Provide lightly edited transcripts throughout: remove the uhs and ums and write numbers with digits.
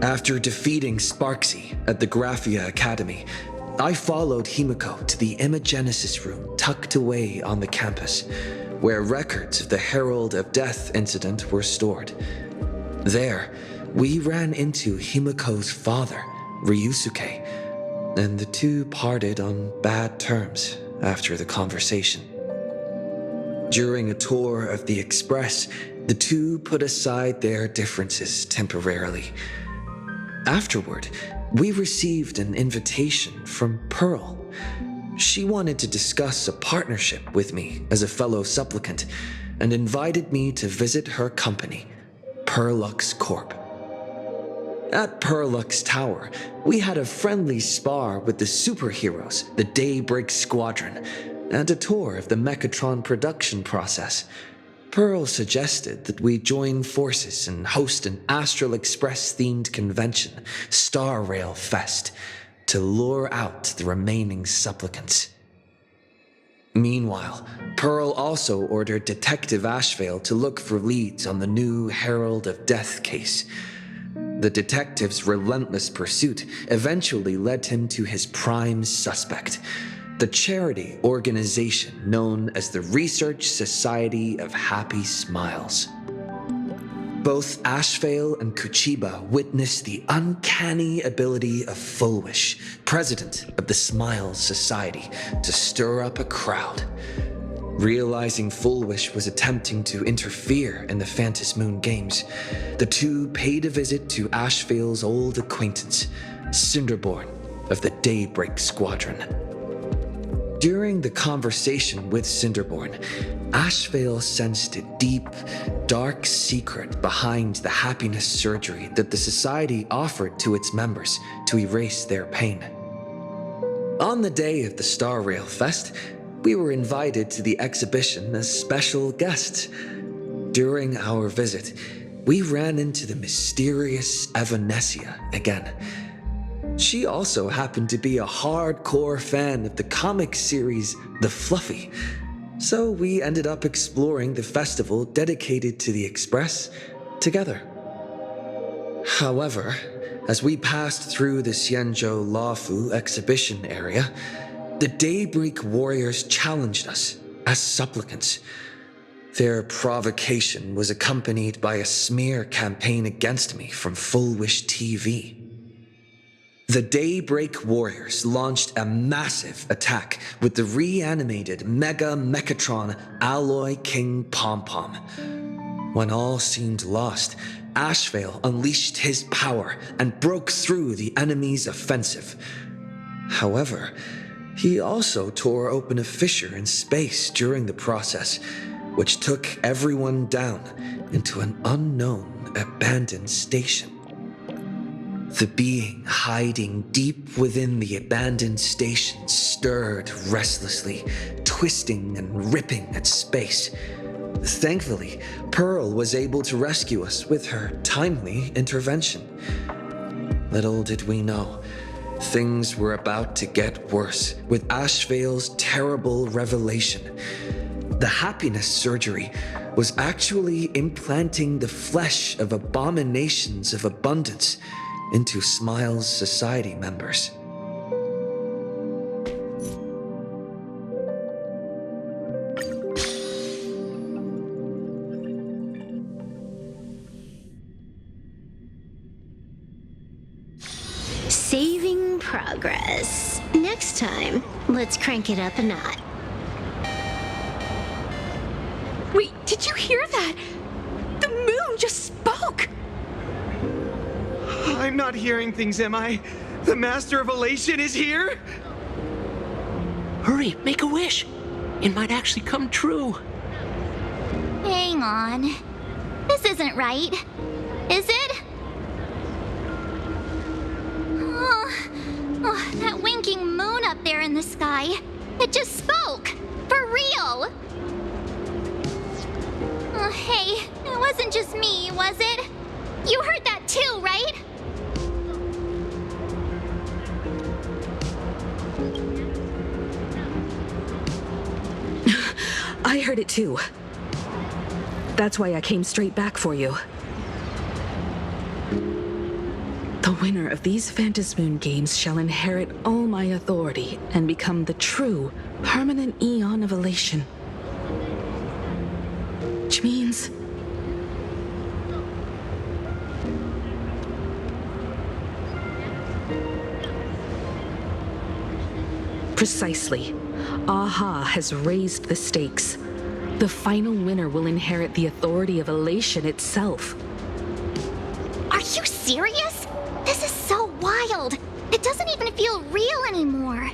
After defeating Sparksy at the Graphia Academy, I followed Himiko to the Imagenesis room tucked away on the campus, where records of the Herald of Death incident were stored. There, we ran into Himiko's father, Ryusuke, and the two parted on bad terms after the conversation. During a tour of the Express, the two put aside their differences temporarily. Afterward, we received an invitation from Pearl. She wanted to discuss a partnership with me as a fellow supplicant and invited me to visit her company, Perlux Corp. At Perlux Tower, we had a friendly spar with the superheroes, the Daybreak Squadron, and a tour of the Mechatron production process. Pearl suggested that we join forces and host an Astral Express-themed convention, Star Rail Fest, to lure out the remaining supplicants. Meanwhile, Pearl also ordered Detective Ashvale to look for leads on the new Herald of Death case. The detective's relentless pursuit eventually led him to his prime suspect, the charity organization known as the Research Society of Happy Smiles. Both Ashvale and Kuchiba witnessed the uncanny ability of Fulwish, president of the Smiles Society, to stir up a crowd. Realizing Fulwish was attempting to interfere in the Phantasmoon Games, the two paid a visit to Ashvale's old acquaintance, Cinderborn of the Daybreak Squadron. During the conversation with Cinderborn, Ashvale sensed a deep, dark secret behind the happiness surgery that the Society offered to its members to erase their pain. On the day of the Star Rail Fest, we were invited to the exhibition as special guests. During our visit, we ran into the mysterious Evanescia again. She also happened to be a hardcore fan of the comic series The Fluffy, so we ended up exploring the festival dedicated to the Express together. However, as we passed through the Xianzhou Lafu exhibition area, the Daybreak Warriors challenged us as supplicants. Their provocation was accompanied by a smear campaign against me from Fulwish TV. The Daybreak Warriors launched a massive attack with the reanimated Mega Mechatron Alloy King Pom-Pom. When all seemed lost, Ashvale unleashed his power and broke through the enemy's offensive. However, he also tore open a fissure in space during the process, which took everyone down into an unknown abandoned station. The being hiding deep within the abandoned station stirred restlessly, twisting and ripping at space. Thankfully, Pearl was able to rescue us with her timely intervention. Little did we know, things were about to get worse with Ashvale's terrible revelation. The happiness surgery was actually implanting the flesh of abominations of abundance into Smiles Society members. Saving progress. Next time, let's crank it up a notch. Wait, did you hear that? The moon just spoke! I'm not hearing things, am I? The Master of Elation is here? Hurry, make a wish. It might actually come true. Hang on. This isn't right. Is it? Oh, that winking moon up there in the sky. It just spoke. For real. Oh, hey, it wasn't just me, was it? You heard that too, right? I heard it too. That's why I came straight back for you. The winner of these Phantasmoon games shall inherit all my authority and become the true, permanent Eon of Elation. Which means... Precisely. Aha has raised the stakes. The final winner will inherit the authority of Elation itself. Are you serious? This is so wild. It doesn't even feel real anymore.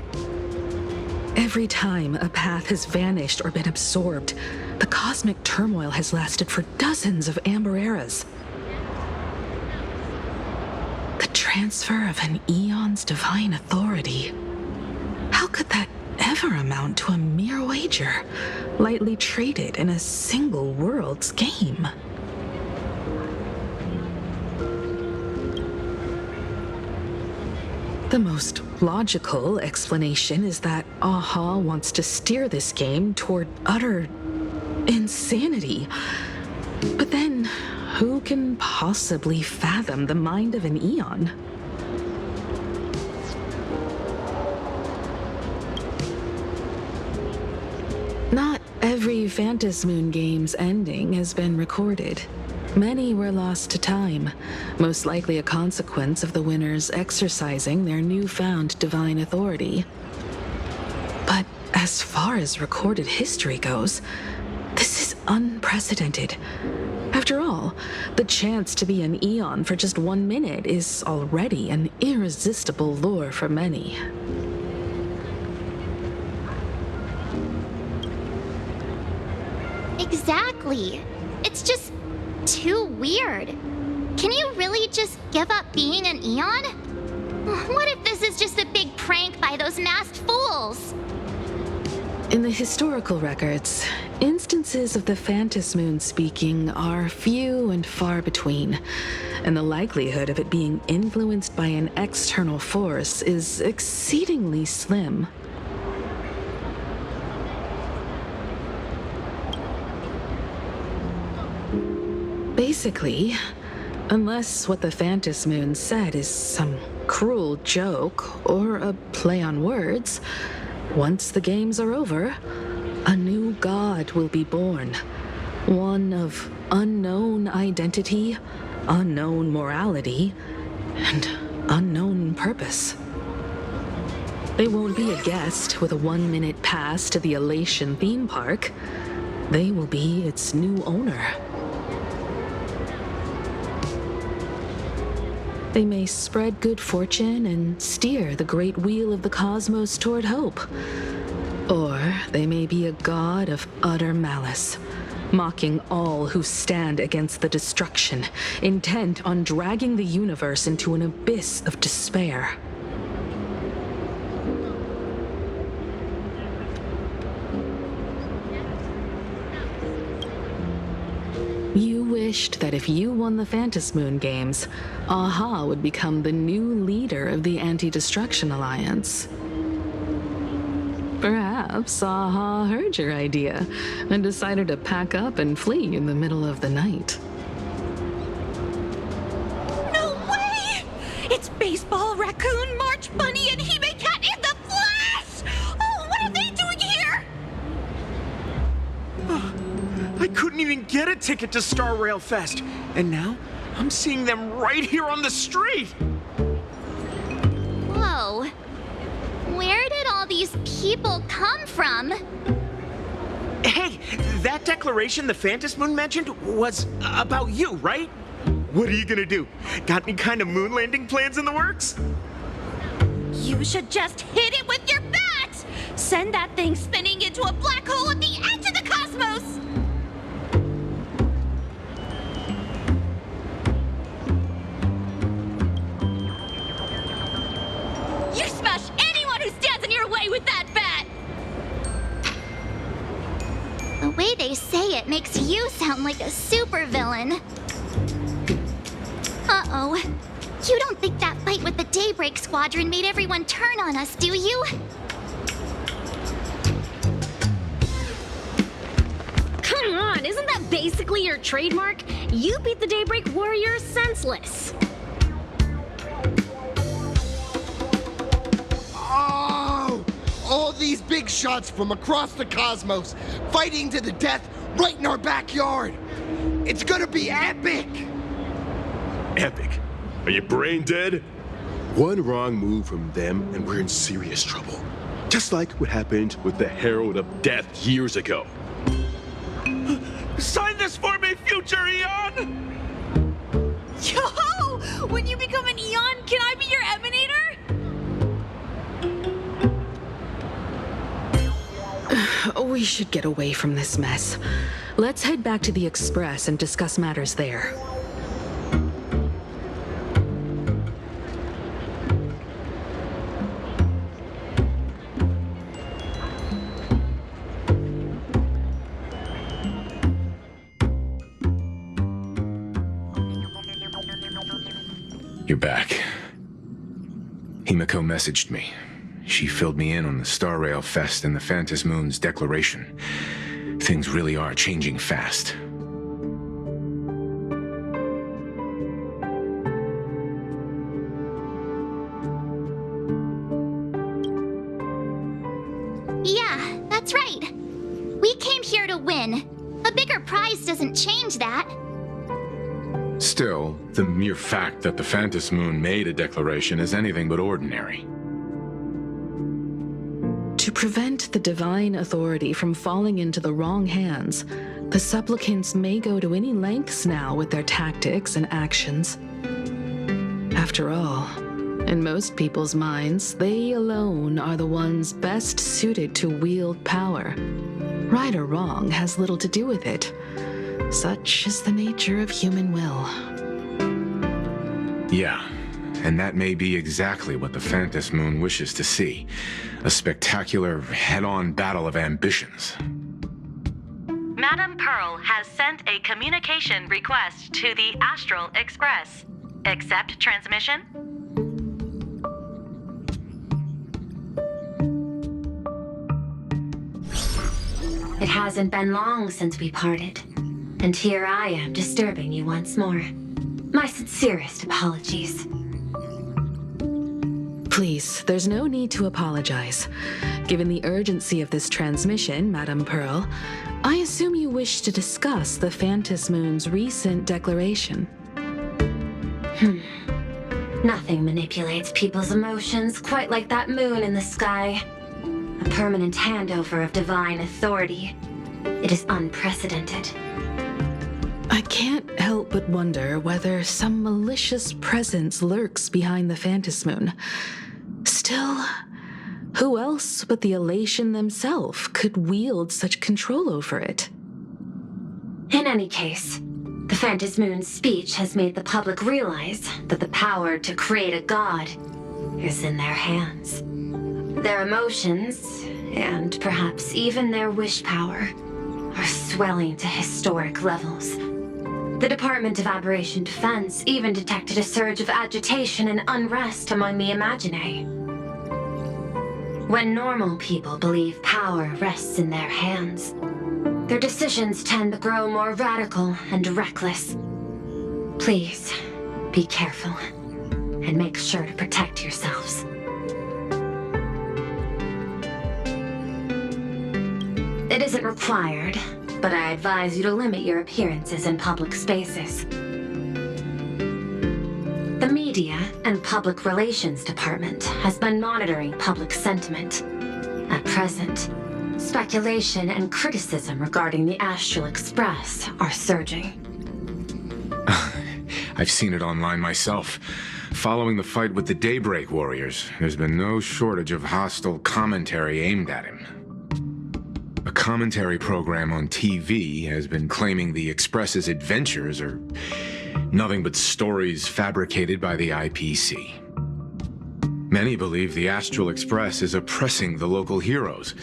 Every time a path has vanished or been absorbed, the cosmic turmoil has lasted for dozens of Amber eras. The transfer of an Eon's divine authority. How could that ever amount to a mere wager, lightly traded in a single world's game? The most logical explanation is that Aha wants to steer this game toward utter insanity. But then, who can possibly fathom the mind of an Eon? Not every Phantasmoon game's ending has been recorded. Many were lost to time, most likely a consequence of the winners exercising their newfound divine authority. But as far as recorded history goes, this is unprecedented. After all, the chance to be an Eon for just 1 minute is already an irresistible lure for many. Exactly. It's just too weird. Can you really just give up being an Eon? What if this is just a big prank by those masked fools? In the historical records, instances of the Phantasmoon speaking are few and far between, and the likelihood of it being influenced by an external force is exceedingly slim. Basically, unless what the Phantasmoon said is some cruel joke or a play on words, once the games are over, a new god will be born. One of unknown identity, unknown morality, and unknown purpose. They won't be a guest with a 1-minute pass to the Elation theme park. They will be its new owner. They may spread good fortune and steer the great wheel of the cosmos toward hope. Or they may be a god of utter malice, mocking all who stand against the destruction, intent on dragging the universe into an abyss of despair. You wished that if you won the Phantasmoon games, Aha would become the new leader of the Anti-Destruction Alliance. Perhaps Aha heard your idea and decided to pack up and flee in the middle of the night. No way! It's Baseball, Raccoon, March Bunny, and Hime Cat in the flesh! Oh, what are they doing here? I couldn't even get a ticket to Star Rail Fest, and now I'm seeing them right here on the street! Whoa. Where did all these people come from? Hey, that declaration the Phantasmoon mentioned was about you, right? What are you gonna do? Got any kind of moon landing plans in the works? You should just hit it with your bat! Send that thing spinning into a black hole at the edge of the cosmos! You smash anyone who stands in your way with that bat! The way they say it makes you sound like a supervillain. Uh-oh. You don't think that fight with the Daybreak Squadron made everyone turn on us, do you? Come on, isn't that basically your trademark? You beat the Daybreak Warriors senseless. all these big shots from across the cosmos, fighting to the death right in our backyard. It's gonna be epic! Epic? Are you brain dead? One wrong move from them and we're in serious trouble. Just like what happened with the Herald of Death years ago. Sign this for me, future Eon! Yo! When you become an Eon, can I be your Emanator? We should get away from this mess. Let's head back to the Express and discuss matters there. You're back. Himiko messaged me. She filled me in on the Star Rail Fest and the Phantom Moon's declaration. Things really are changing fast. Yeah, that's right. We came here to win. A bigger prize doesn't change that. Still, the mere fact that the Phantom Moon made a declaration is anything but ordinary. To prevent the divine authority from falling into the wrong hands, the supplicants may go to any lengths now with their tactics and actions. After all, in most people's minds, they alone are the ones best suited to wield power. Right or wrong has little to do with it. Such is the nature of human will. Yeah, and that may be exactly what the Phantom Moon wishes to see. A spectacular, head-on battle of ambitions. Madam Pearl has sent a communication request to the Astral Express. Accept transmission? It hasn't been long since we parted. And here I am disturbing you once more. My sincerest apologies. Please, there's no need to apologize. Given the urgency of this transmission, Madam Pearl, I assume you wish to discuss the Phantom Moon's recent declaration. Nothing manipulates people's emotions quite like that moon in the sky. A permanent handover of divine authority. It is unprecedented. I can't help but wonder whether some malicious presence lurks behind the Phantom Moon. Still, who else but the Elation themselves could wield such control over it? In any case, the Phantom Moon's speech has made the public realize that the power to create a god is in their hands. Their emotions, and perhaps even their wish power, are swelling to historic levels. The Department of Aberration Defense even detected a surge of agitation and unrest among the Imaginae. When normal people believe power rests in their hands, their decisions tend to grow more radical and reckless. Please, be careful, and make sure to protect yourselves. It isn't required, but I advise you to limit your appearances in public spaces. The Media and Public Relations Department has been monitoring public sentiment. At present, speculation and criticism regarding the Astral Express are surging. I've seen it online myself. Following the fight with the Daybreak Warriors, there's been no shortage of hostile commentary aimed at him. A commentary program on TV has been claiming the Express's adventures are nothing but stories fabricated by the IPC. Many believe the Astral Express is oppressing the local heroes,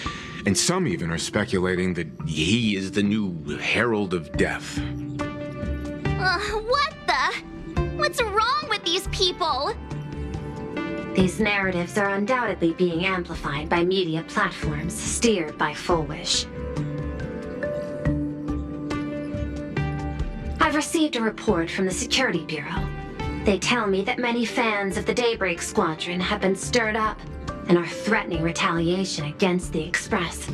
and some even are speculating that he is the new Herald of Death. What the? What's wrong with these people? These narratives are undoubtedly being amplified by media platforms steered by Full Wish. I've received a report from the Security Bureau. They tell me that many fans of the Daybreak Squadron have been stirred up, and are threatening retaliation against the Express.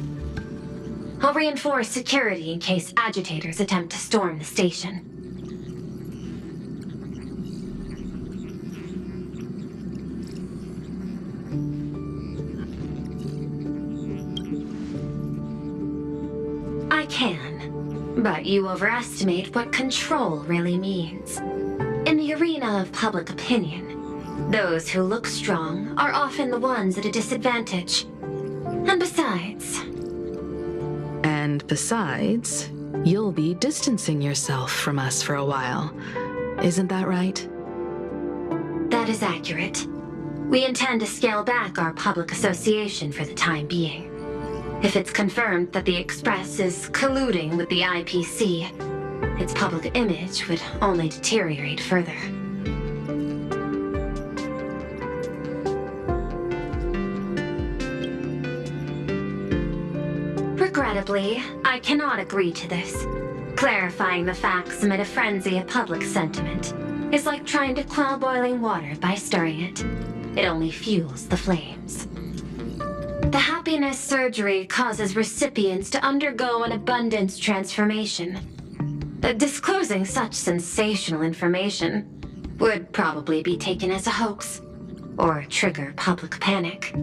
I'll reinforce security in case agitators attempt to storm the station. I can, but you overestimate what control really means. In the arena of public opinion, those who look strong are often the ones at a disadvantage. And besides, you'll be distancing yourself from us for a while. Isn't that right? That is accurate. We intend to scale back our public association for the time being. If it's confirmed that the Express is colluding with the IPC, its public image would only deteriorate further. Regrettably, I cannot agree to this. Clarifying the facts amid a frenzy of public sentiment is like trying to quell boiling water by stirring it. It only fuels the flames. The happiness surgery causes recipients to undergo an abundance transformation. Disclosing such sensational information would probably be taken as a hoax, or trigger public panic.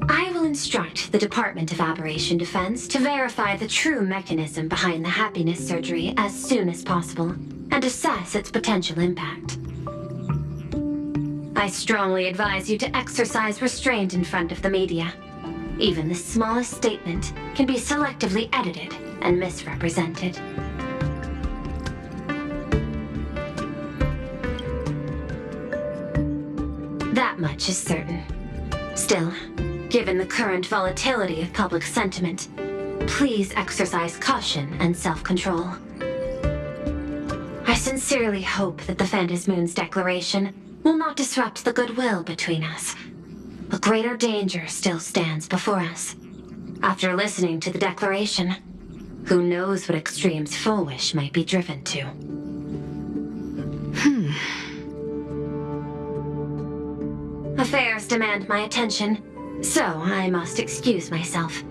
I will instruct the Department of Aberration Defense to verify the true mechanism behind the happiness surgery as soon as possible, and assess its potential impact. I strongly advise you to exercise restraint in front of the media. Even the smallest statement can be selectively edited and misrepresented. That much is certain. Still, given the current volatility of public sentiment, please exercise caution and self-control. I sincerely hope that the Phantasmoon's declaration will not disrupt the goodwill between us. A greater danger still stands before us. After listening to the declaration, who knows what extremes Fullwish might be driven to. Affairs demand my attention, so I must excuse myself.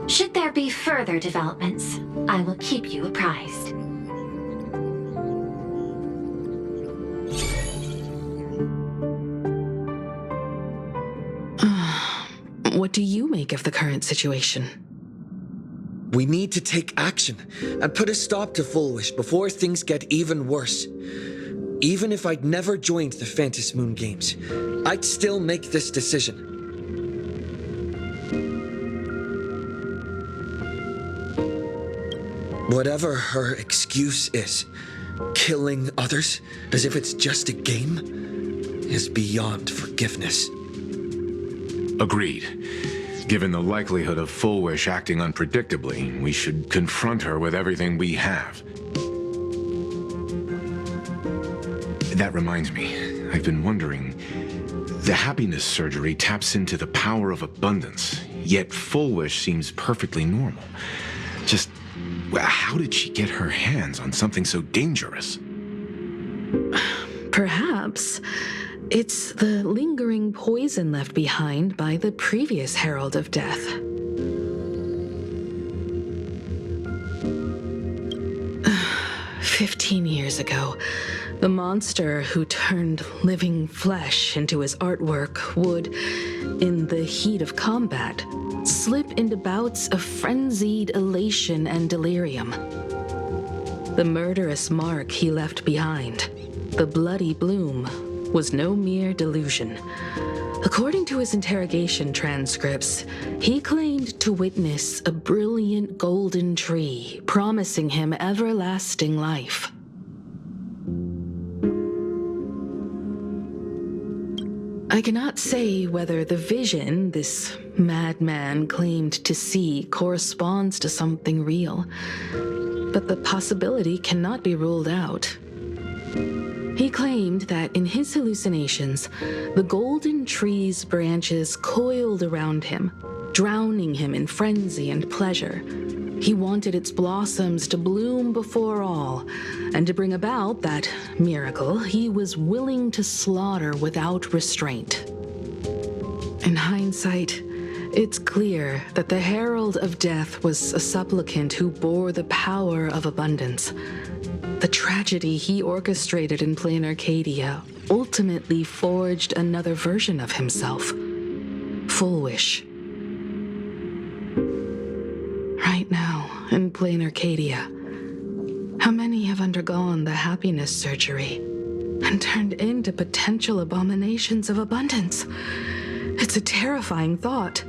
Should there be further developments, I will keep you apprised. What do you make of the current situation? We need to take action and put a stop to Fullwish before things get even worse. Even if I'd never joined the Phantasmoon Games, I'd still make this decision. Whatever her excuse is, killing others as if it's just a game is beyond forgiveness. Agreed. Given the likelihood of Fullwish acting unpredictably, we should confront her with everything we have. That reminds me, I've been wondering, the happiness surgery taps into the power of abundance, yet Fullwish seems perfectly normal. Just, how did she get her hands on something so dangerous? Perhaps it's the lingering poison left behind by the previous Herald of Death. "15 years ago, the monster who turned living flesh into his artwork would, in the heat of combat, slip into bouts of frenzied elation and delirium. The murderous mark he left behind, the bloody bloom, was no mere delusion. According to his interrogation transcripts, he claimed to witness a brilliant golden tree promising him everlasting life. I cannot say whether the vision this madman claimed to see corresponds to something real, but the possibility cannot be ruled out. He claimed that in his hallucinations, the golden tree's branches coiled around him, drowning him in frenzy and pleasure. He wanted its blossoms to bloom before all, and to bring about that miracle, he was willing to slaughter without restraint. In hindsight, it's clear that the Herald of Death was a supplicant who bore the power of abundance. The tragedy he orchestrated in plain Arcadia ultimately forged another version of himself. Full Wish. Right now, in plain Arcadia, how many have undergone the happiness surgery and turned into potential abominations of abundance? It's a terrifying thought.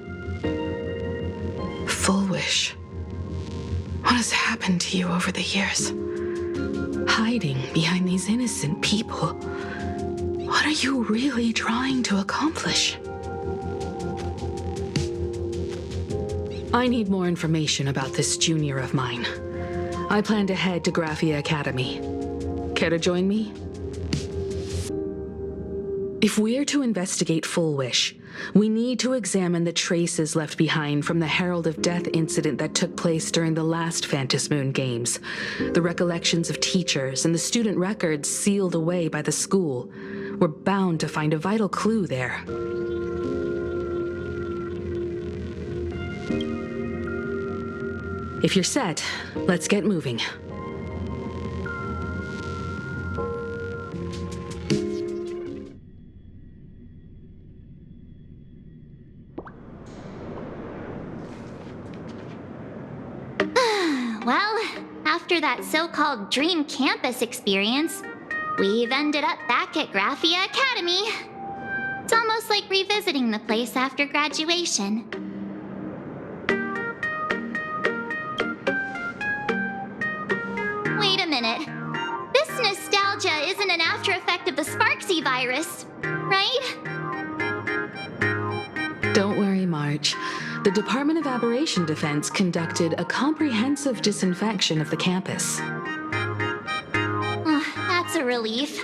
Full Wish. What has happened to you over the years? Hiding behind these innocent people. What are you really trying to accomplish? I need more information about this junior of mine. I plan to head to Graphia Academy. Care to join me? If we're to investigate Full Wish, we need to examine the traces left behind from the Herald of Death incident that took place during the last Phantom Moon Games. The recollections of teachers and the student records sealed away by the school. We're bound to find a vital clue there. If you're set, let's get moving. Well, after that so-called dream campus experience, we've ended up back at Graphia Academy. It's almost like revisiting the place after graduation. Wait a minute. This nostalgia isn't an after effect of the Sparksy virus, right? Don't worry, Marge. The Department of Aberration Defense conducted a comprehensive disinfection of the campus. That's a relief.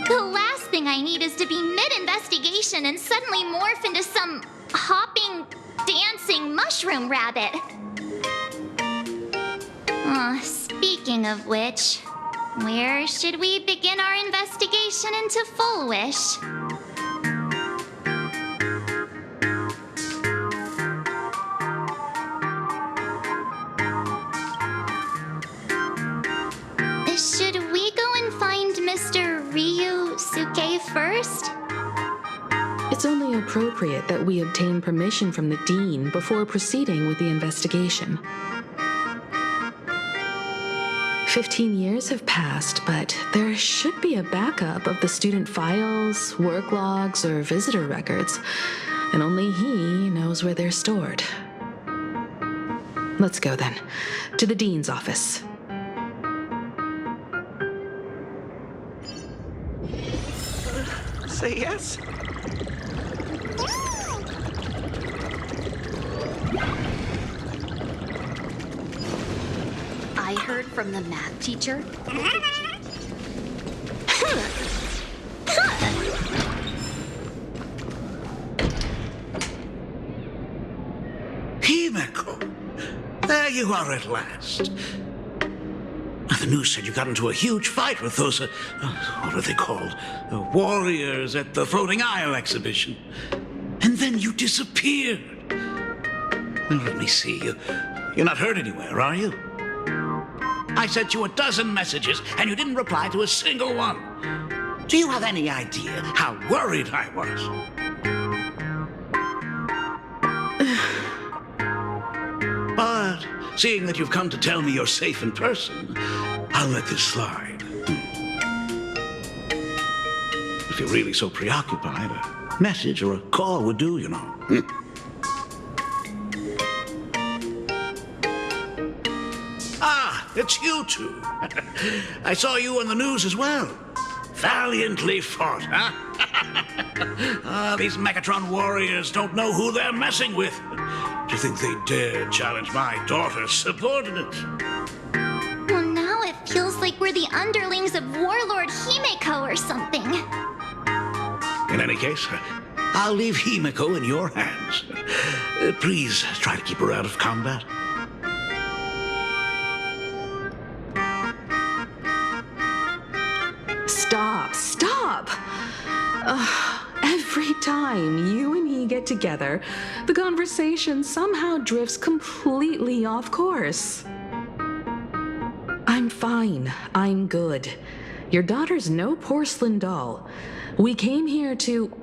The last thing I need is to be mid-investigation and suddenly morph into some hopping, dancing mushroom rabbit. Speaking of which, where should we begin our investigation into Full Wish? Should we go and find Mr. Ryusuke first? It's only appropriate that we obtain permission from the Dean before proceeding with the investigation. 15 years have passed, but there should be a backup of the student files, work logs, or visitor records, and only he knows where they're stored. Let's go then, to the Dean's office. Say yes? I heard from the math teacher. Himeko! There you are at last. The news said you got into a huge fight with those, what are they called? Warriors at the Floating Isle exhibition. And then you disappeared. Well, let me see. You're not hurt anywhere, are you? I sent you 12 messages, and you didn't reply to a single one. Do you have any idea how worried I was? But seeing that you've come to tell me you're safe in person, I'll let this slide. If you're really so preoccupied, a message or a call would do, you know. It's you two. I saw you on the news as well. Valiantly fought, huh? These Megatron warriors don't know who they're messing with. Do you think they dare challenge my daughter's subordinates? Well, now it feels like we're the underlings of Warlord Himeko or something. In any case, I'll leave Himeko in your hands. Please try to keep her out of combat. Stop. Every time you and me get together, the conversation somehow drifts completely off course. I'm fine. I'm good. Your daughter's no porcelain doll. We came here to...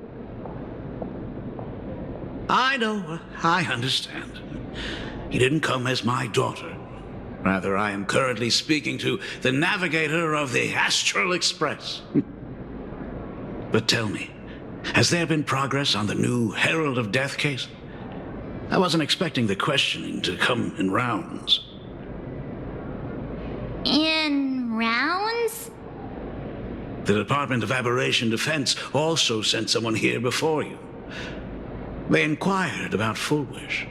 I know. I understand. You didn't come as my daughter. Rather, I am currently speaking to the navigator of the Astral Express. But tell me, has there been progress on the new Herald of Death case? I wasn't expecting the questioning to come in rounds. In rounds? The Department of Aberration Defense also sent someone here before you. They inquired about Full Wish.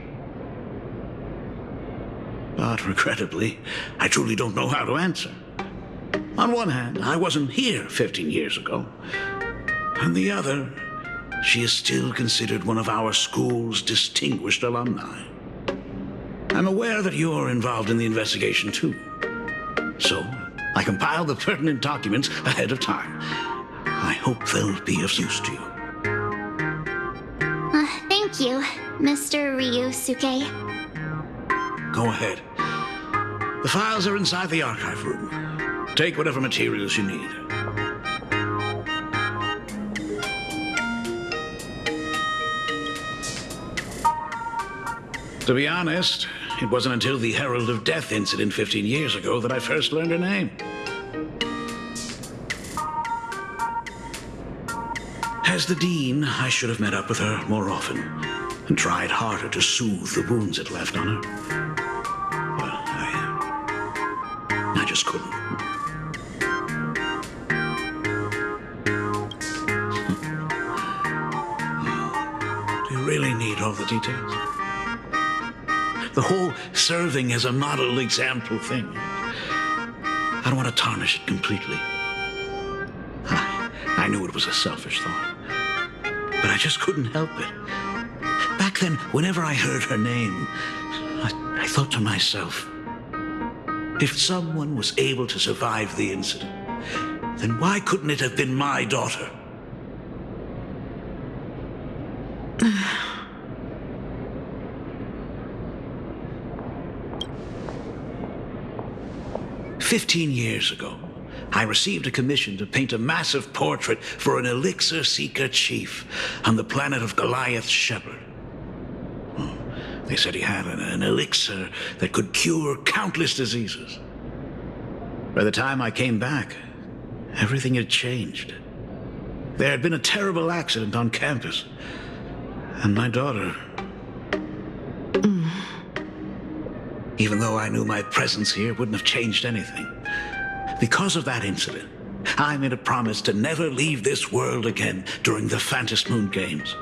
But regrettably, I truly don't know how to answer. On one hand, I wasn't here 15 years ago. On the other, she is still considered one of our school's distinguished alumni. I'm aware that you're involved in the investigation too. So, I compiled the pertinent documents ahead of time. I hope they'll be of use to you. Thank you, Mr. Ryusuke. Go ahead. The files are inside the archive room. Take whatever materials you need. To be honest, it wasn't until the Herald of Death incident 15 years ago that I first learned her name. As the Dean, I should have met up with her more often and tried harder to soothe the wounds it left on her. Well, I just couldn't. Do you really need all the details? The whole serving as a model example thing. I don't want to tarnish it completely. I knew it was a selfish thought, but I just couldn't help it. Back then, whenever I heard her name, I thought to myself, if someone was able to survive the incident, then why couldn't it have been my daughter? "15 years ago, I received a commission to paint a massive portrait for an elixir seeker chief on the planet of Goliath's Shepherd. They said he had an elixir that could cure countless diseases. By the time I came back, everything had changed. There had been a terrible accident on campus, and my daughter... Even though I knew my presence here wouldn't have changed anything. Because of that incident, I made a promise to never leave this world again during the Phantom Moon Games.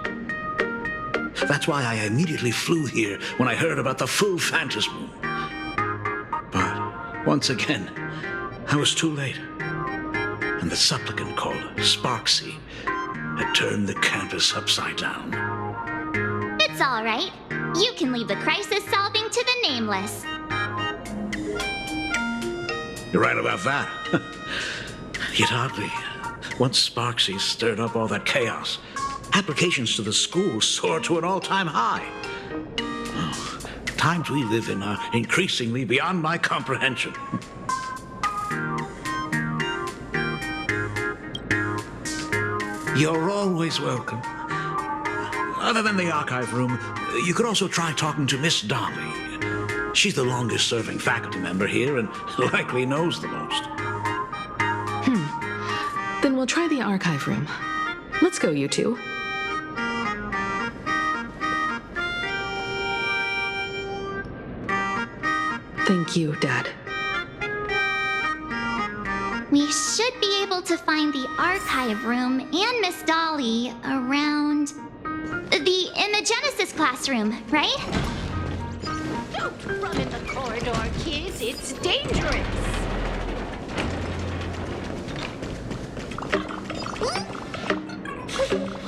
That's why I immediately flew here when I heard about the full Phantom Moon. But once again, I was too late. And the supplicant called Sparksy had turned the campus upside down. It's all right. You can leave the crisis solving to the Nameless. You're right about that. Yet oddly, once Sparksy stirred up all that chaos, applications to the school soared to an all-time high. Oh, times we live in are increasingly beyond my comprehension. You're always welcome. Other than the archive room, you could also try talking to Miss Dolly. She's the longest-serving faculty member here and likely knows the most. Then we'll try the archive room. Let's go, you two. Thank you, Dad. We should be able to find the archive room and Miss Dolly around... in the Genesis classroom, right? Don't run in the corridor, kids. It's dangerous.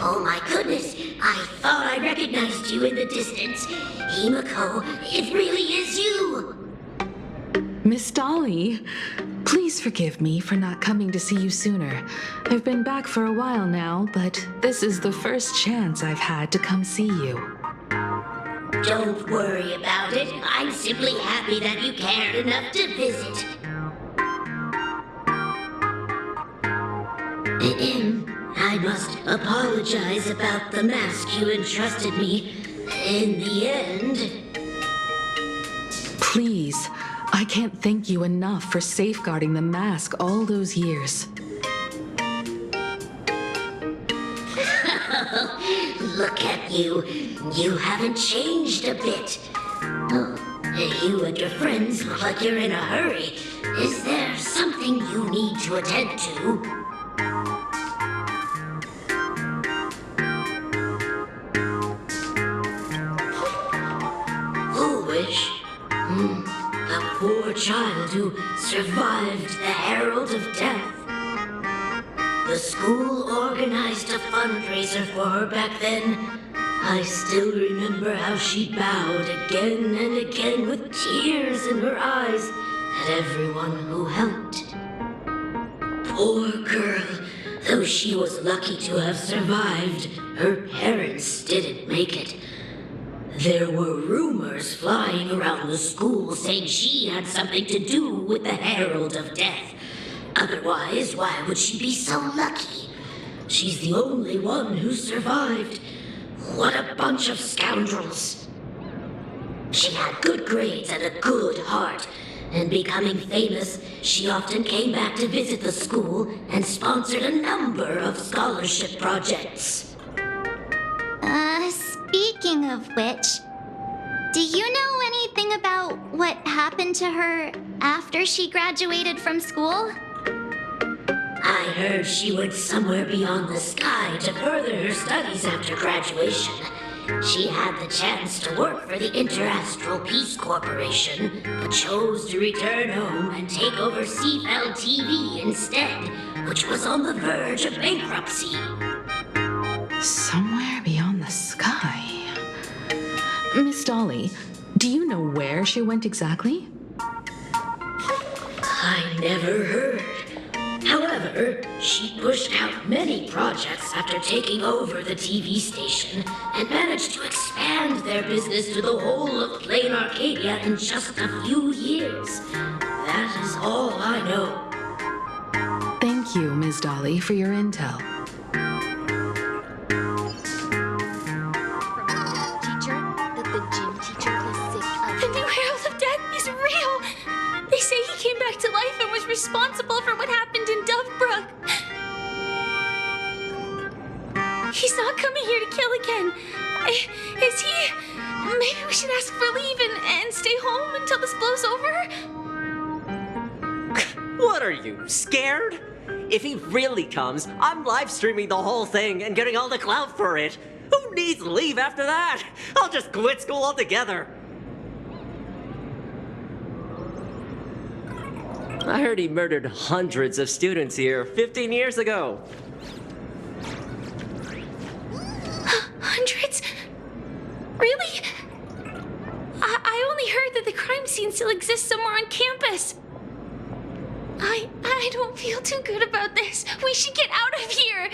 Oh my goodness, I thought I recognized you in the distance. Himiko, it really is you! Miss Dolly, please Please forgive me for not coming to see you sooner. I've been back for a while now, but this is the first chance I've had to come see you. Don't worry about it. I'm simply happy that you cared enough to visit. I must apologize about the mask you entrusted me. In the end... Please, I can't thank you enough for safeguarding the mask all those years. Look at you. You haven't changed a bit. Oh, you and your friends look like you're in a hurry. Is there something you need to attend to? Foolish. A poor child who survived the Herald of Death. The school organized a fundraiser for her back then. I still remember how she bowed again and again with tears in her eyes at everyone who helped. Poor girl. Though she was lucky to have survived, her parents didn't make it. There were rumors flying around the school saying she had something to do with the Herald of Death. Otherwise, why would she be so lucky? She's the only one who survived. What a bunch of scoundrels. She had good grades and a good heart, and becoming famous, she often came back to visit the school and sponsored a number of scholarship projects. Speaking of which, do you know anything about what happened to her after she graduated from school? I heard she went somewhere beyond the sky to further her studies after graduation. She had the chance to work for the Interastral Peace Corporation, but chose to return home and take over Seafell TV instead, which was on the verge of bankruptcy. Somewhere beyond the sky. Miss Dolly, do you know where she went exactly? I never heard. However, she pushed out many projects after taking over the TV station and managed to expand their business to the whole of Plain Arcadia in just a few years. That is all I know. Thank you, Ms. Dolly, for your intel. Responsible for what happened in Dovebrook. He's not coming here to kill again. Is he? Maybe we should ask for leave and stay home until this blows over? What are you, scared? If he really comes, I'm live streaming the whole thing and getting all the clout for it. Who needs leave after that? I'll just quit school altogether. I heard he murdered hundreds of students here 15 years ago. Hundreds? Really? I only heard that the crime scene still exists somewhere on campus. I don't feel too good about this. We should get out of here.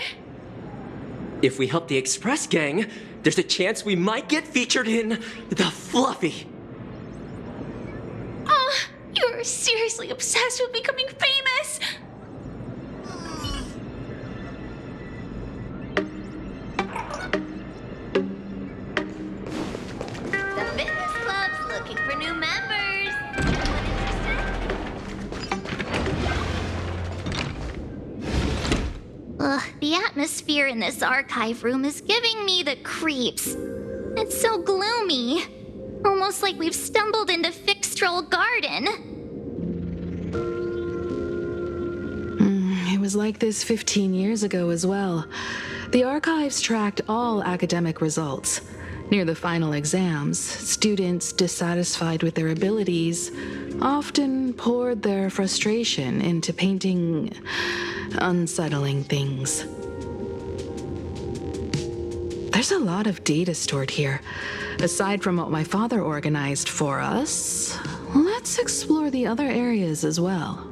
If we help the Express gang, there's a chance we might get featured in The Fluffy. You're seriously obsessed with becoming famous! The fitness club's looking for new members. Ugh, the atmosphere in this archive room is giving me the creeps. It's so gloomy. Almost like we've stumbled into Fixtroll Garden. It was like this 15 years ago as well. The archives tracked all academic results. Near the final exams, students dissatisfied with their abilities often poured their frustration into painting unsettling things. There's a lot of data stored here. Aside from what my father organized for us, let's explore the other areas as well.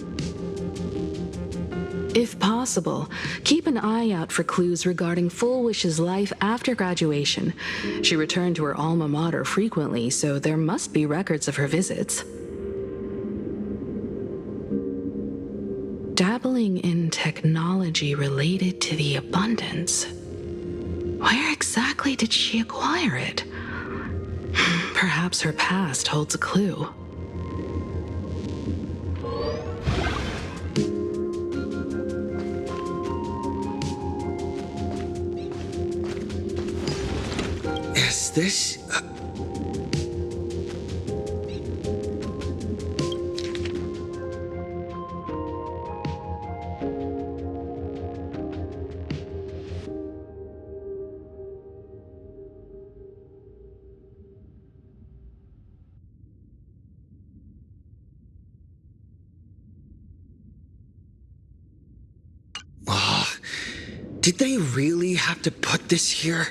If possible, keep an eye out for clues regarding Full Wish's life after graduation. She returned to her alma mater frequently, so there must be records of her visits. Dabbling in technology related to the abundance. Where exactly did she acquire it? Perhaps her past holds a clue. Is this... Did they really have to put this here?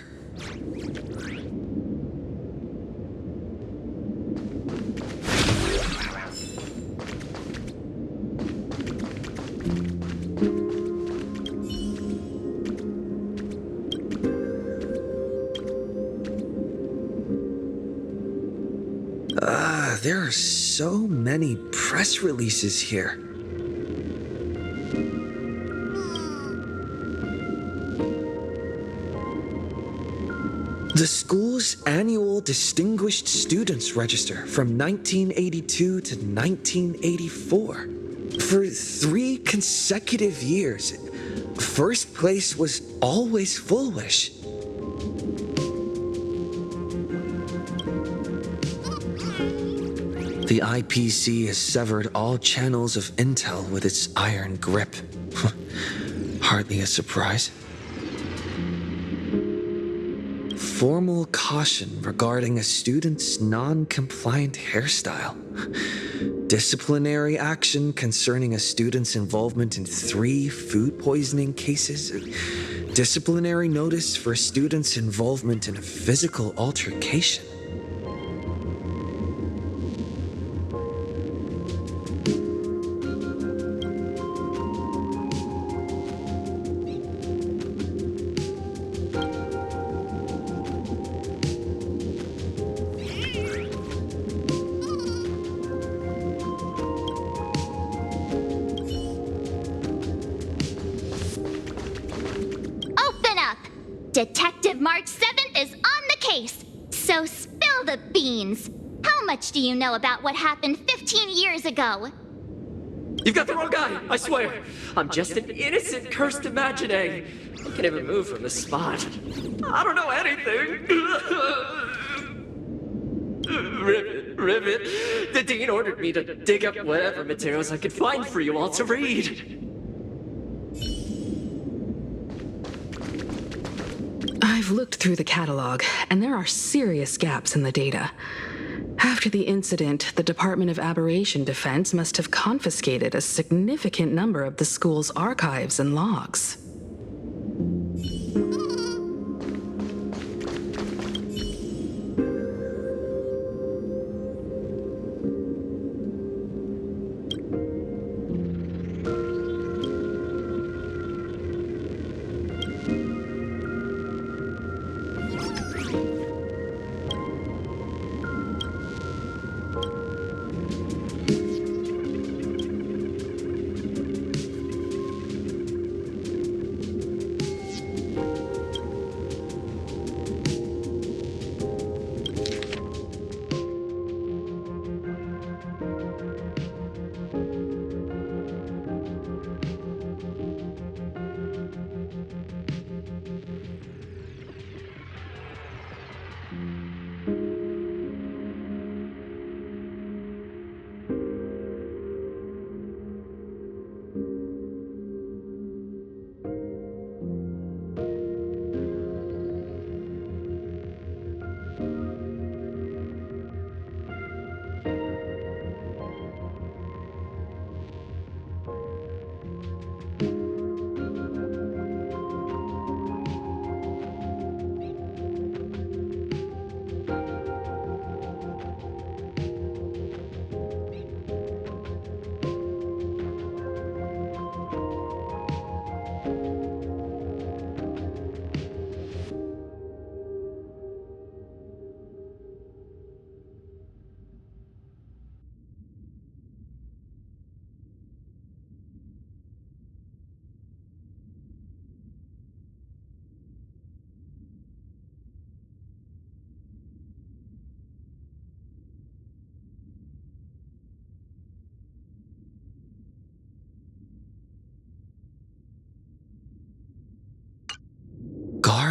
There are so many press releases here. The school's annual Distinguished Students Register from 1982 to 1984. For 3 consecutive years, first place was always Full Wish. The IPC has severed all channels of intel with its iron grip. Hardly a surprise. Formal caution regarding a student's non-compliant hairstyle. Disciplinary action concerning a student's involvement in 3 food poisoning cases. Disciplinary notice for a student's involvement in a physical altercation. Detective March 7th is on the case, so spill the beans. How much do you know about what happened 15 years ago? You've got the wrong guy, I swear. I'm just an innocent, cursed imaginary. I can't even move from the spot. I don't know anything. Rivet. The dean ordered me to dig up whatever materials I could find for you all to read. I've looked through the catalog, and there are serious gaps in the data. After the incident, the Department of Aberration Defense must have confiscated a significant number of the school's archives and logs.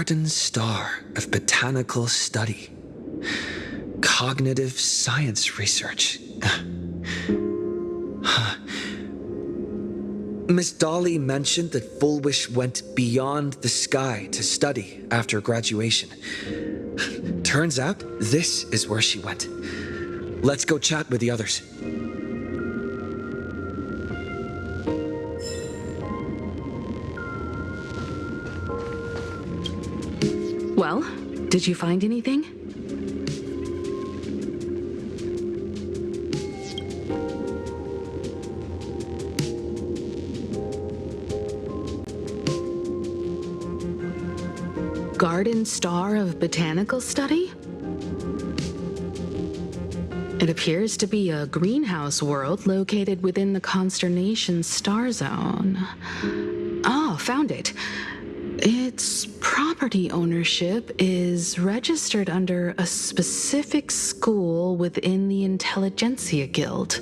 Garden Star of Botanical Study. Cognitive Science Research. Miss Dolly mentioned that Fullwish went beyond the sky to study after graduation. Turns out, this is where she went. Let's go chat with the others. Well, did you find anything? Garden Star of Botanical Study? It appears to be a greenhouse world located within the constellation star zone. Oh, found it. Its property ownership is registered under a specific school within the Intelligentsia Guild.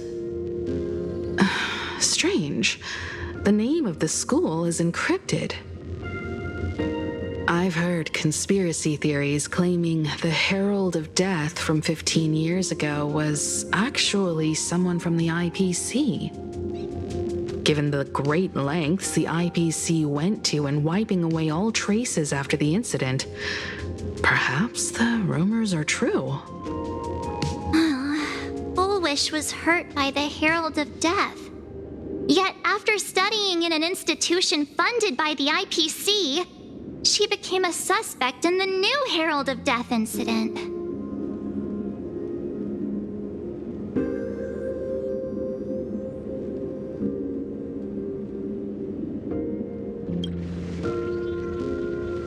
Strange. The name of the school is encrypted. I've heard conspiracy theories claiming the Herald of Death from 15 years ago was actually someone from the IPC. Given the great lengths the IPC went to in wiping away all traces after the incident, perhaps the rumors are true. Fullwish was hurt by the Herald of Death. Yet after studying in an institution funded by the IPC, she became a suspect in the new Herald of Death incident.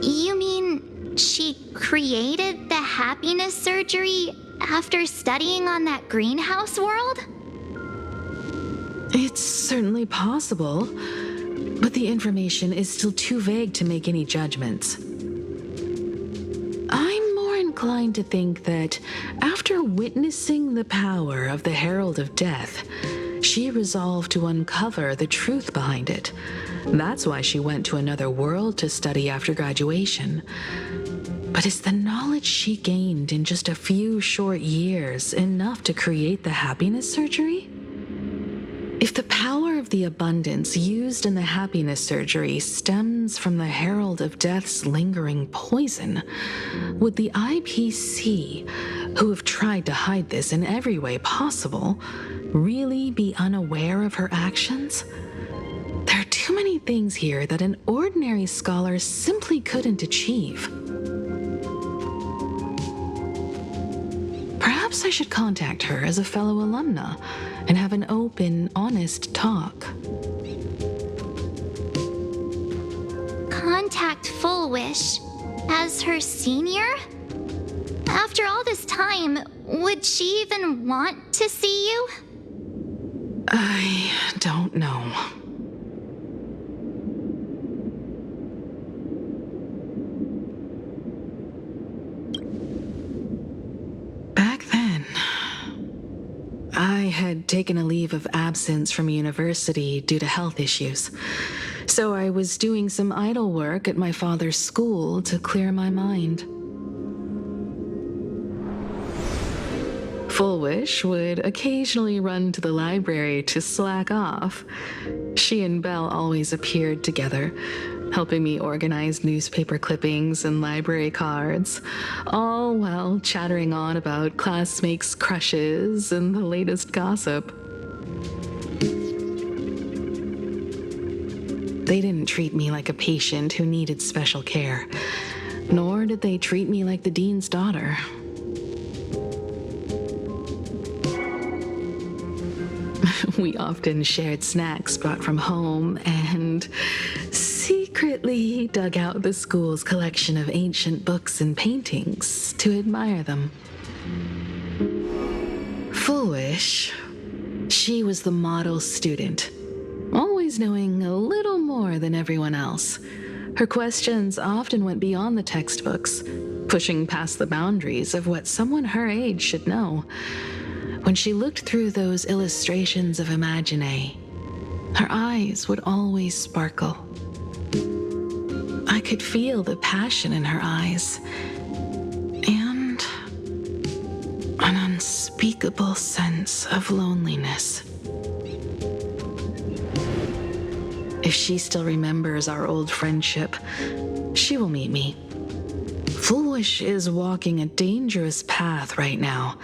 You mean she created the happiness surgery after studying on that greenhouse world? It's certainly possible, but the information is still too vague to make any judgments. I'm more inclined to think that after witnessing the power of the Herald of Death, she resolved to uncover the truth behind it. That's why she went to another world to study after graduation. But is the knowledge she gained in just a few short years enough to create the happiness surgery? If the power of the abundance used in the happiness surgery stems from the Herald of Death's lingering poison, would the IPC, who have tried to hide this in every way possible, really be unaware of her actions? There are too many things here that an ordinary scholar simply couldn't achieve. Perhaps I should contact her as a fellow alumna and have an open, honest talk. Contact Fullwish as her senior? After all this time, would she even want to see you? I don't know. Back then, I had taken a leave of absence from university due to health issues, so I was doing some idle work at my father's school to clear my mind. Fullwish would occasionally run to the library to slack off. She and Belle always appeared together, helping me organize newspaper clippings and library cards, all while chattering on about classmates' crushes and the latest gossip. They didn't treat me like a patient who needed special care, nor did they treat me like the dean's daughter. We often shared snacks brought from home and secretly dug out the school's collection of ancient books and paintings to admire them. Fullwish, she was the model student, always knowing a little more than everyone else. Her questions often went beyond the textbooks, pushing past the boundaries of what someone her age should know. When she looked through those illustrations of Imagine, her eyes would always sparkle. I could feel the passion in her eyes, and an unspeakable sense of loneliness. If she still remembers our old friendship, she will meet me. Foolish is walking a dangerous path right now,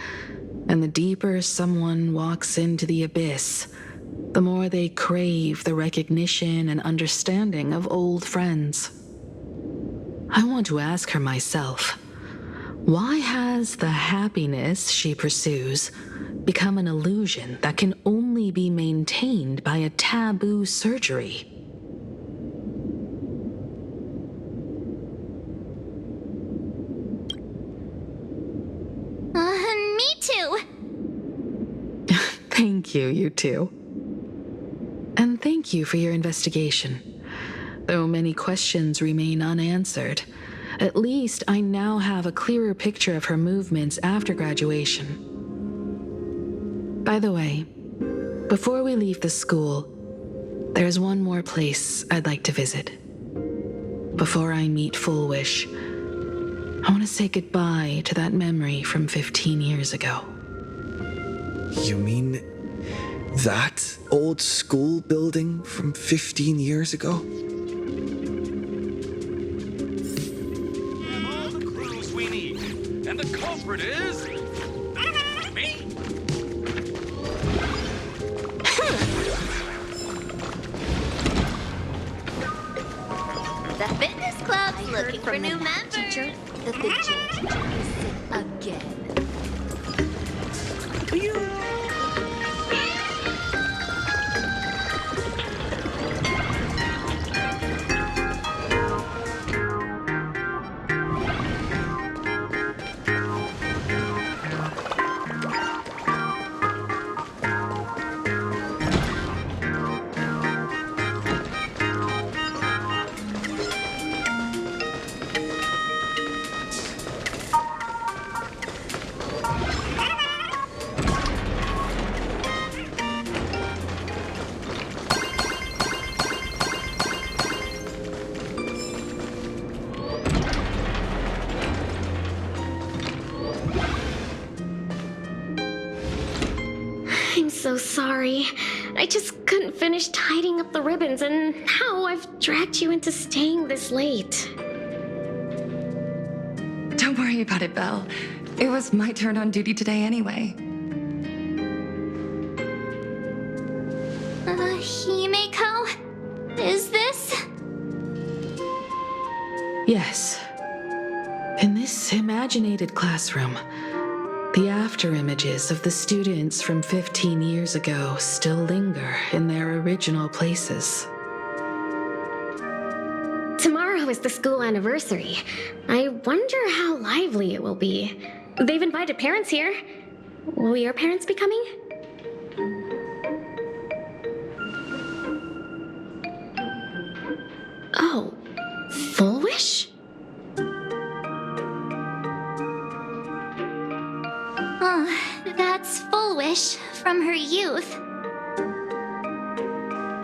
and the deeper someone walks into the abyss, the more they crave the recognition and understanding of old friends. I want to ask her myself, why has the happiness she pursues become an illusion that can only be maintained by a taboo surgery? Me too. Thank you, you two. And thank you for your investigation. Though many questions remain unanswered, at least I now have a clearer picture of her movements after graduation. By the way, before we leave the school, there's one more place I'd like to visit. Before I meet Full Wish, I want to say goodbye to that memory from 15 years ago. You mean that old school building from 15 years ago? All the clues we need, and the culprit is me. The fitness club's looking for new members. Teacher that the gym teacher is sick again. So sorry. I just couldn't finish tidying up the ribbons, and now I've dragged you into staying this late. Don't worry about it, Belle. It was my turn on duty today anyway. Himeko? Is this? Yes. In this imaginated classroom, the after images of the students from 15 years ago still linger in their original places. Tomorrow is the school anniversary. I wonder how lively it will be. They've invited parents here. Will your parents be coming? Oh, Full Wish? That's Full Wish from her youth.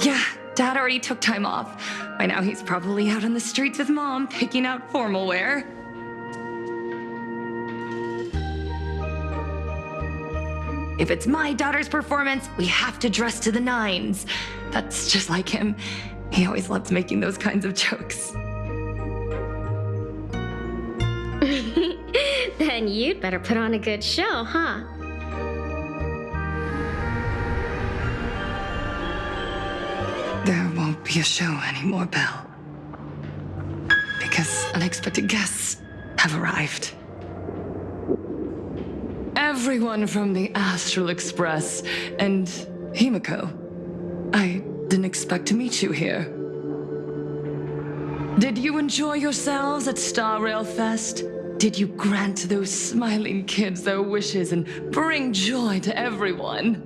Yeah, Dad already took time off. By now he's probably out on the streets with Mom, picking out formal wear. If it's my daughter's performance, we have to dress to the nines. That's just like him. He always loves making those kinds of jokes. Then you'd better put on a good show, huh? There won't be a show anymore, Belle. Because unexpected guests have arrived. Everyone from the Astral Express and Himeko. I didn't expect to meet you here. Did you enjoy yourselves at Star Rail Fest? Did you grant those smiling kids their wishes and bring joy to everyone?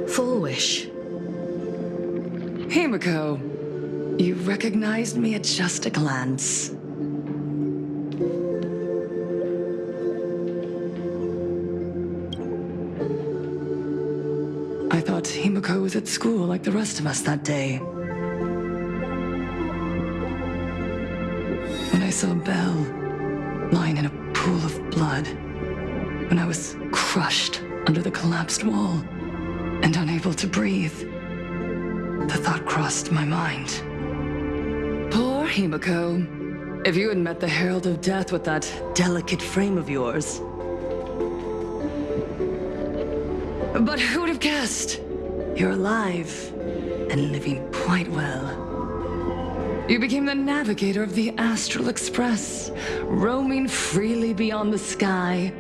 Full Wish. Himeko, you recognized me at just a glance. I thought Himeko was at school like the rest of us that day. saw Belle lying in a pool of blood when I was crushed under the collapsed wall and unable to breathe. The thought crossed my mind. Poor Himiko. If you had met the Herald of Death with that delicate frame of yours. But who would have guessed? You're alive and living quite well. You became the navigator of the Astral Express, roaming freely beyond the sky,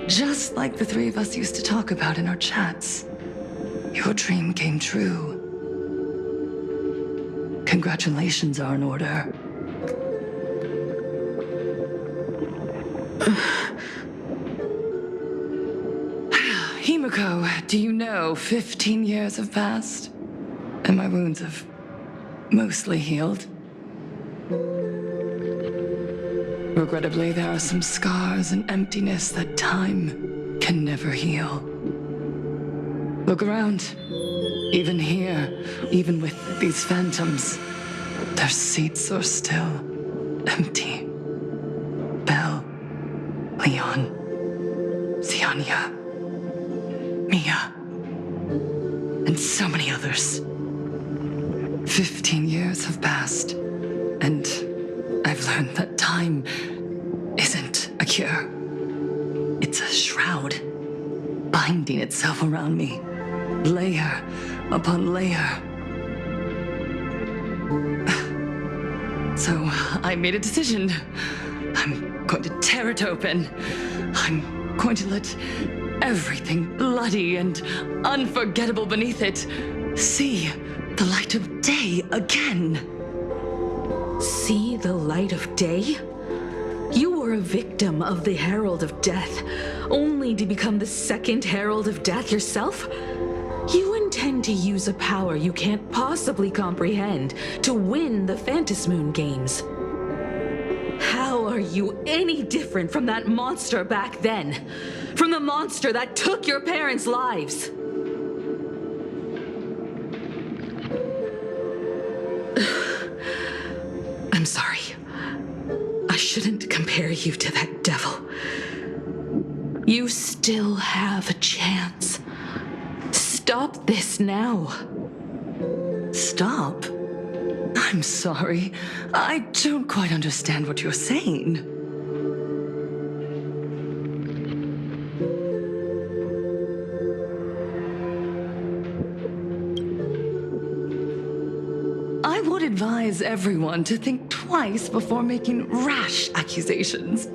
just like the three of us used to talk about in our chats. Your dream came true. Congratulations are in order. Himiko, do you know 15 years have passed? And my wounds have mostly healed. Regrettably, there are some scars and emptiness that time can never heal. Look around. Even here, even with these phantoms, their seats are still empty. Belle, Leon, Ziania, Mia, and so many others. 15 years have passed, and I've learned that time isn't a cure. It's a shroud, binding itself around me, layer upon layer. So I made a decision. I'm going to tear it open. I'm going to let everything bloody and unforgettable beneath it see the light of day again. See the light of day? You were a victim of the Herald of Death, only to become the second Herald of Death yourself? You intend to use a power you can't possibly comprehend to win the Phantasmoon games. How are you any different from that monster back then? From the monster that took your parents' lives? I'm sorry. I shouldn't compare you to that devil. You still have a chance. Stop this now. Stop? I'm sorry. I don't quite understand what you're saying. I would advise everyone to think twice before making rash accusations.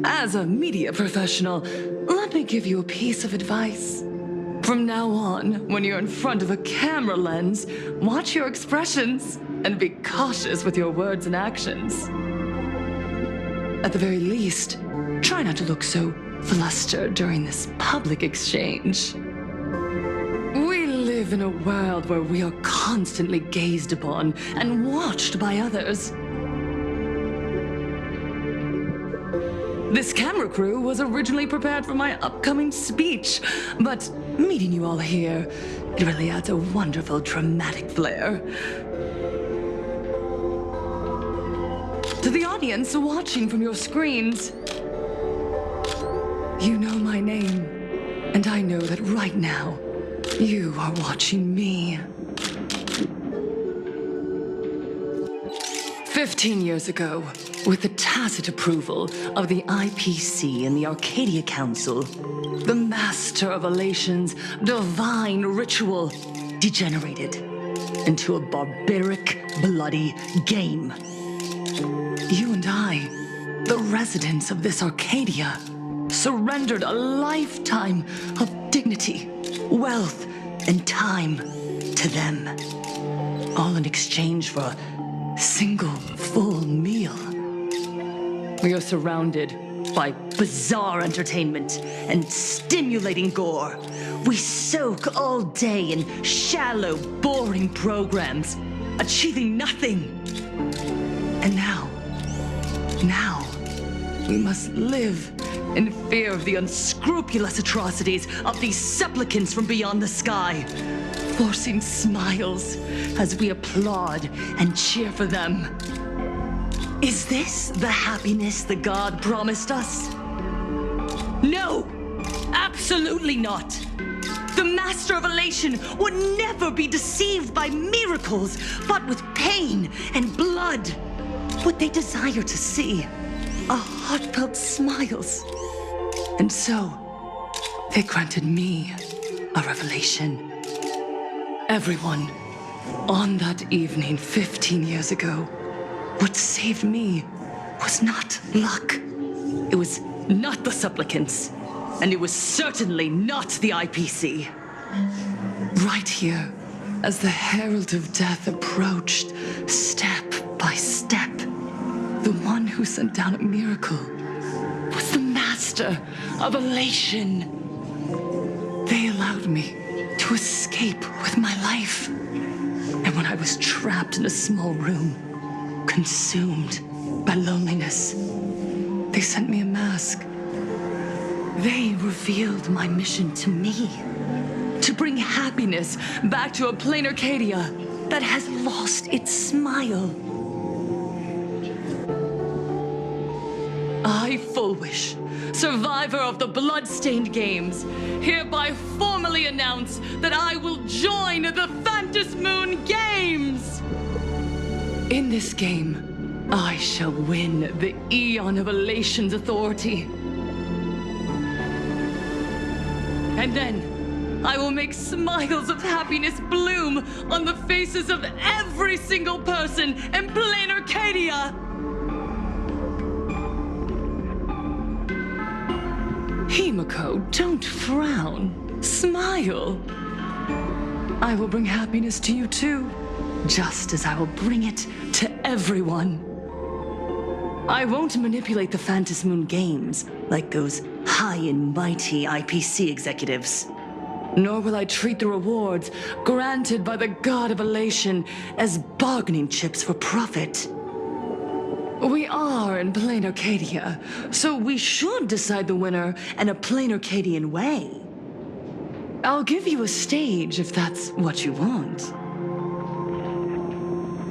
As a media professional, let me give you a piece of advice. From now on, when you're in front of a camera lens, watch your expressions and be cautious with your words and actions. At the very least, try not to look so flustered during this public exchange. We live in a world where we are constantly gazed upon and watched by others. This camera crew was originally prepared for my upcoming speech, but meeting you all here, it really adds a wonderful dramatic flair. To the audience watching from your screens, you know my name, and I know that right now, you are watching me. 15 years ago, with the tacit approval of the IPC and the Arcadia Council, the master of Elation's divine ritual degenerated into a barbaric, bloody game. You and I, the residents of this Arcadia, surrendered a lifetime of dignity, wealth, and time to them, all in exchange for a single full meal. We are surrounded by bizarre entertainment and stimulating gore. We soak all day in shallow, boring programs, achieving nothing. And now, we must live in fear of the unscrupulous atrocities of these supplicants from beyond the sky. forcing smiles as we applaud and cheer for them. Is this the happiness the god promised us? No, absolutely not. The Master of Elation would never be deceived by miracles, but with pain and blood. What they desire to see are heartfelt smiles. And so, they granted me a revelation. Everyone, on that evening 15 years ago, what saved me was not luck. It was not the supplicants, and it was certainly not the IPC. Right here, as the Herald of Death approached, step by step, the one who sent down a miracle was the Master of Elation. They allowed me to escape with my life. And when I was trapped in a small room, consumed by loneliness, they sent me a mask. They revealed my mission to me, to bring happiness back to a plain Arcadia that has lost its smile. I, Fullwish, survivor of the Bloodstained Games, hereby formally announce that I will join the Phantom Moon Games! In this game, I shall win the Eon of Elation's authority. And then, I will make smiles of happiness bloom on the faces of every single person in plain Arcadia! Himiko, don't frown. Smile. I will bring happiness to you too, just as I will bring it to everyone. I won't manipulate the Phantom Moon Games like those high and mighty IPC executives. Nor will I treat the rewards granted by the God of Elation as bargaining chips for profit. We are in plain Arcadia, so we should decide the winner in a plain Arcadian way. I'll give you a stage if that's what you want.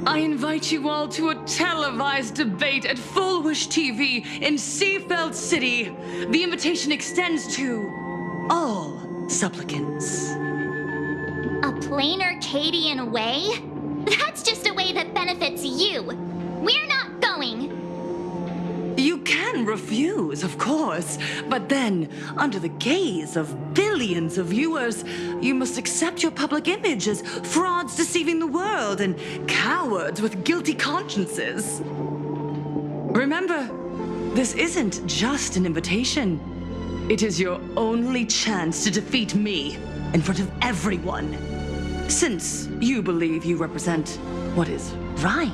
I invite you all to a televised debate at Fullwish TV in Seafeld City. The invitation extends to all supplicants. A plain Arcadian way? That's just a way that benefits you. We're not going. You can refuse, of course, but then, under the gaze of billions of viewers, you must accept your public image as frauds deceiving the world and cowards with guilty consciences. Remember, this isn't just an invitation. It is your only chance to defeat me in front of everyone, since you believe you represent what is right.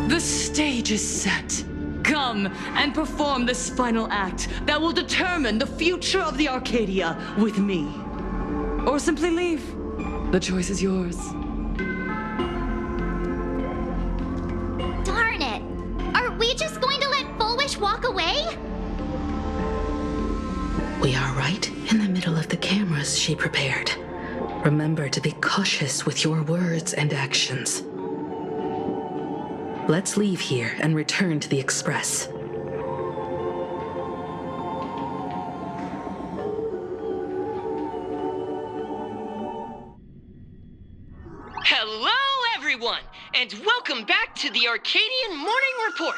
The stage is set. Come and perform this final act that will determine the future of the Arcadia with me. Or simply leave. The choice is yours. Darn it! Are we just going to let Fullwish walk away? We are right in the middle of the cameras she prepared. Remember to be cautious with your words and actions. Let's leave here and return to the Express. Hello, everyone, and welcome back to the Arcadian Morning Report.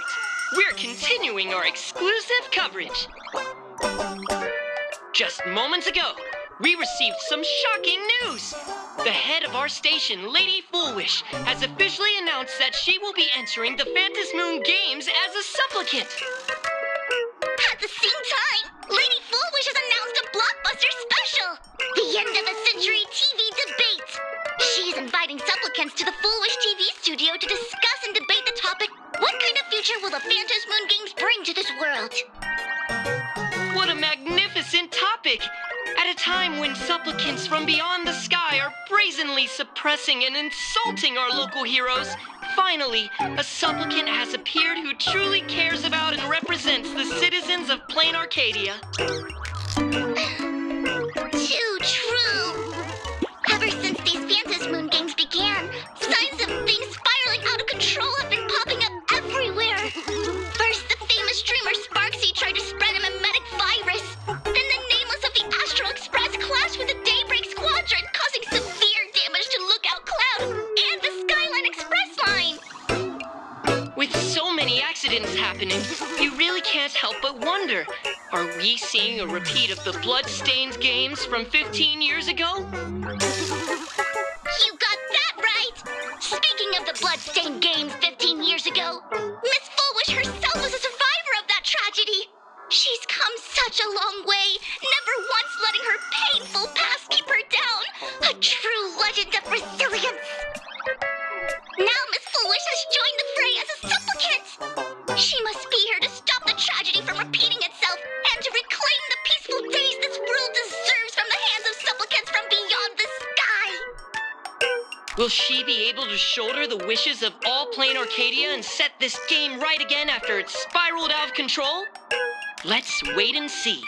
We're continuing our exclusive coverage. Just moments ago, we received some shocking news. The head of our station, Lady Fullwish, has officially announced that she will be entering the Phantom Moon Games as a supplicant. At the same time, Lady Fullwish has announced a blockbuster special! The end of a century TV debate! She's inviting supplicants to the Fullwish TV studio to discuss and debate the topic, what kind of future will the Phantom Moon Games bring to this world? What a magnificent topic! At a time when supplicants from beyond the sky are brazenly suppressing and insulting our local heroes, finally, a supplicant has appeared who truly cares about and represents the citizens of plain Arcadia. With so many accidents happening, you really can't help but wonder, are we seeing a repeat of the blood-stained games from 15 years ago? You got that right! Speaking of the blood-stained games 15 years ago, Miss Fullwish herself was a survivor of that tragedy. She's come such a long way, never once letting her painful past keep her down. A true legend of resilience. Now Miss Fullwish has joined the fray as a supplicant. She must be here to stop the tragedy from repeating itself and to reclaim the peaceful days this world deserves from the hands of supplicants from beyond the sky. Will she be able to shoulder the wishes of all playing Arcadia and set this game right again after it's spiraled out of control? Let's wait and see.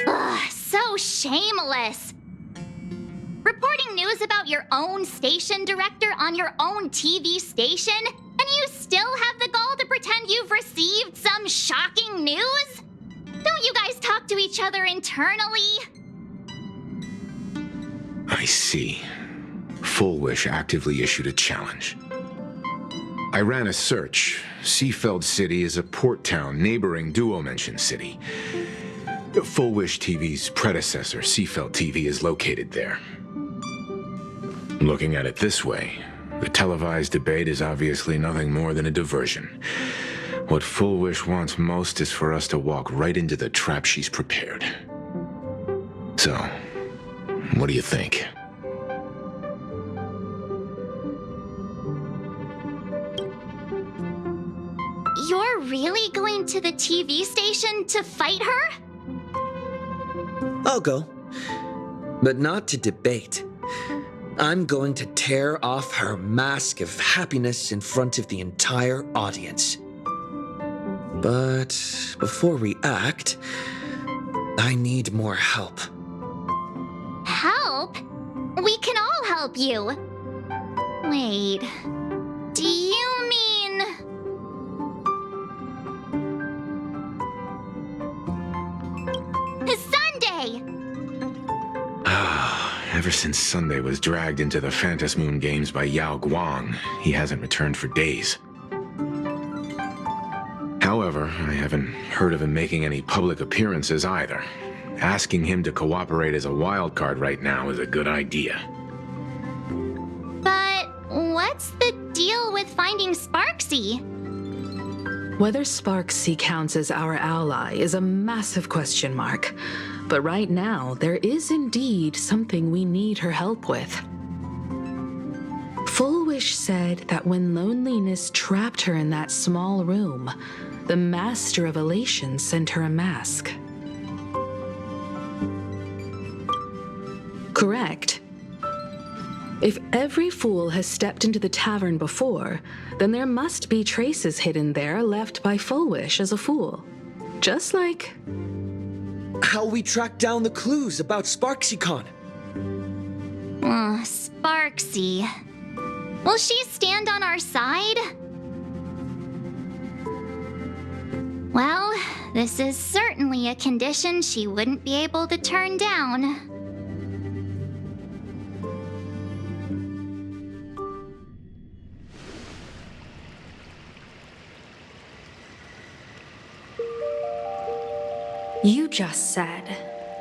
Ugh, so shameless. Reporting news about your own station director on your own TV station, and you still have the gall to pretend you've received some shocking news? Don't you guys talk to each other internally? I see. Full Wish actively issued a challenge. I ran a search. Seafeld City is a port town neighboring Duo-Mention City. Full Wish TV's predecessor, Seafeld TV, is located there. Looking at it this way, the televised debate is obviously nothing more than a diversion. What Full Wish wants most is for us to walk right into the trap she's prepared. So, what do you think? You're really going to the TV station to fight her? I'll go. But not to debate. I'm going to tear off her mask of happiness in front of the entire audience. But before we act, I need more help. Help? We can all help you. Wait, do you mean... Sunday! Ever since Sunday was dragged into the Phantom Moon Games by Yao Guang, he hasn't returned for days. However, I haven't heard of him making any public appearances either. Asking him to cooperate as a wild card right now is a good idea. But what's the deal with finding Sparksy? Whether Sparksy counts as our ally is a massive question mark. But right now, there is indeed something we need her help with. Full Wish said that when loneliness trapped her in that small room, the Master of Elation sent her a mask. Correct. If every fool has stepped into the tavern before, then there must be traces hidden there left by Full Wish as a fool. Just like... how we track down the clues about SparksyCon. Sparksy. Will she stand on our side? Well, this is certainly a condition she wouldn't be able to turn down. You just said,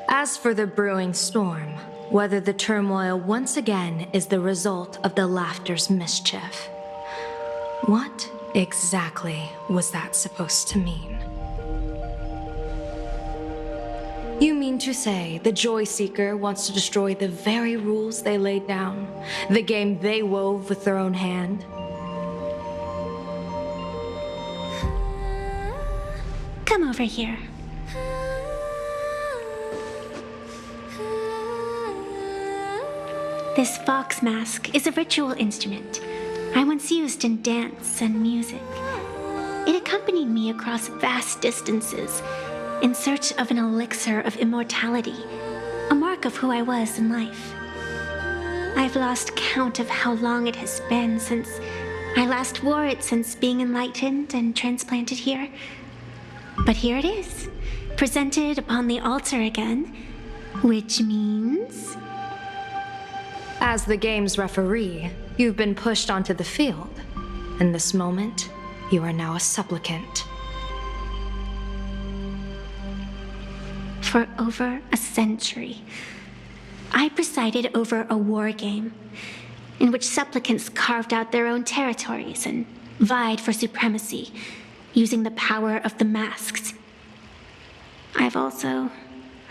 as for the brewing storm, whether the turmoil once again is the result of the laughter's mischief. What exactly was that supposed to mean? You mean to say the Joy Seeker wants to destroy the very rules they laid down, the game they wove with their own hand? Come over here. This fox mask is a ritual instrument I once used in dance and music. It accompanied me across vast distances in search of an elixir of immortality, a mark of who I was in life. I've lost count of how long it has been since I last wore it since being enlightened and transplanted here. But here it is, presented upon the altar again, which means... As the game's referee, you've been pushed onto the field. In this moment, you are now a supplicant. For over a century, I presided over a war game in which supplicants carved out their own territories and vied for supremacy, using the power of the masks. I've also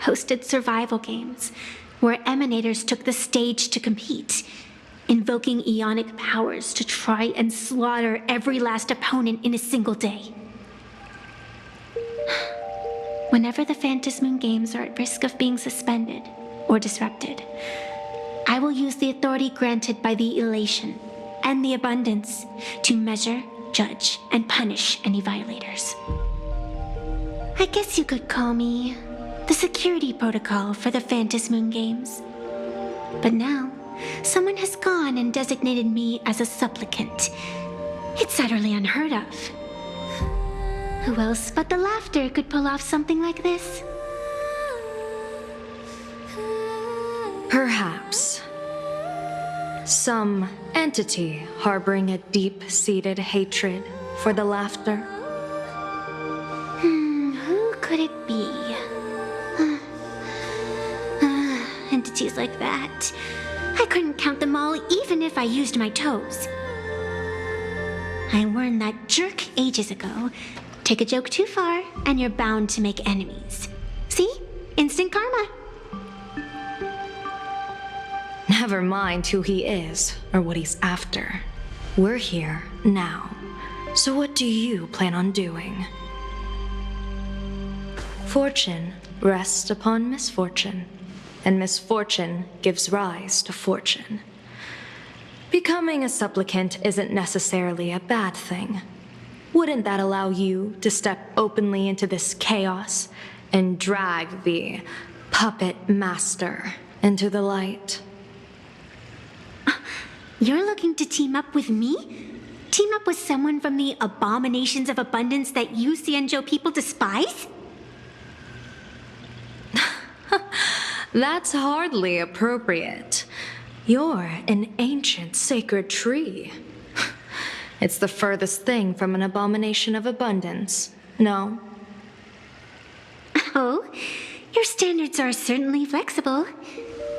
hosted survival games where emanators took the stage to compete, invoking eonic powers to try and slaughter every last opponent in a single day. Whenever the Phantasmoon games are at risk of being suspended or disrupted, I will use the authority granted by the elation and the abundance to measure, judge, and punish any violators. I guess you could call me the security protocol for the Phantasmoon games. But now, someone has gone and designated me as a supplicant. It's utterly unheard of. Who else but the laughter could pull off something like this? Perhaps. Some entity harboring a deep-seated hatred for the laughter. Who could it be? Entities like that. I couldn't count them all even if I used my toes. I learned that jerk ages ago. Take a joke too far, and you're bound to make enemies. See? Instant karma. Never mind who he is or what he's after. We're here now. So what do you plan on doing? Fortune rests upon misfortune, and misfortune gives rise to fortune. Becoming a supplicant isn't necessarily a bad thing. Wouldn't that allow you to step openly into this chaos and drag the puppet master into the light? You're looking to team up with me? Team up with someone from the abominations of abundance that you Xianzhou people despise? That's hardly appropriate. You're an ancient sacred tree. It's the furthest thing from an abomination of abundance, no? Oh, your standards are certainly flexible.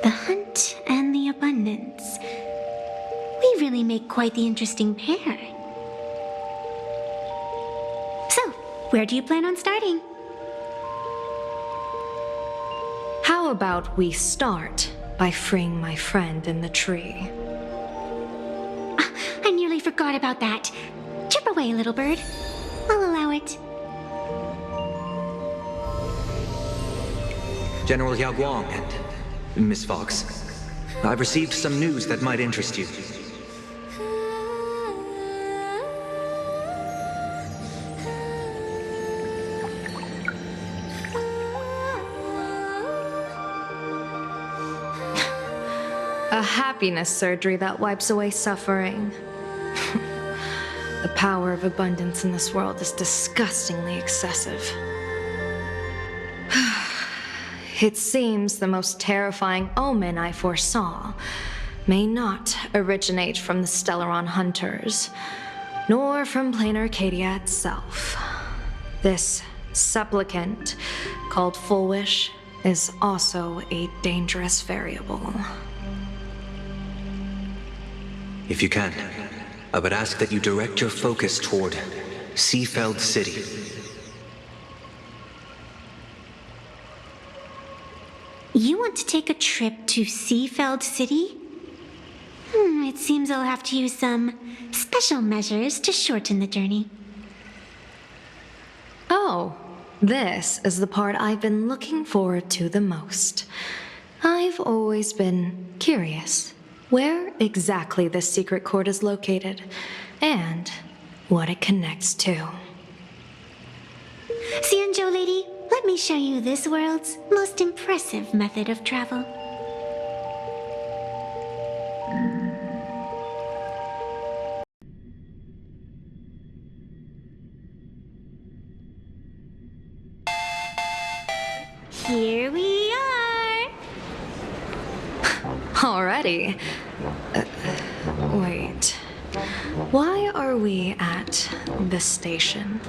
The hunt and the abundance. We really make quite the interesting pair. So, where do you plan on starting? How about we start by freeing my friend in the tree? I nearly forgot about that. Chip away, little bird. I'll allow it. General Yao Guang and Miss Fox, I've received some news that might interest you. A happiness surgery that wipes away suffering. The power of abundance in this world is disgustingly excessive. It seems the most terrifying omen I foresaw may not originate from the Stellaron hunters, nor from plain Arcadia itself. This supplicant, called Full Wish, is also a dangerous variable. If you can, I would ask that you direct your focus toward Seafeld City. You want to take a trip to Seafeld City? It seems I'll have to use some special measures to shorten the journey. Oh, this is the part I've been looking forward to the most. I've always been curious where exactly this secret court is located, and what it connects to. Xianzhou lady, let me show you this world's most impressive method of travel. Here we are! Already? Wait. Why are we at this station?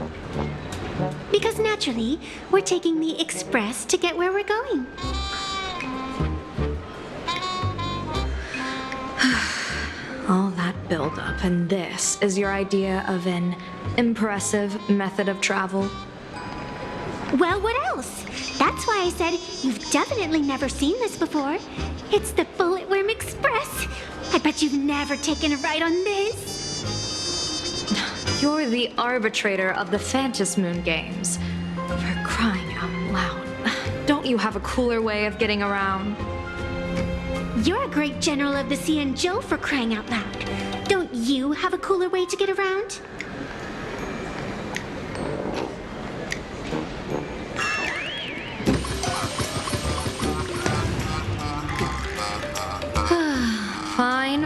Because naturally, we're taking the express to get where we're going. All that buildup, and this is your idea of an impressive method of travel? Well, what else? That's why I said you've definitely never seen this before. It's the Bullet Worm Express. I bet you've never taken a ride on this. You're the arbitrator of the Phantom Moon games. For crying out loud. Don't you have a cooler way of getting around? You're a great general of the Cianjo, for crying out loud. Don't you have a cooler way to get around?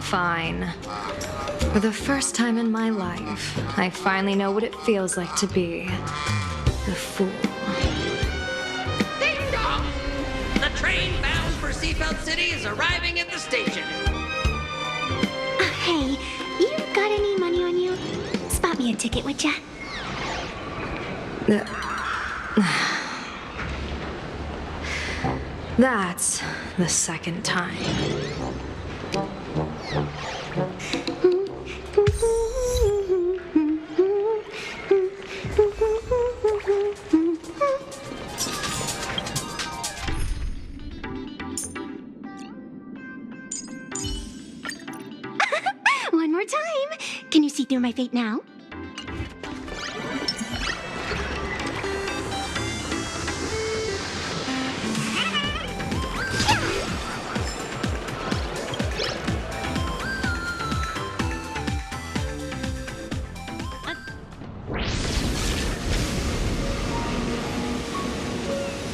Fine. For the first time in my life, I finally know what it feels like to be the fool. Ding dong! The train bound for Seafeld City is arriving at the station. Hey, you got any money on you? Spot me a ticket, would ya? That's the second time. One more time. Can you see through my fate now?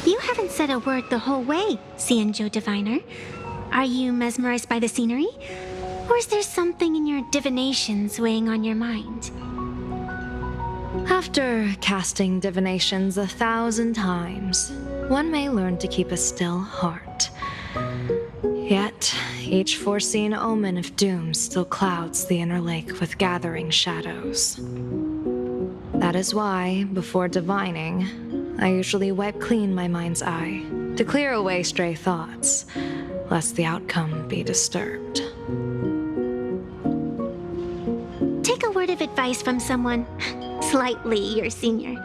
You haven't said a word the whole way, Cianjo Diviner. Are you mesmerized by the scenery? Or is there something in your divinations weighing on your mind? After casting divinations 1,000 times, one may learn to keep a still heart. Yet, each foreseen omen of doom still clouds the inner lake with gathering shadows. That is why, before divining, I usually wipe clean my mind's eye to clear away stray thoughts, lest the outcome be disturbed. Take a word of advice from someone slightly your senior.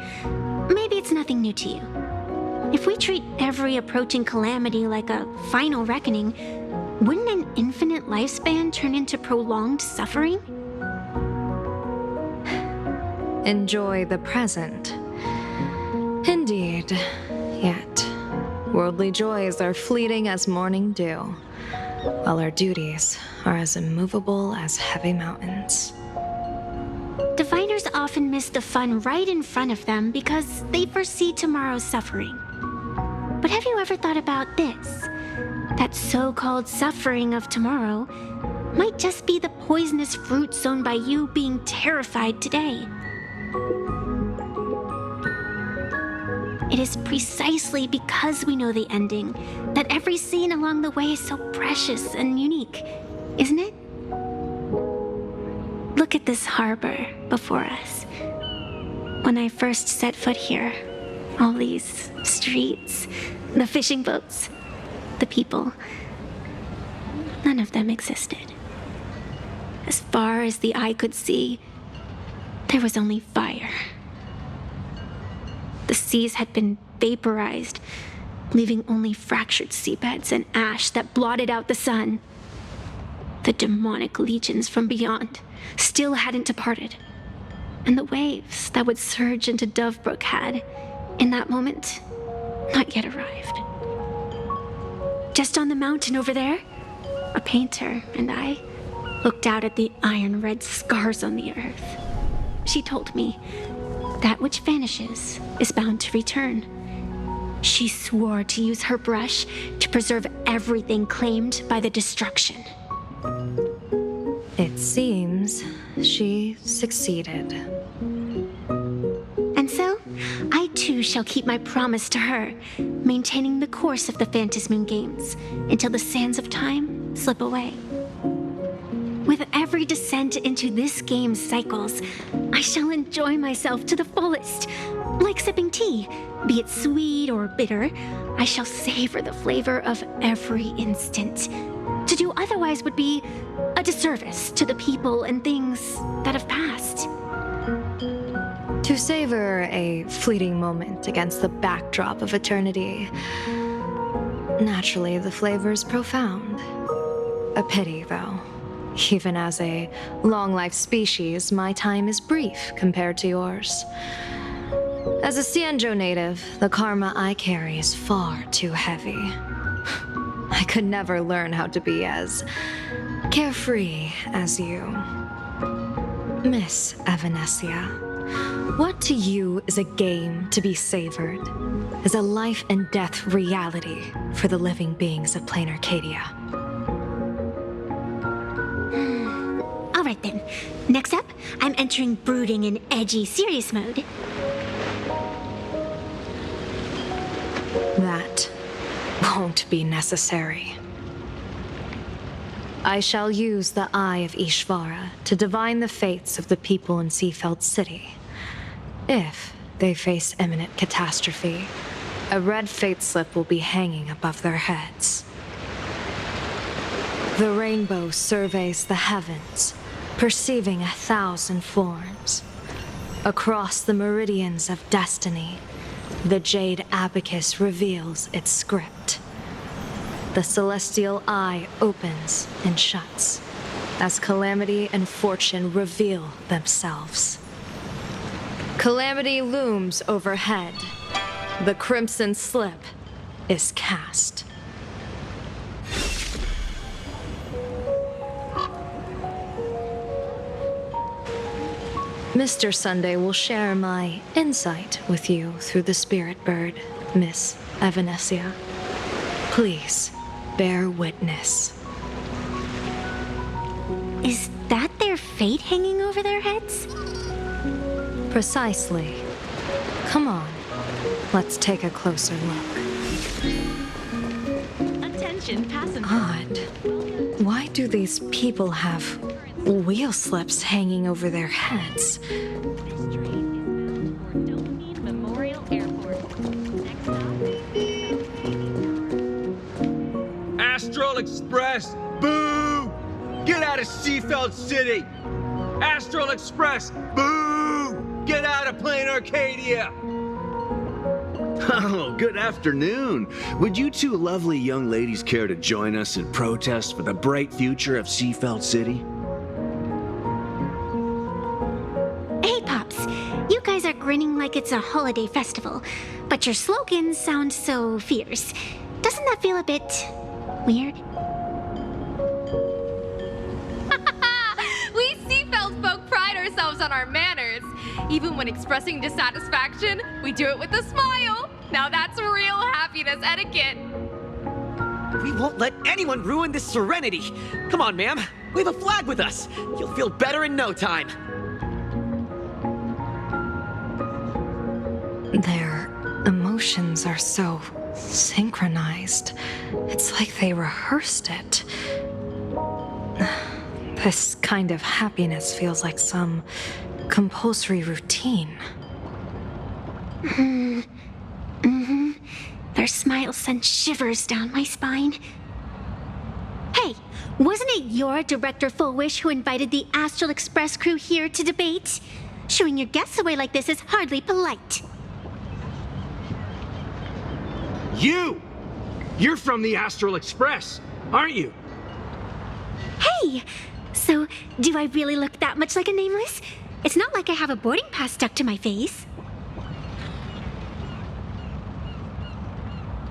Maybe it's nothing new to you. If we treat every approaching calamity like a final reckoning, wouldn't an infinite lifespan turn into prolonged suffering? Enjoy the present. Indeed. Yet, worldly joys are fleeting as morning dew, while our duties are as immovable as heavy mountains. Diviners often miss the fun right in front of them because they foresee tomorrow's suffering. But have you ever thought about this? That so-called suffering of tomorrow might just be the poisonous fruit sown by you being terrified today. It is precisely because we know the ending that every scene along the way is so precious and unique, isn't it? Look at this harbor before us. When I first set foot here, all these streets, the fishing boats, the people, none of them existed. As far as the eye could see, there was only fire. The seas had been vaporized, leaving only fractured seabeds and ash that blotted out the sun. The demonic legions from beyond still hadn't departed, and the waves that would surge into Dovebrook had, in that moment, not yet arrived. Just on the mountain over there, a painter and I looked out at the iron red scars on the earth. She told me, that which vanishes is bound to return. She swore to use her brush to preserve everything claimed by the destruction. It seems she succeeded. And so, I too shall keep my promise to her, maintaining the course of the Phantom Moon Games until the sands of time slip away. With every descent into this game's cycles, I shall enjoy myself to the fullest. Like sipping tea, be it sweet or bitter, I shall savor the flavor of every instant. To do otherwise would be a disservice to the people and things that have passed. To savor a fleeting moment against the backdrop of eternity, naturally the flavor is profound. A pity, though. Even as a long-life species, my time is brief compared to yours. As a Cienjo native, the karma I carry is far too heavy. I could never learn how to be as carefree as you. Miss Evanescia, what to you is a game to be savored, is a life and death reality for the living beings of plain Arcadia? Alright then. Next up, I'm entering brooding and edgy serious mode. That won't be necessary. I shall use the Eye of Ishvara to divine the fates of the people in Seafeld City. If they face imminent catastrophe, a red fate slip will be hanging above their heads. The rainbow surveys the heavens, perceiving 1,000 forms. Across the meridians of destiny, the jade abacus reveals its script. The celestial eye opens and shuts as calamity and fortune reveal themselves. Calamity looms overhead. The crimson slip is cast. Mr. Sunday will share my insight with you through the spirit bird, Miss Evanescia. Please, bear witness. Is that their fate hanging over their heads? Precisely. Come on, let's take a closer look. Attention passengers. Odd. Why do these people have wheel slips hanging over their heads? Memorial Airport. Astral Express, boo! Get out of Seafeld City! Astral Express, boo! Get out of plain Arcadia! Oh, good afternoon. Would you two lovely young ladies care to join us in protest for the bright future of Seafeld City? Hey, Pops. You guys are grinning like it's a holiday festival, but your slogans sound so fierce. Doesn't that feel a bit weird? We Seafeld folk pride ourselves on our manners. Even when expressing dissatisfaction, we do it with a smile. Now that's real happiness etiquette. We won't let anyone ruin this serenity. Come on, ma'am. We have a flag with us. You'll feel better in no time. Their emotions are so synchronized. It's like they rehearsed it. This kind of happiness feels like some compulsory routine. Their smile sends shivers down my spine. Hey, wasn't it your Director Fullwish who invited the Astral Express crew here to debate? Shooing your guests away like this is hardly polite. You're from the Astral Express, aren't you? Hey! So, do I really look that much like a nameless? It's not like I have a boarding pass stuck to my face.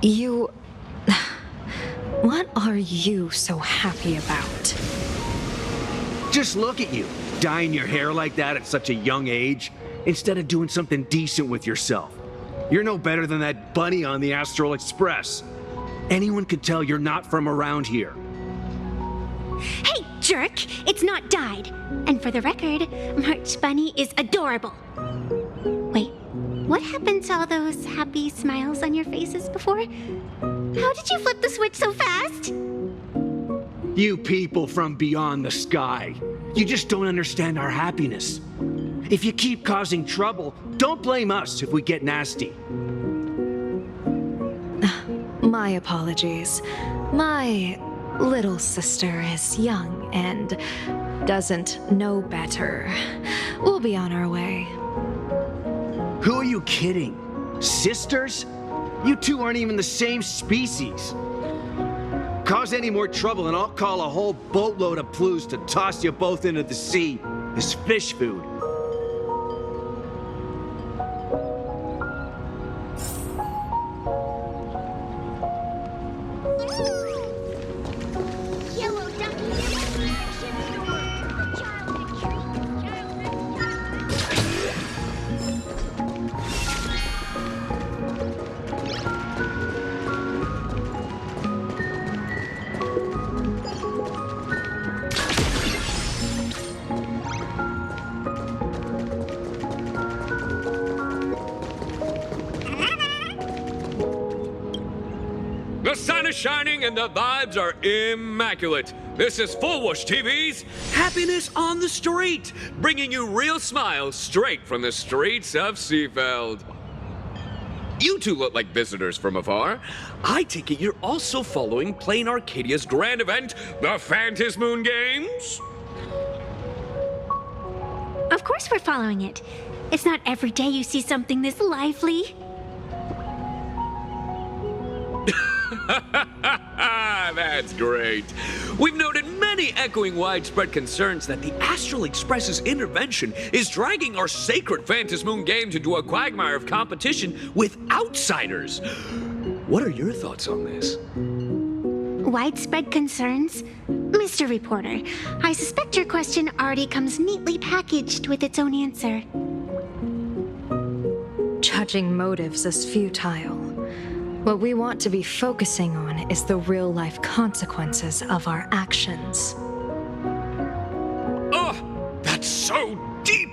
You... What are you so happy about? Just look at you, dyeing your hair like that at such a young age, instead of doing something decent with yourself. You're no better than that bunny on the Astral Express. Anyone could tell you're not from around here. Hey, jerk! It's not dyed. And for the record, March Bunny is adorable. Wait, what happened to all those happy smiles on your faces before? How did you flip the switch so fast? You people from beyond the sky. You just don't understand our happiness. If you keep causing trouble, don't blame us if we get nasty. My apologies. My little sister is young and doesn't know better. We'll be on our way. Who are you kidding? Sisters? You two aren't even the same species. Cause any more trouble and I'll call a whole boatload of Ploos to toss you both into the sea as fish food. The sun is shining and the vibes are immaculate. This is Full Whoosh TV's Happiness on the Street, bringing you real smiles straight from the streets of Seafeld. You two look like visitors from afar. I take it you're also following Plain Arcadia's grand event, the Phantasmoon Games? Of course we're following it. It's not every day you see something this lively. That's great. We've noted many echoing widespread concerns that the Astral Express's intervention is dragging our sacred Phantasmoon Games into a quagmire of competition with outsiders. What are your thoughts on this? Widespread concerns? Mr. Reporter, I suspect your question already comes neatly packaged with its own answer. Judging motives is futile. What we want to be focusing on is the real-life consequences of our actions. Oh, that's so deep!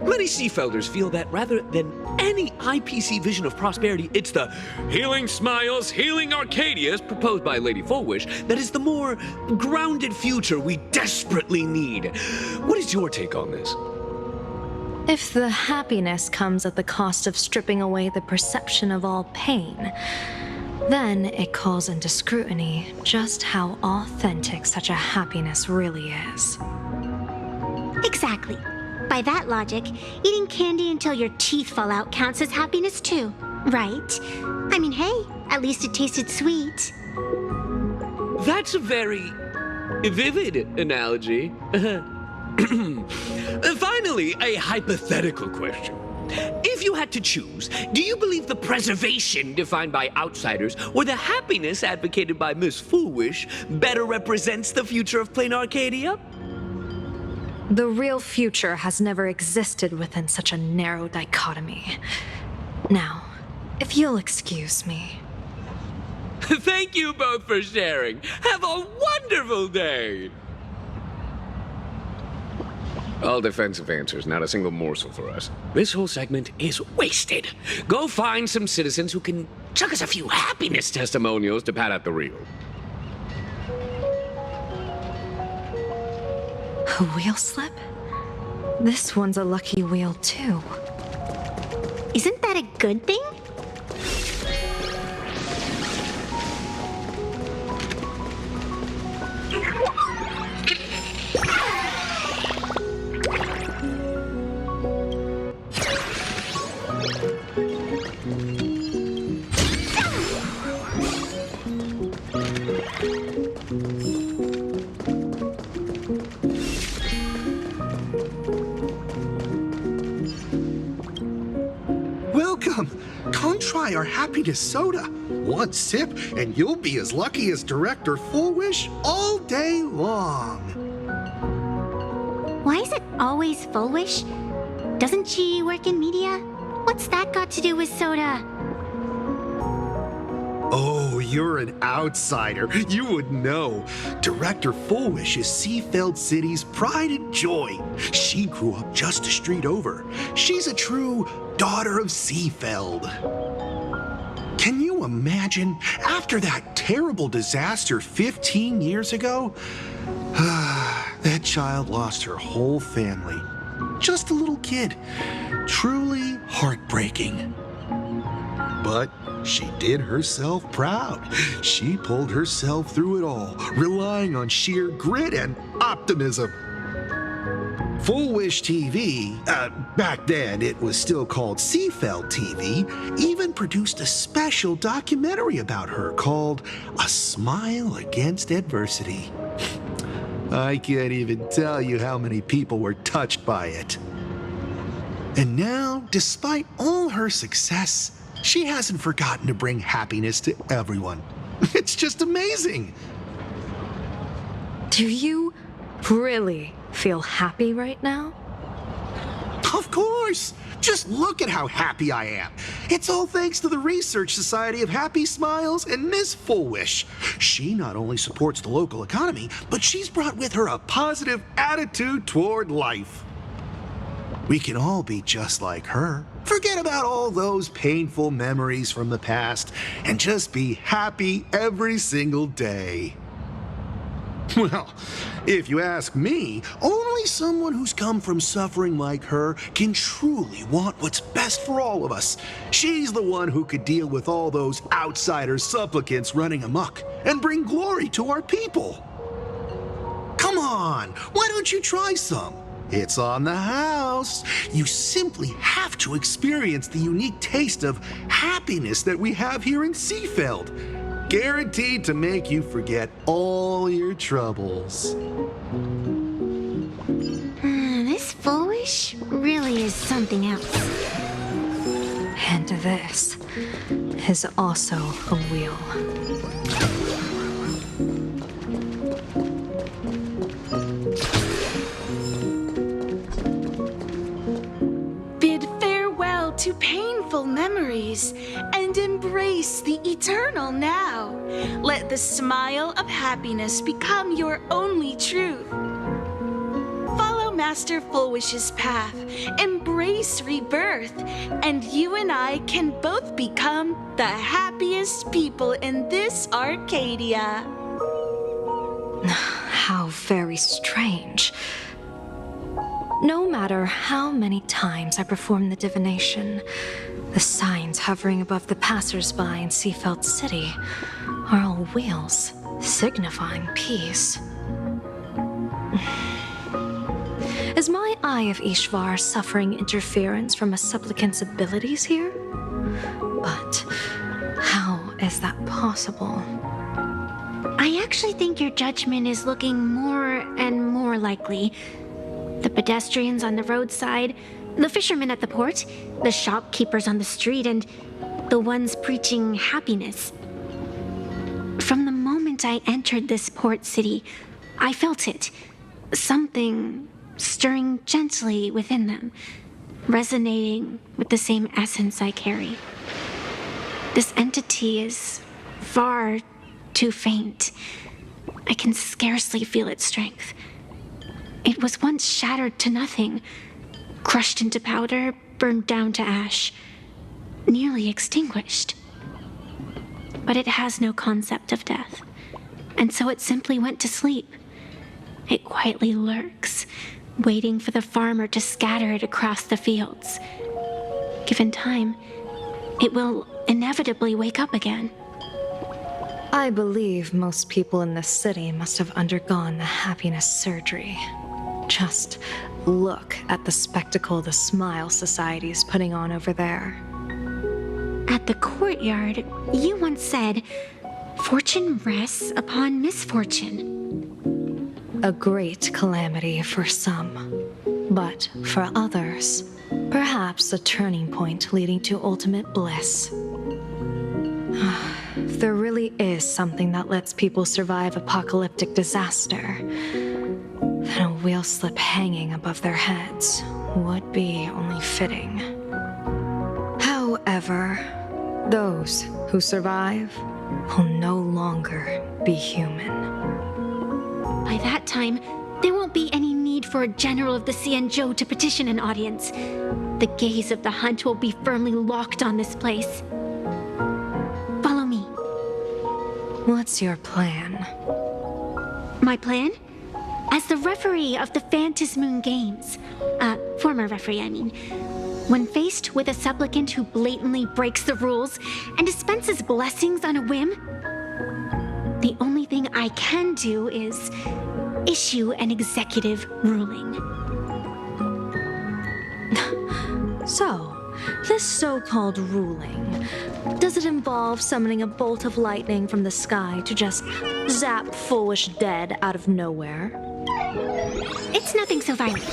Many Seafelders feel that rather than any IPC vision of prosperity, it's the healing smiles, healing Arcadias proposed by Lady Fullwish that is the more grounded future we desperately need. What is your take on this? If the happiness comes at the cost of stripping away the perception of all pain, then it calls into scrutiny just how authentic such a happiness really is. Exactly. By that logic, eating candy until your teeth fall out counts as happiness too, right? I mean, hey, at least it tasted sweet. That's a very vivid analogy. Finally, a hypothetical question. If you had to choose, do you believe the preservation defined by outsiders or the happiness advocated by Miss Foolish better represents the future of Plain Arcadia? The real future has never existed within such a narrow dichotomy. Now, if you'll excuse me. Thank you both for sharing. Have a wonderful day! All defensive answers, not a single morsel for us. This whole segment is wasted. Go find some citizens who can chuck us a few happiness testimonials to pad out the reel. A wheel slip? This one's a lucky wheel, too. Isn't that a good thing? Come try our happiness soda. One sip and you'll be as lucky as Director Fullwish all day long. Why is it always Fullwish? Doesn't she work in media? What's that got to do with soda? Oh, you're an outsider. You would know. Director Fullwish is Seafeld City's pride and joy. She grew up just a street over. She's a true daughter of Seafeld. Can you imagine? After that terrible disaster 15 years ago, that child lost her whole family. Just a little kid. Truly heartbreaking. But she did herself proud. She pulled herself through it all, relying on sheer grit and optimism. Full Wish TV, back then it was still called Seefeld TV, even produced a special documentary about her called A Smile Against Adversity. I can't even tell you how many people were touched by it. And now, despite all her success, she hasn't forgotten to bring happiness to everyone. It's just amazing. Do you really feel happy right now? Of course! Just look at how happy I am. It's all thanks to the Research Society of Happy Smiles and Miss Full Wish. She not only supports the local economy, but she's brought with her a positive attitude toward life. We can all be just like her. Forget about all those painful memories from the past and just be happy every single day. Well, if you ask me, only someone who's come from suffering like her can truly want what's best for all of us. She's the one who could deal with all those outsider supplicants running amok and bring glory to our people. Come on, why don't you try some? It's on the house. You simply have to experience the unique taste of happiness that we have here in Seefeld. Guaranteed to make you forget all your troubles. This Full Wish really is something else. And this is also a wheel. Bid farewell to painful memories and embrace the eternal now. Let the smile of happiness become your only truth. Follow Master Full Wish's path, embrace rebirth, and you and I can both become the happiest people in this Arcadia. How very strange. No matter how many times I perform the divination, the signs hovering above the passers-by in Seefeld City are all wheels, signifying peace. Is my Eye of Ishvar suffering interference from a supplicant's abilities here? But how is that possible? I actually think your judgment is looking more and more likely. The pedestrians on the roadside, the fishermen at the port, the shopkeepers on the street, and the ones preaching happiness. From the moment I entered this port city, I felt it. Something stirring gently within them, resonating with the same essence I carry. This entity is far too faint. I can scarcely feel its strength. It was once shattered to nothing, crushed into powder, burned down to ash, nearly extinguished. But it has no concept of death, and so it simply went to sleep. It quietly lurks, waiting for the farmer to scatter it across the fields. Given time, it will inevitably wake up again. I believe most people in this city must have undergone the happiness surgery. Just look at the spectacle the Smile Society is putting on over there. At the courtyard, you once said, "Fortune rests upon misfortune." A great calamity for some, but for others, perhaps a turning point leading to ultimate bliss. If there really is something that lets people survive apocalyptic disaster, then a wheel slip hanging above their heads would be only fitting. However, those who survive will no longer be human. By that time, there won't be any need for a general of the Xianzhou to petition an audience. The gaze of the hunt will be firmly locked on this place. What's your plan? My plan? As the referee of the Phantasmoon Games, former referee, I mean, when faced with a supplicant who blatantly breaks the rules and dispenses blessings on a whim, the only thing I can do is issue an executive ruling. So, this so-called ruling, does it involve summoning a bolt of lightning from the sky to just zap foolish dead out of nowhere? It's nothing so violent.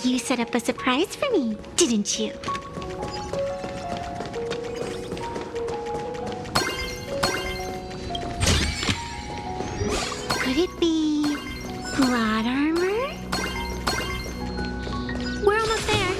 You set up a surprise for me, didn't you? Could it be plot armor? We're almost there.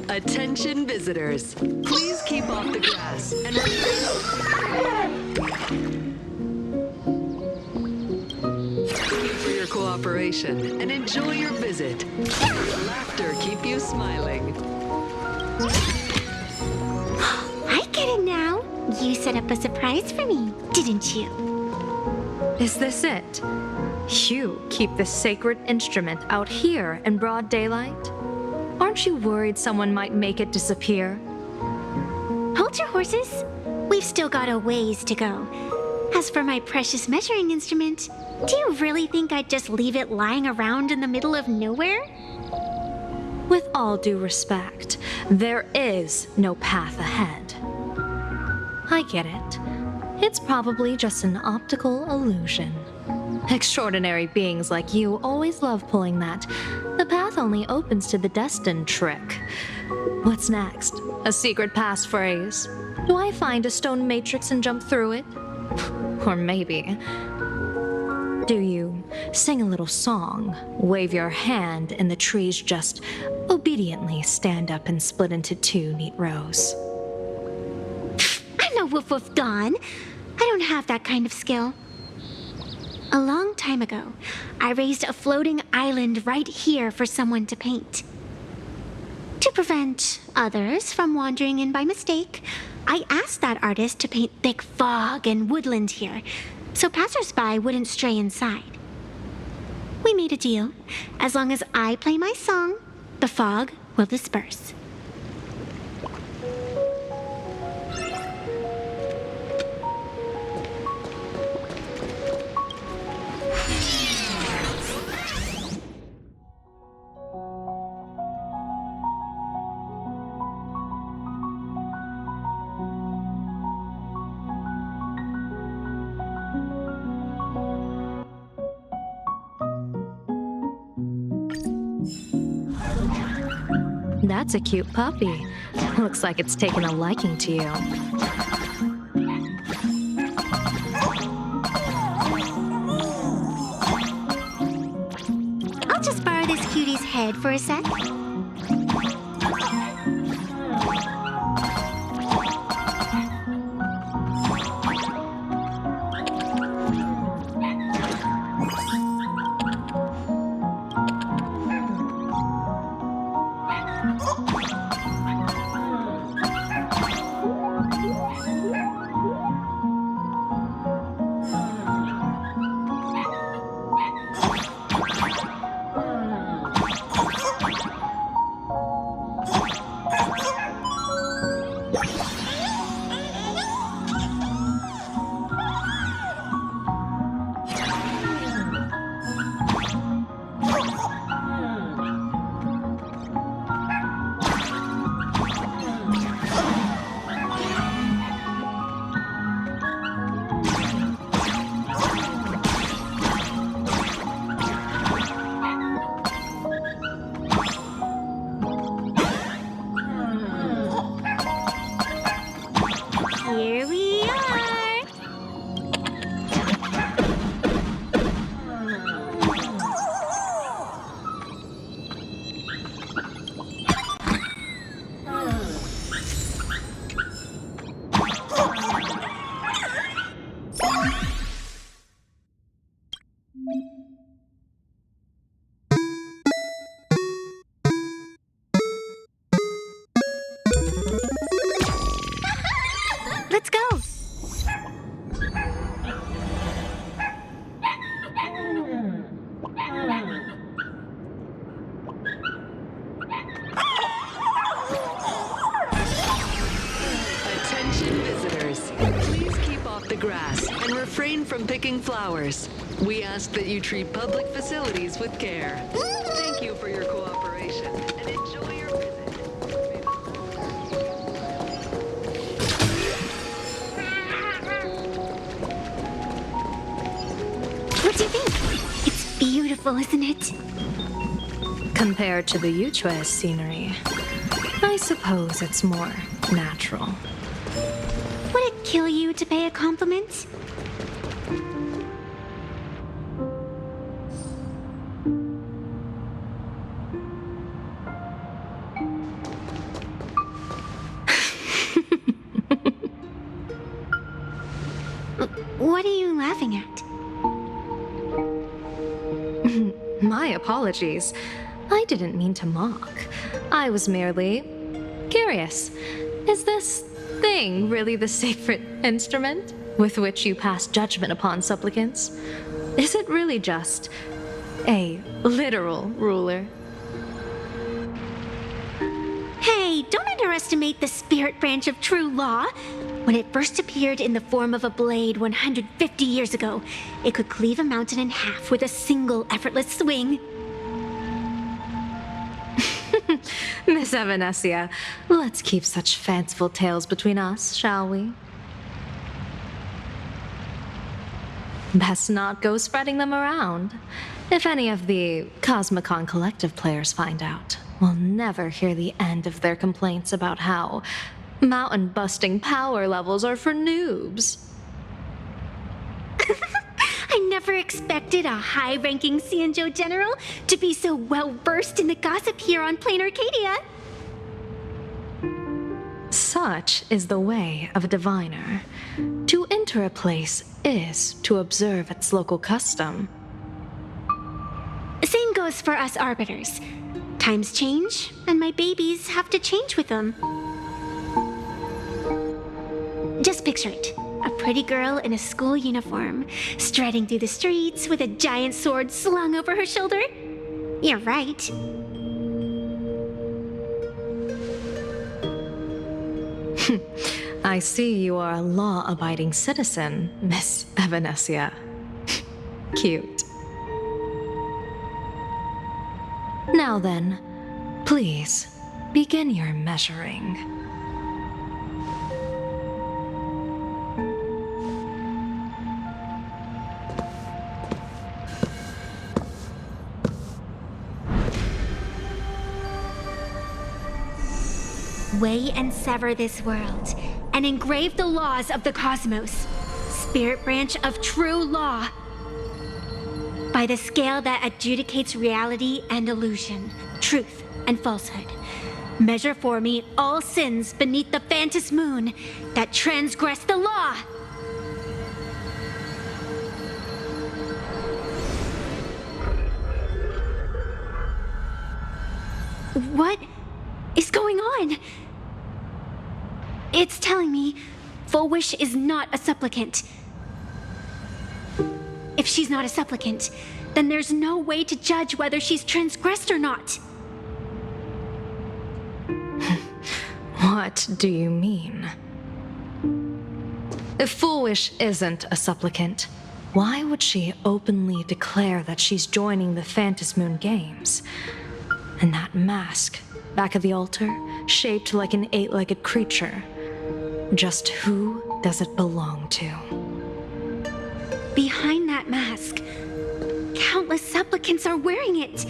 Attention visitors. Please keep off the grass and thank you for your cooperation and enjoy your visit. Laughter keep you smiling. I get it now. You set up a surprise for me, didn't you? Is this it? You keep the sacred instrument out here in broad daylight? Aren't you worried someone might make it disappear? Hold your horses. We've still got a ways to go. As for my precious measuring instrument, do you really think I'd just leave it lying around in the middle of nowhere? With all due respect, there is no path ahead. I get it. It's probably just an optical illusion. Extraordinary beings like you always love pulling that the path only opens to the destined trick. What's next? A secret passphrase? Do I find a stone matrix and jump through it? Or maybe, do you sing a little song, wave your hand, and the trees just obediently stand up and split into two neat rows? I'm no woof woof Dawn. I don't have that kind of skill. A long time ago, I raised a floating island right here for someone to paint. To prevent others from wandering in by mistake, I asked that artist to paint thick fog and woodland here, so passersby wouldn't stray inside. We made a deal. As long as I play my song, the fog will disperse. That's a cute puppy. Looks like it's taken a liking to you. I'll just borrow this cutie's head for a sec. off the grass and refrain from picking flowers. We ask that you treat public facilities with care. Thank you for your cooperation and enjoy your visit. What do you think? It's beautiful, isn't it? Compared to the Yuchue's scenery, I suppose it's more natural. Would it kill you to pay a compliment? What are you laughing at? My apologies. I didn't mean to mock. I was merely curious. Is this thing really the sacred instrument with which you pass judgment upon supplicants? Is it really just a literal ruler? Hey, don't underestimate the spirit branch of true law. When it first appeared in the form of a blade 150 years ago, it could cleave a mountain in half with a single effortless swing. Miss Evanesia, let's keep such fanciful tales between us, shall we? Best not go spreading them around. If any of the Cosmicon Collective players find out, we'll never hear the end of their complaints about how mountain-busting power levels are for noobs. I never expected a high-ranking Xianzhou general to be so well-versed in the gossip here on Plain Arcadia. Such is the way of a diviner. To enter a place is to observe its local custom. Same goes for us arbiters. Times change, and my babies have to change with them. Just picture it. A pretty girl in a school uniform, striding through the streets with a giant sword slung over her shoulder. You're right. I see you are a law-abiding citizen, Miss Evanesia. Cute. Now then, please, begin your measuring. Weigh and sever this world, and engrave the laws of the cosmos. Spirit branch of true law. By the scale that adjudicates reality and illusion, truth and falsehood. Measure for me all sins beneath the phantom moon that transgress the law. What is going on? It's telling me Full Wish is not a supplicant. If she's not a supplicant, then there's no way to judge whether she's transgressed or not. What do you mean? If Full Wish isn't a supplicant, why would she openly declare that she's joining the Phantom Moon Games? And that mask back of the altar, shaped like an 8-legged creature. Just who does it belong to? Behind that mask, countless supplicants are wearing it.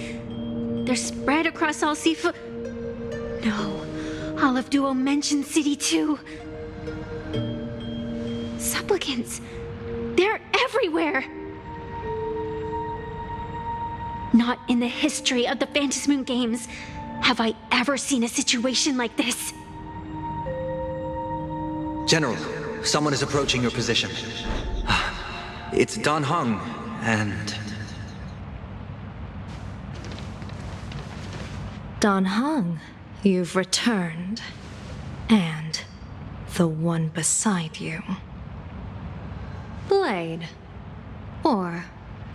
They're spread across all Sifu. No, all of Duo mentioned City too. Supplicants, they're everywhere. Not in the history of the Phantom Moon Games have I ever seen a situation like this. General, someone is approaching your position. It's Dan Heng, and... Dan Heng, you've returned. And the one beside you. Blade. Or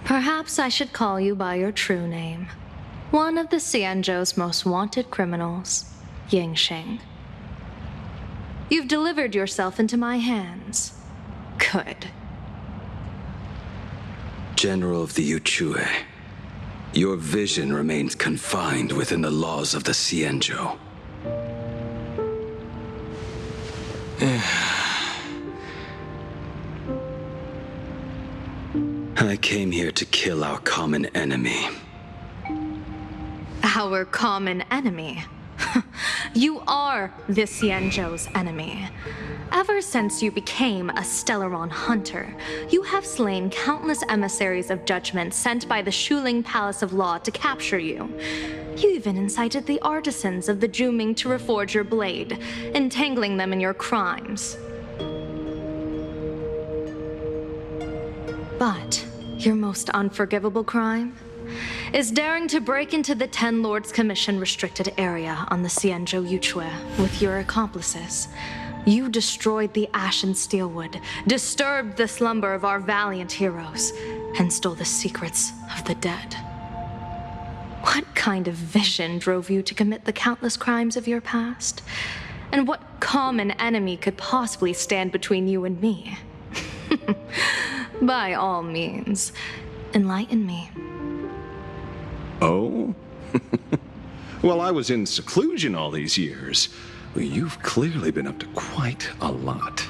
perhaps I should call you by your true name. One of the Xianzhou's most wanted criminals, Yingxing. You've delivered yourself into my hands. could. General of the Uchue, your vision remains confined within the laws of the Cienjo. I came here to kill our common enemy. Our common enemy? You are the Cienjo's enemy. Ever since you became a Stellaron hunter, you have slain countless emissaries of judgment sent by the Shuling Palace of Law to capture you. You even incited the artisans of the Juming to reforge your blade, entangling them in your crimes. But your most unforgivable crime is daring to break into the Ten Lords Commission restricted area on the Cienjo Uchue with your accomplices. You destroyed the Ashen Steelwood, disturbed the slumber of our valiant heroes, and stole the secrets of the dead. What kind of vision drove you to commit the countless crimes of your past? And what common enemy could possibly stand between you and me? By all means, enlighten me. Oh? Well, I was in seclusion all these years. Well, you've clearly been up to quite a lot.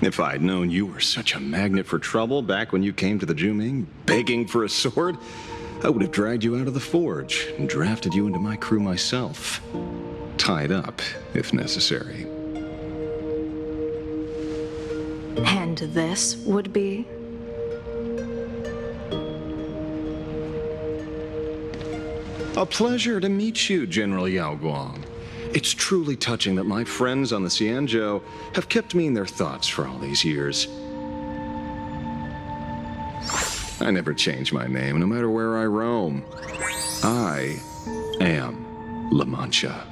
If I'd known you were such a magnet for trouble back when you came to the Juming, begging for a sword, I would have dragged you out of the forge and drafted you into my crew myself. Tied up, if necessary. And this would be? A pleasure to meet you, General Yao Guang. It's truly touching that my friends on the Cienjo have kept me in their thoughts for all these years. I never change my name, no matter where I roam. I am La Mancha.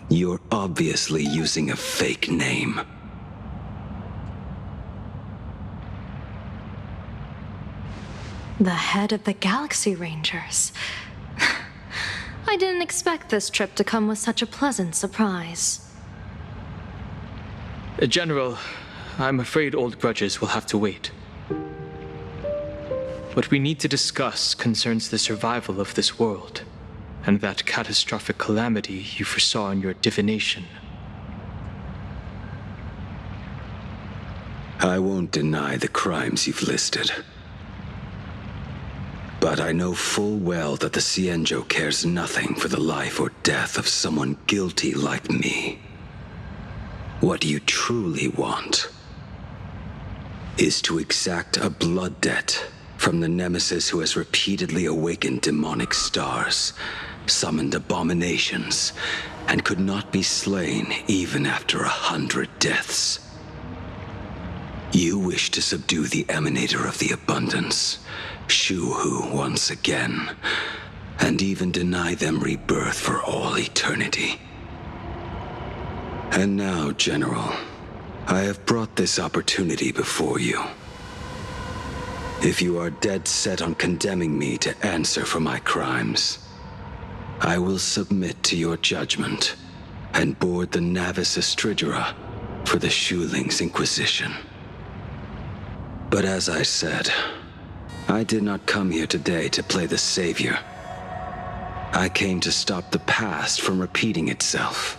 You're obviously using a fake name. The head of the Galaxy Rangers. I didn't expect this trip to come with such a pleasant surprise. General, I'm afraid old grudges will have to wait. What we need to discuss concerns the survival of this world, and that catastrophic calamity you foresaw in your divination. I won't deny the crimes you've listed. But I know full well that the Cienjo cares nothing for the life or death of someone guilty like me. What you truly want is to exact a blood debt from the nemesis who has repeatedly awakened demonic stars, summoned abominations, and could not be slain even after 100 deaths. You wish to subdue the emanator of the abundance, Shu-Hu, once again, and even deny them rebirth for all eternity. And now, General, I have brought this opportunity before you. If you are dead set on condemning me to answer for my crimes, I will submit to your judgment and board the Navis Astridura for the Shuling's Inquisition. But as I said, I did not come here today to play the savior. I came to stop the past from repeating itself,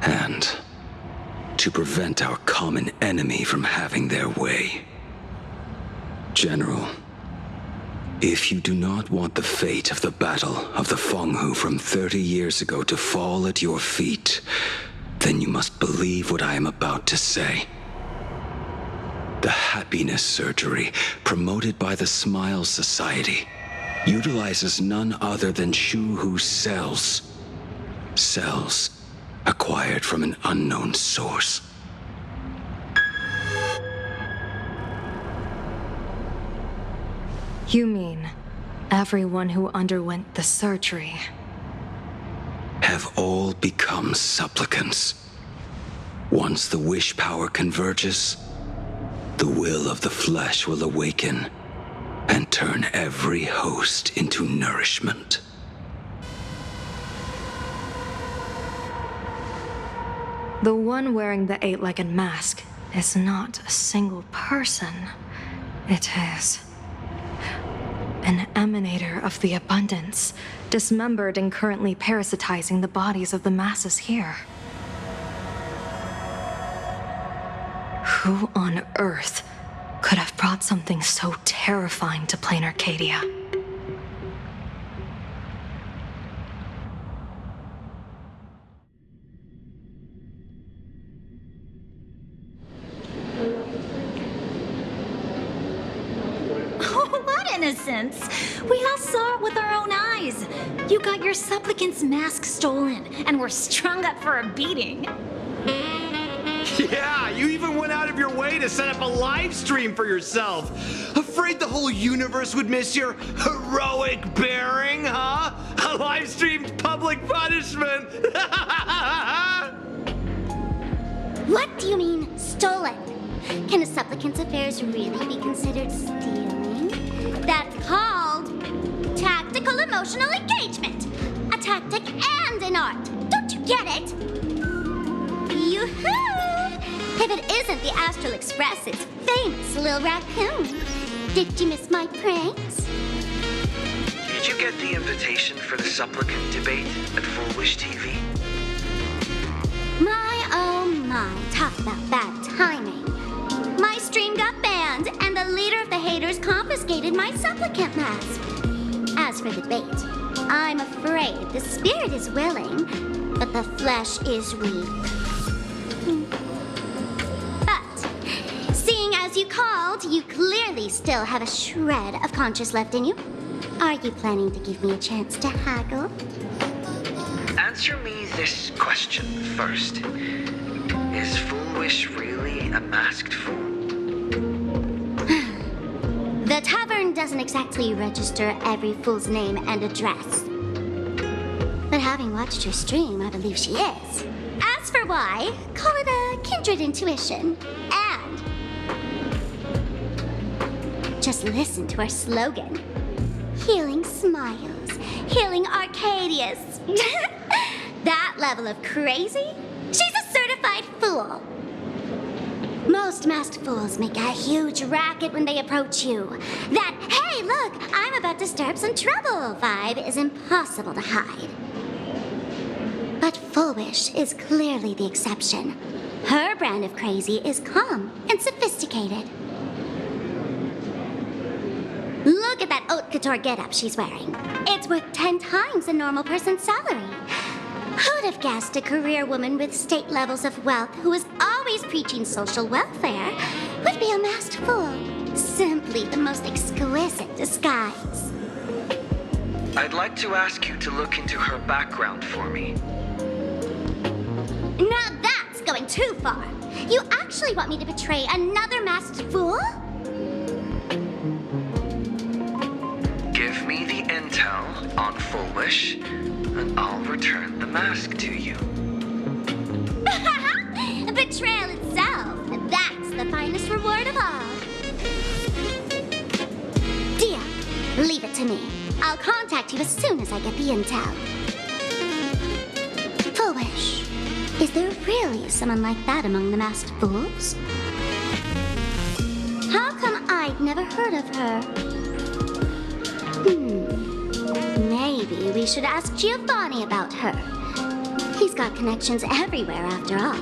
and to prevent our common enemy from having their way. General, if you do not want the fate of the Battle of the Fenghu from 30 years ago to fall at your feet, then you must believe what I am about to say. The happiness surgery, promoted by the Smile Society, utilizes none other than Shu-Hu's cells. Cells acquired from an unknown source. You mean everyone who underwent the surgery have all become supplicants. Once the wish power converges, the will of the flesh will awaken and turn every host into nourishment. The one wearing the 8-legged mask is not a single person. It is an emanator of the abundance, dismembered and currently parasitizing the bodies of the masses here. Who on earth could have brought something so terrifying to plain Arcadia? Innocence. We all saw it with our own eyes. You got your supplicant's mask stolen and were strung up for a beating. Yeah, you even went out of your way to set up a live stream for yourself. Afraid the whole universe would miss your heroic bearing, huh? A live streamed public punishment. What do you mean, stolen? Can a supplicant's affairs really be considered stealing? That's called tactical emotional engagement. A tactic and an art. Don't you get it? Yoo-hoo! If it isn't the Astral Express's famous Lil Raccoon. Did you miss my pranks? Did you get the invitation for the supplicant debate at Full Wish TV? My oh my, talk about bad timing. My stream got banned, and the leader of the haters confiscated my supplicant mask. As for the debate, I'm afraid the spirit is willing, but the flesh is weak. But, seeing as you called, you clearly still have a shred of conscience left in you. Are you planning to give me a chance to haggle? Answer me this question first. Is Full Wish really a masked fool? The tavern doesn't exactly register every fool's name and address. But having watched her stream, I believe she is. As for why, call it a kindred intuition. And just listen to our slogan. Healing smiles, healing Arcadias. That level of crazy? She's a certified fool. Most masked fools make a huge racket when they approach you. That, hey, look, I'm about to stir up some trouble vibe is impossible to hide. But Full Wish is clearly the exception. Her brand of crazy is calm and sophisticated. Look at that haute couture getup she's wearing. It's worth 10 times a normal person's salary. Who'd have guessed a career woman with state levels of wealth who was always preaching social welfare would be a masked fool? Simply the most exquisite disguise. I'd like to ask you to look into her background for me. Now that's going too far. You actually want me to betray another masked fool? Give me the intel on Full Wish, and I'll return the mask to you. Betrayal itself. That's the finest reward of all. Dia, leave it to me. I'll contact you as soon as I get the intel. Full Wish, is there really someone like that among the masked fools? How come I'd never heard of her? Maybe we should ask Giovanni about her. He's got connections everywhere after all.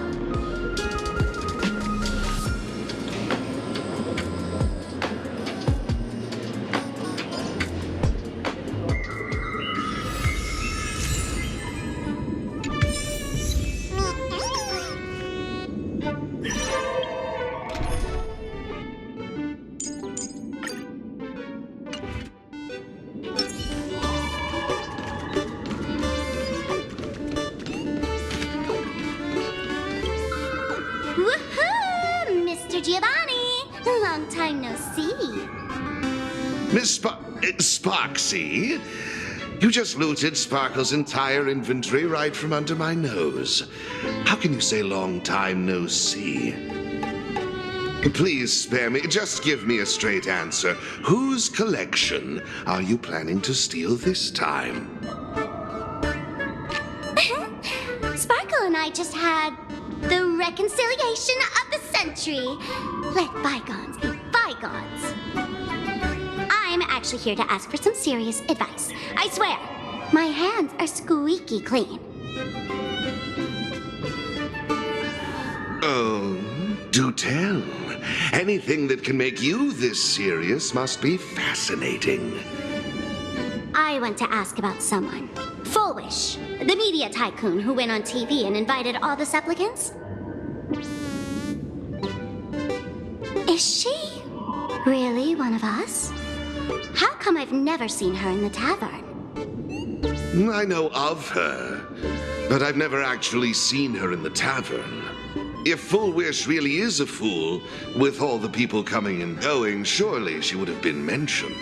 Miss Sparksy, you just looted Sparkle's entire inventory right from under my nose. How can you say long time no see? Please spare me. Just give me a straight answer. Whose collection are you planning to steal this time? Sparkle and I just had The reconciliation of the century. Let bygones be bygones. I'm actually here to ask for some serious advice. I swear, my hands are squeaky clean. Oh, do tell. Anything that can make you this serious must be fascinating. I want to ask about someone. Fullwish, the media tycoon who went on TV and invited all the supplicants. Is she really one of us? How come I've never seen her in the tavern? I know of her, but I've never actually seen her in the tavern. If Fullwish really is a fool, with all the people coming and going, surely she would have been mentioned.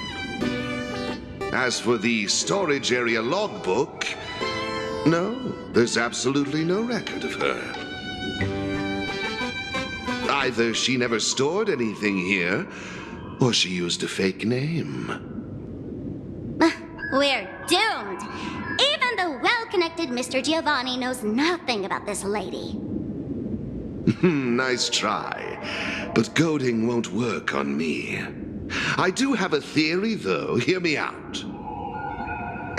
As for the storage area logbook, no, there's absolutely no record of her. Either she never stored anything here, or she used a fake name. We're doomed. Even the well-connected Mr. Giovanni knows nothing about this lady. Nice try, but goading won't work on me. I do have a theory, though. Hear me out.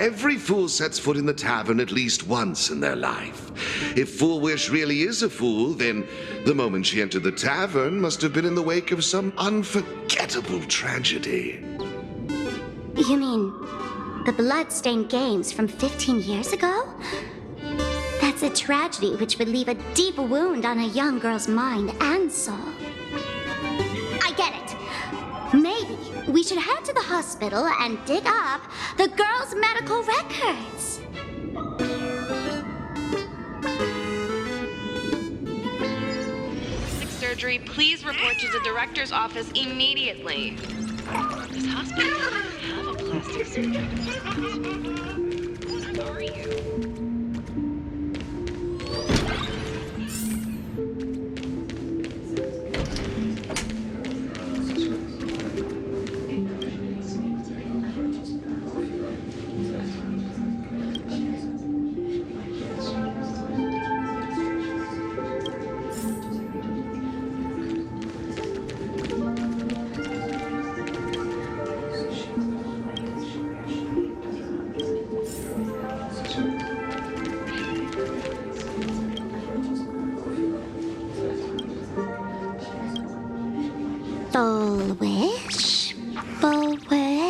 Every fool sets foot in the tavern at least once in their life. If Fullwish really is a fool, then the moment she entered the tavern must have been in the wake of some unforgettable tragedy. You mean the blood-stained games from 15 years ago? That's a tragedy which would leave a deep wound on a young girl's mind and soul. I get it. Maybe we should head to the hospital and dig up the girl's medical records. Surgery, please report to the director's office immediately. This hospital doesn't have a plastic surgeon. Where are you? Fullwish. Found it!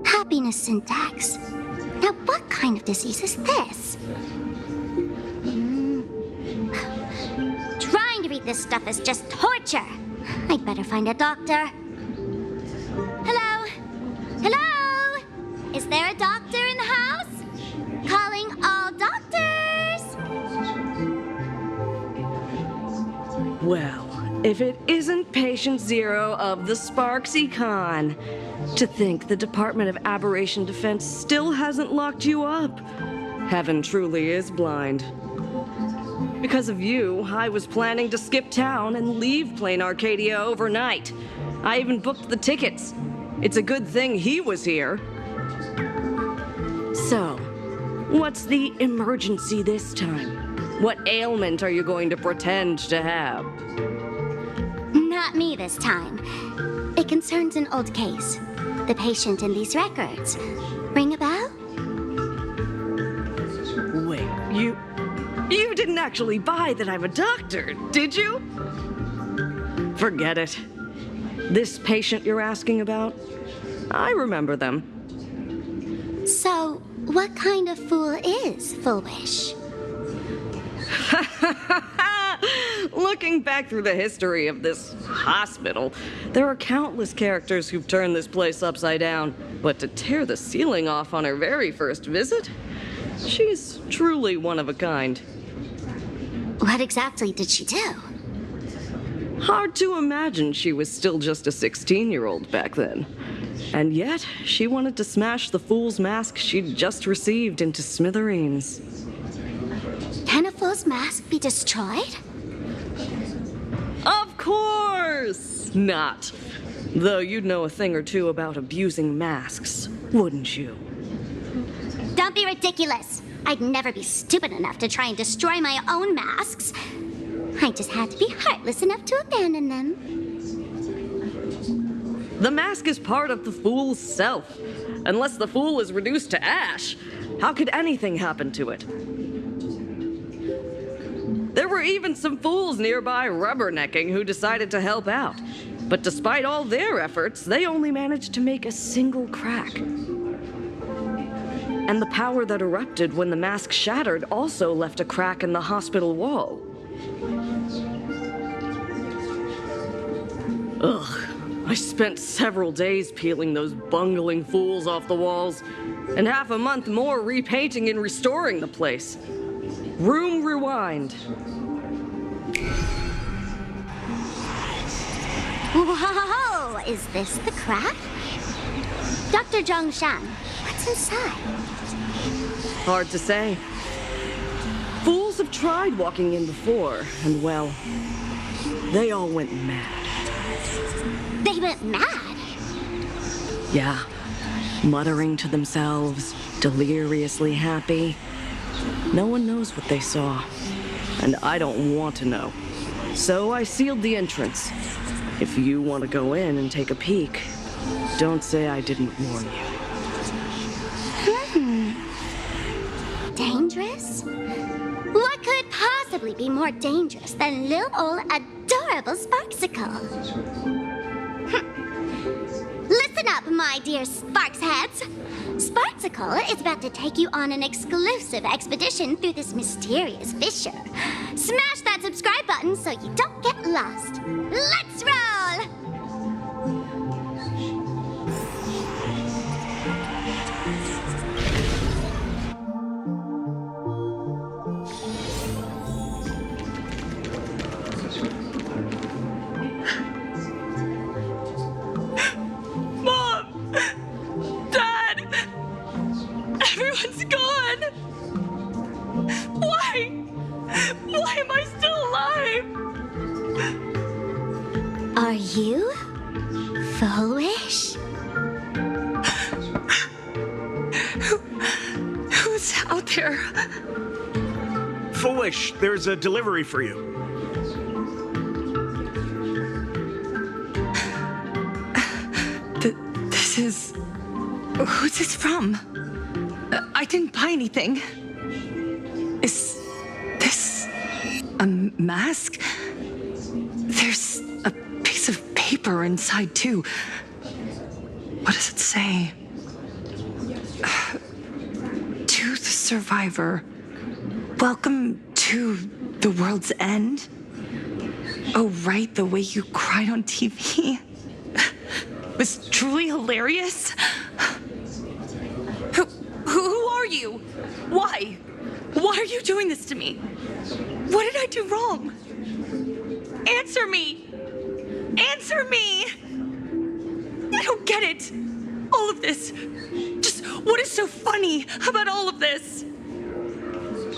Happiness syntax. Now, what kind of disease is this? Trying to read this stuff is just torture. I'd better find a doctor. Hello? Hello? Is there a doctor in the house? Calling all doctors! Well, if it isn't Patient Zero of the Sparksy Con. To think the Department of Aberration Defense still hasn't locked you up. Heaven truly is blind. Because of you, I was planning to skip town and leave Plain Arcadia overnight. I even booked the tickets. It's a good thing he was here. So, what's the emergency this time? What ailment are you going to pretend to have? Not me this time. It concerns an old case. The patient in these records. Ring a bell? Wait, you didn't actually buy that I'm a doctor, did you? Forget it. This patient you're asking about? I remember them. So, what kind of fool is Foolish? Looking back through the history of this hospital, there are countless characters who've turned this place upside down. But to tear the ceiling off on her very first visit? She's truly one of a kind. What exactly did she do? Hard to imagine she was still just a 16-year-old back then. And yet, she wanted to smash the fool's mask she'd just received into smithereens. Can a fool's mask be destroyed? Of course not! Though you'd know a thing or two about abusing masks, wouldn't you? Don't be ridiculous. I'd never be stupid enough to try and destroy my own masks. I just had to be heartless enough to abandon them. The mask is part of the fool's self. Unless the fool is reduced to ash, how could anything happen to it? There were even some fools nearby rubbernecking who decided to help out. But despite all their efforts, they only managed to make a single crack. And the power that erupted when the mask shattered also left a crack in the hospital wall. Ugh, I spent several days peeling those bungling fools off the walls, and half a month more repainting and restoring the place. Room rewind. Whoa! Is this the crack? Dr. Zhongshan, what's inside? Hard to say. Fools have tried walking in before, and well, they all went mad. They went mad? Yeah, muttering to themselves, deliriously happy. No one knows what they saw, and I don't want to know. So I sealed the entrance. If you want to go in and take a peek, don't say I didn't warn you. Dangerous? What could possibly be more dangerous than little old adorable Sparksicle? Listen up, my dear Sparks heads. Sparksicle is about to take you on an exclusive expedition through this mysterious fissure. Smash that subscribe button so you don't get lost. Let's roll! Everyone's gone! Why? Why am I still alive? Are you foolish? Who's out there? Foolish, there's a delivery for you. This is... Who's this from? I didn't buy anything. Is this a mask? There's a piece of paper inside, too. What does it say? To the survivor, welcome to the world's end. Oh, right, the way you cried on TV was truly hilarious. Who are you? Why? Why are you doing this to me? What did I do wrong? Answer me! Answer me! I don't get it. All of this. Just what is so funny about all of this?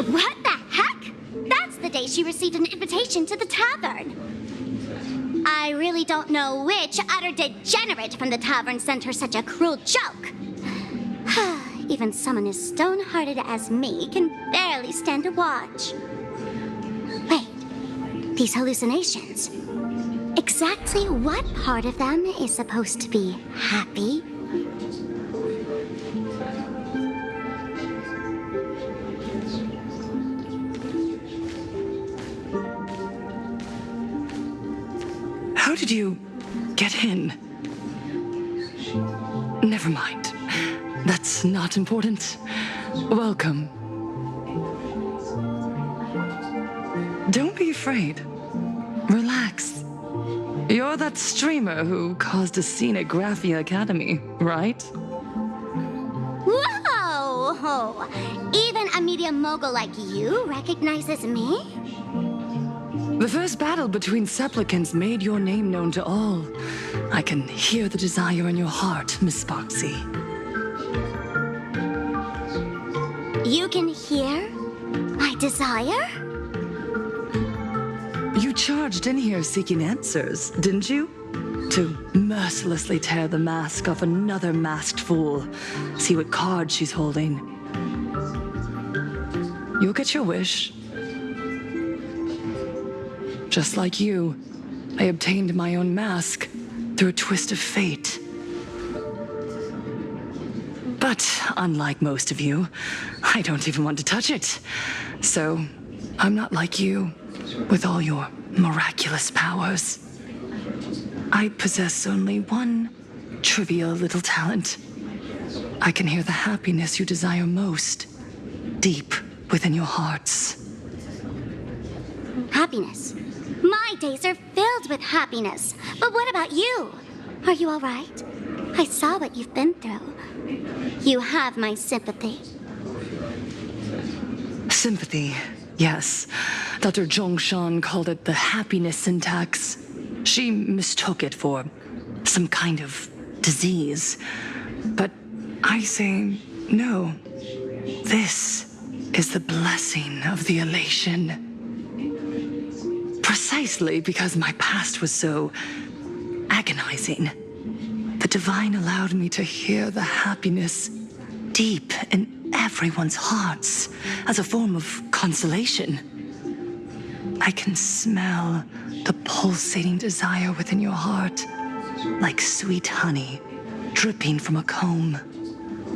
What the heck? That's the day she received an invitation to the tavern. I really don't know which utter degenerate from the tavern sent her such a cruel joke. Even someone as stone-hearted as me can barely stand to watch. Wait, these hallucinations. Exactly what part of them is supposed to be happy? How did you get in? Never mind. That's not important. Welcome. Don't be afraid. Relax. You're that streamer who caused a scene at Graphia Academy, right? Whoa! Even a media mogul like you recognizes me? The first battle between supplicants made your name known to all. I can hear the desire in your heart, Miss Sparksy. You can hear my desire? You charged in here seeking answers, didn't you? To mercilessly tear the mask off another masked fool. See what card she's holding. You'll get your wish. Just like you, I obtained my own mask through a twist of fate. But unlike most of you, I don't even want to touch it. So, I'm not like you, with all your miraculous powers. I possess only one trivial little talent. I can hear the happiness you desire most, deep within your hearts. Happiness. My days are filled with happiness. But what about you? Are you all right? I saw what you've been through. You have my sympathy. Sympathy, yes. Dr. Zhongshan called it the happiness syntax. She mistook it for some kind of disease. But I say no. This is the blessing of the elation. Precisely because my past was so agonizing. The divine allowed me to hear the happiness deep in everyone's hearts as a form of consolation. I can smell the pulsating desire within your heart, like sweet honey dripping from a comb.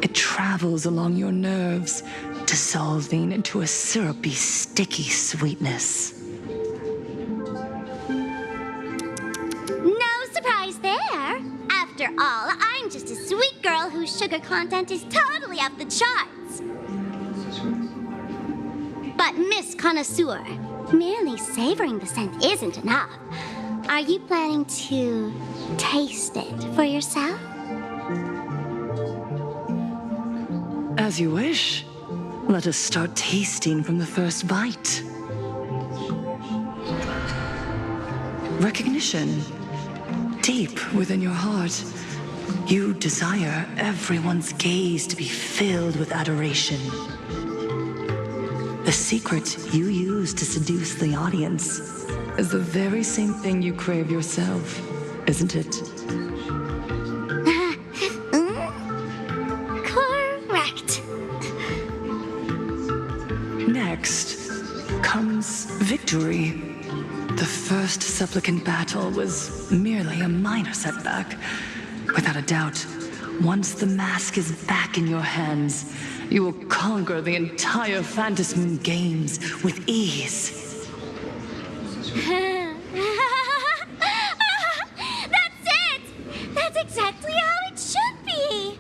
It travels along your nerves, dissolving into a syrupy, sticky sweetness. No surprise there. After all, I'm just a sweet girl whose sugar content is totally off the charts. But Miss Connoisseur, merely savoring the scent isn't enough. Are you planning to taste it for yourself? As you wish. Let us start tasting from the first bite. Recognition. Deep within your heart, you desire everyone's gaze to be filled with adoration. The secret you use to seduce the audience is the very same thing you crave yourself, isn't it? Correct. Next comes victory. The first supplicant battle was merely a minor setback. Without a doubt, once the mask is back in your hands, you will conquer the entire Phantasmoon games with ease. That's it! That's exactly how it should be!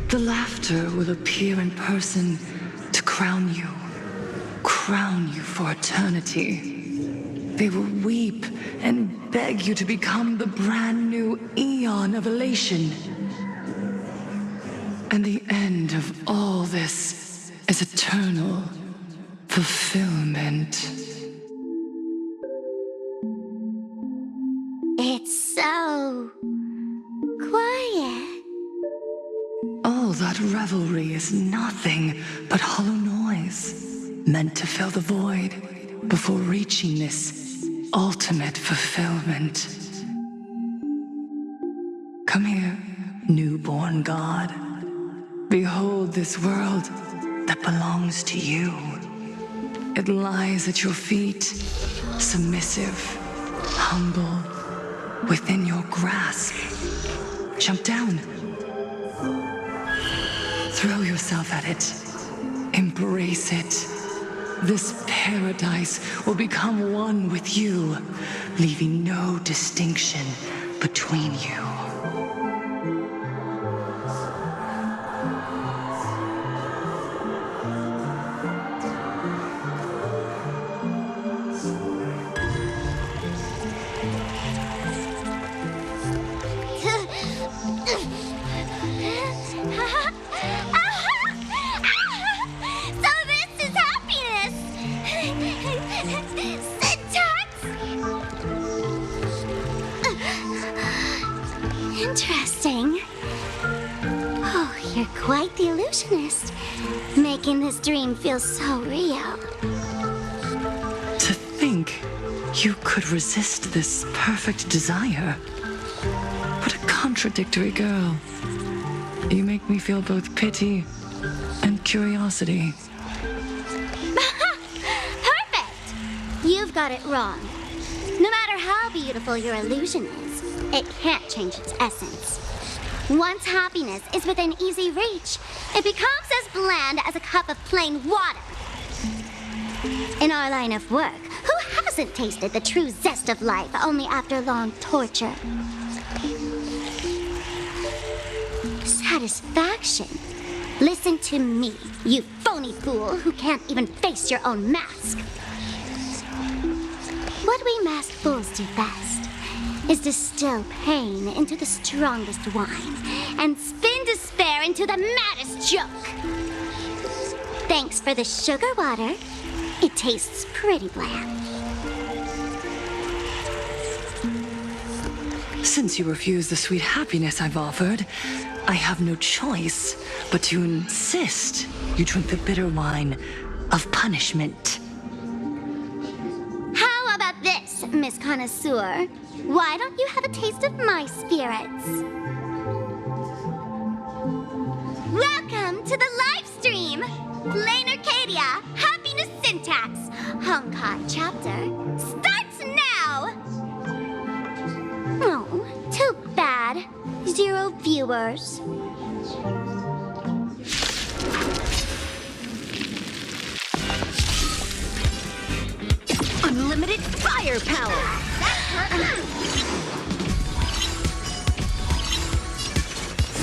The laughter will appear in person to crown you for eternity. They will weep and beg you to become the brand new eon of elation. And the end of all this is eternal fulfillment. It's so quiet. All that revelry is nothing but hollow noise, meant to fill the void before reaching this ultimate fulfillment. Come here, newborn god. Behold this world that belongs to you. It lies at your feet, submissive, humble, within your grasp. Jump down. Throw yourself at it. Embrace it. This paradise will become one with you, leaving no distinction between you. Interesting. Oh, you're quite the illusionist, making this dream feel so real. To think you could resist this perfect desire. What a contradictory girl. You make me feel both pity and curiosity. Perfect! You've got it wrong. No matter how beautiful your illusion is, it can't change its essence. Once happiness is within easy reach, it becomes as bland as a cup of plain water. In our line of work, who hasn't tasted the true zest of life only after long torture? Satisfaction. Listen to me, you phony fool who can't even face your own mask. What we masked fools do best is distill pain into the strongest wine and spin despair into the maddest joke. Thanks for the sugar water. It tastes pretty bland. Since you refuse the sweet happiness I've offered, I have no choice but to insist you drink the bitter wine of punishment. How about this, Miss Connoisseur? Why don't you have a taste of my spirits? Welcome to the live stream! Plain Arcadia, Happiness Syntax, Honkai chapter, starts now! Oh, too bad. 0 viewers. Unlimited firepower!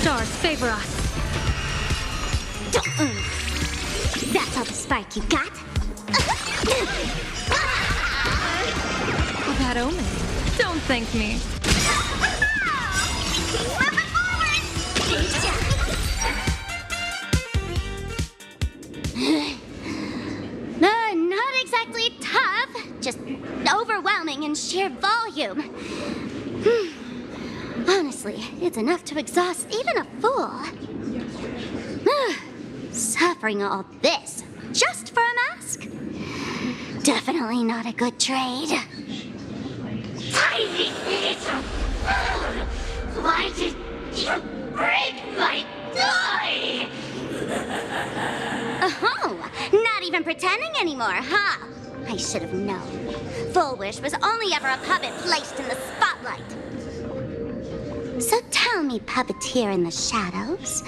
Stars favor us. That's all the spark you got? Bad omen. Don't thank me. Not exactly tough, just overwhelming in sheer volume. Honestly, it's enough to exhaust even a fool. Suffering all this just for a mask? Definitely not a good trade. Tiny little fool! Why did you break my toy? Oh, not even pretending anymore, huh? I should have known. Full Wish was only ever a puppet placed in the spotlight. So tell me, puppeteer in the shadows,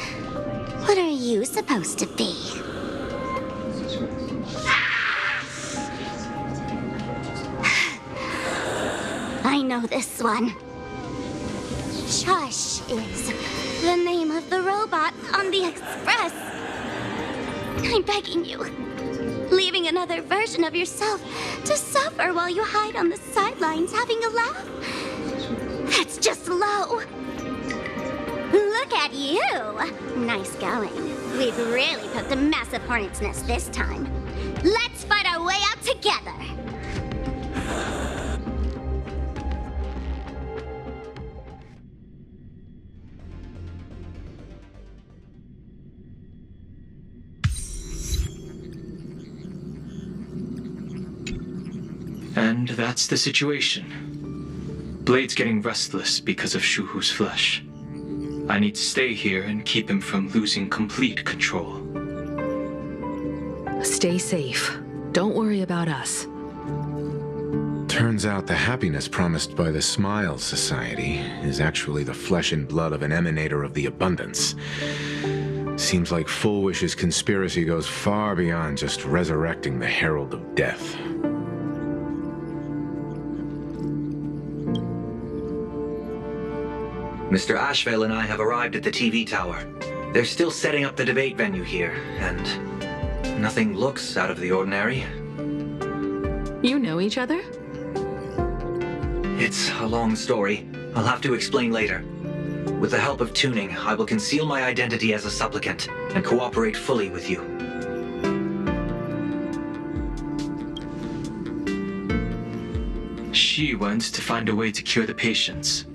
what are you supposed to be? I know this one. Shush is the name of the robot on the express. I'm begging you. Leaving another version of yourself to suffer while you hide on the sidelines having a laugh. That's just low. Look at you. Nice going. We've really put the massive hornet's nest this time. Let's fight our way out together. And that's the situation. Blade's getting restless because of Shuhu's flesh. I need to stay here and keep him from losing complete control. Stay safe. Don't worry about us. Turns out the happiness promised by the Smile Society is actually the flesh and blood of an emanator of the abundance. Seems like Full Wish's conspiracy goes far beyond just resurrecting the Herald of Death. Mr. Ashvale and I have arrived at the TV tower. They're still setting up the debate venue here, and nothing looks out of the ordinary. You know each other? It's a long story. I'll have to explain later. With the help of tuning, I will conceal my identity as a supplicant and cooperate fully with you. She went to find a way to cure the patients.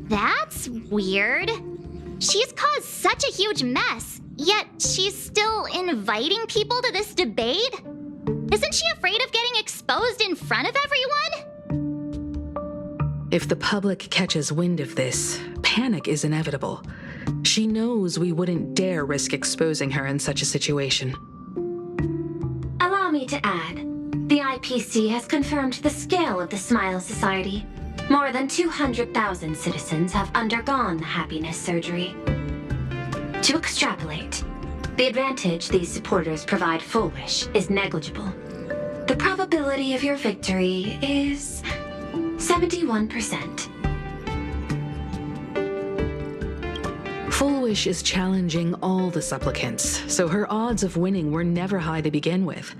That's weird. She's caused such a huge mess, yet she's still inviting people to this debate? Isn't she afraid of getting exposed in front of everyone? If the public catches wind of this, panic is inevitable. She knows we wouldn't dare risk exposing her in such a situation. Allow me to add, the IPC has confirmed the scale of the Smile Society. More than 200,000 citizens have undergone the happiness surgery. To extrapolate, the advantage these supporters provide Full Wish is negligible. The probability of your victory is 71%. Full Wish is challenging all the supplicants, so her odds of winning were never high to begin with.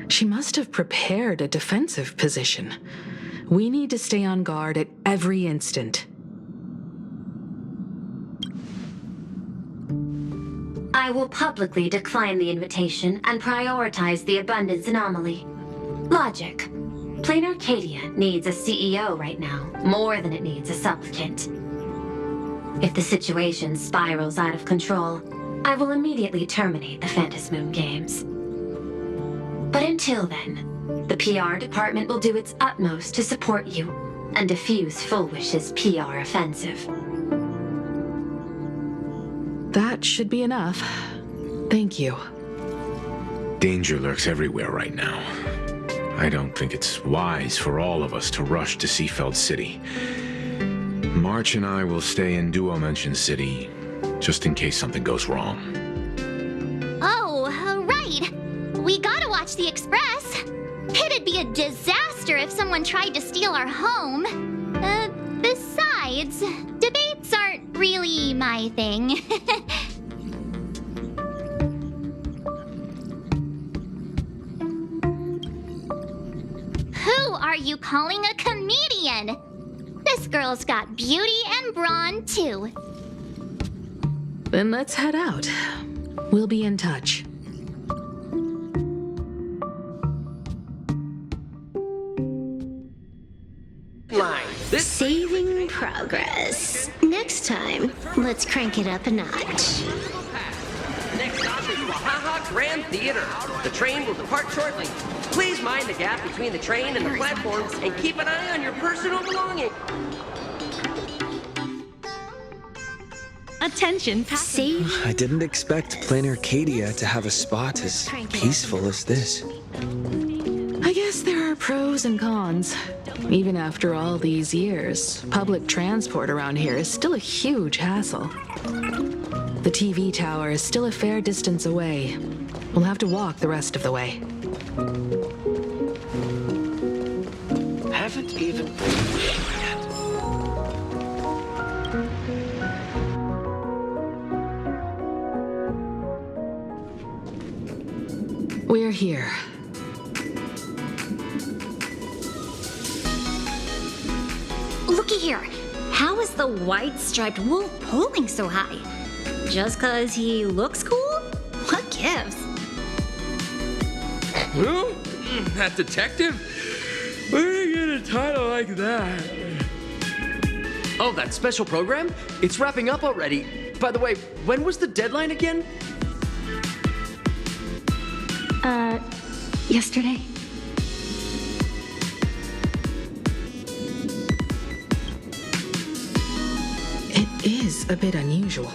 She must have prepared a defensive position. We need to stay on guard at every instant. I will publicly decline the invitation and prioritize the abundance anomaly. Logic. Plain Arcadia needs a CEO right now, more than it needs a supplicant. If the situation spirals out of control, I will immediately terminate the Phantasmoon Games. But until then, the PR department will do its utmost to support you and defuse Full Wish's PR offensive. That should be enough. Thank you. Danger lurks everywhere right now. I don't think it's wise for all of us to rush to Seafeld City. March and I will stay in Duo Mention City, just in case something goes wrong. Oh, right. We gotta watch the Express. It'd be a disaster if someone tried to steal our home. Besides, debates aren't really my thing. Who are you calling a comedian? This girl's got beauty and brawn, too. Then let's head out. We'll be in touch. Saving progress. Next time, let's crank it up a notch. Next stop is Wahaha Grand Theater. The train will depart shortly. Please mind the gap between the train and the platforms and keep an eye on your personal belongings. Attention, save. I didn't expect Plain Arcadia to have a spot as peaceful as this. I guess there are pros and cons. Even after all these years, public transport around here is still a huge hassle. The TV tower is still a fair distance away. We'll have to walk the rest of the way. Haven't even yet. We're here. Looky here. How is the white striped wolf pulling so high? Just 'cause he looks cool? What gives? Who? That detective? Where did you get a title like that? Oh, that special program? It's wrapping up already. By the way, when was the deadline again? Yesterday. It is a bit unusual.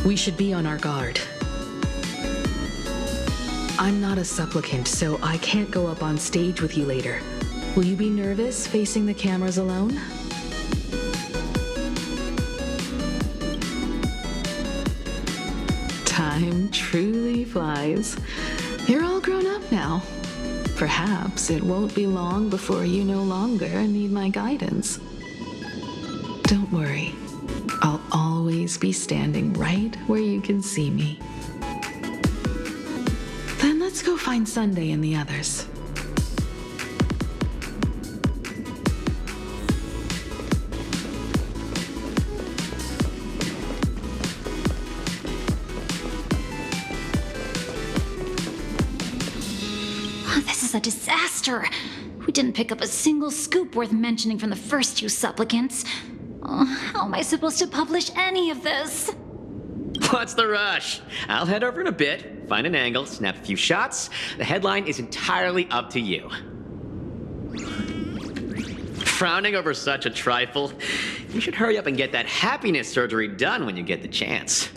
We should be on our guard. I'm not a supplicant, so I can't go up on stage with you later. Will you be nervous facing the cameras alone? Time truly flies. You're all grown up now. Perhaps it won't be long before you no longer need my guidance. Don't worry. I'll always be standing right where you can see me. Then let's go find Sunday and the others. This is a disaster. We didn't pick up a single scoop worth mentioning from the first two supplicants. Oh, how am I supposed to publish any of this? What's the rush? I'll head over in a bit, find an angle, snap a few shots. The headline is entirely up to you. Frowning over such a trifle? You should hurry up and get that happiness surgery done when you get the chance.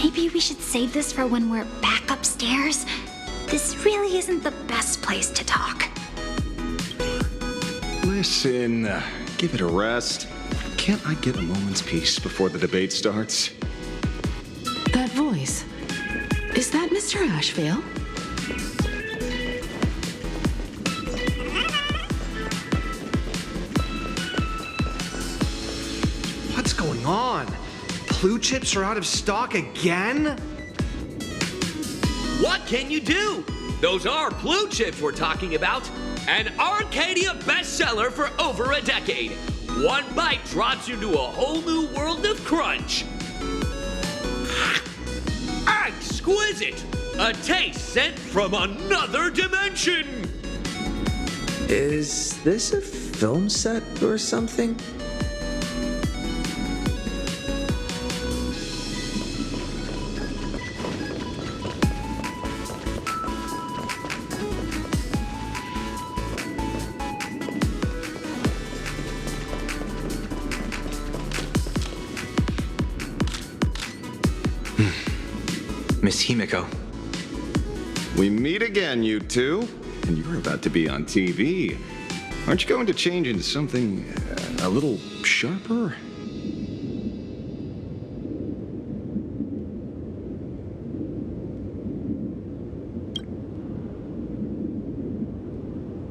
Maybe we should save this for when we're back upstairs. This really isn't the best place to talk. Listen, give it a rest. Can't I get a moment's peace before the debate starts? That voice. Is that Mr. Ashvale? What's going on? Blue chips are out of stock again? What can you do? Those are blue chips we're talking about. An Arcadia bestseller for over a decade. One bite drops you to a whole new world of crunch. Exquisite! A taste sent from another dimension! Is this a film set or something? Miss Himiko. We meet again, you two. And you're about to be on TV. Aren't you going to change into something a little sharper?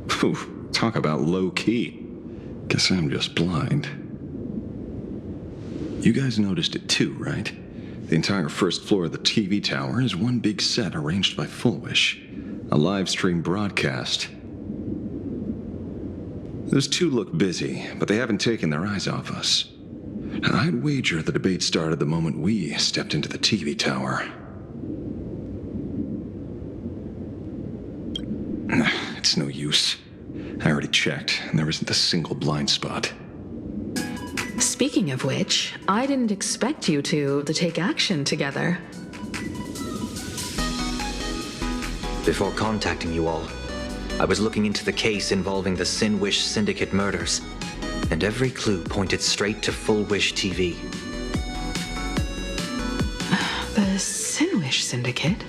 Phew, talk about low-key. Guess I'm just blind. You guys noticed it too, right? The entire first floor of the TV tower is one big set arranged by Full Wish. A live stream broadcast. Those two look busy, but they haven't taken their eyes off us. And I'd wager the debate started the moment we stepped into the TV tower. It's no use. I already checked, and there isn't a single blind spot. Speaking of which, I didn't expect you two to take action together. Before contacting you all, I was looking into the case involving the Sin Wish Syndicate murders, and every clue pointed straight to Full Wish TV. The Sin Wish Syndicate?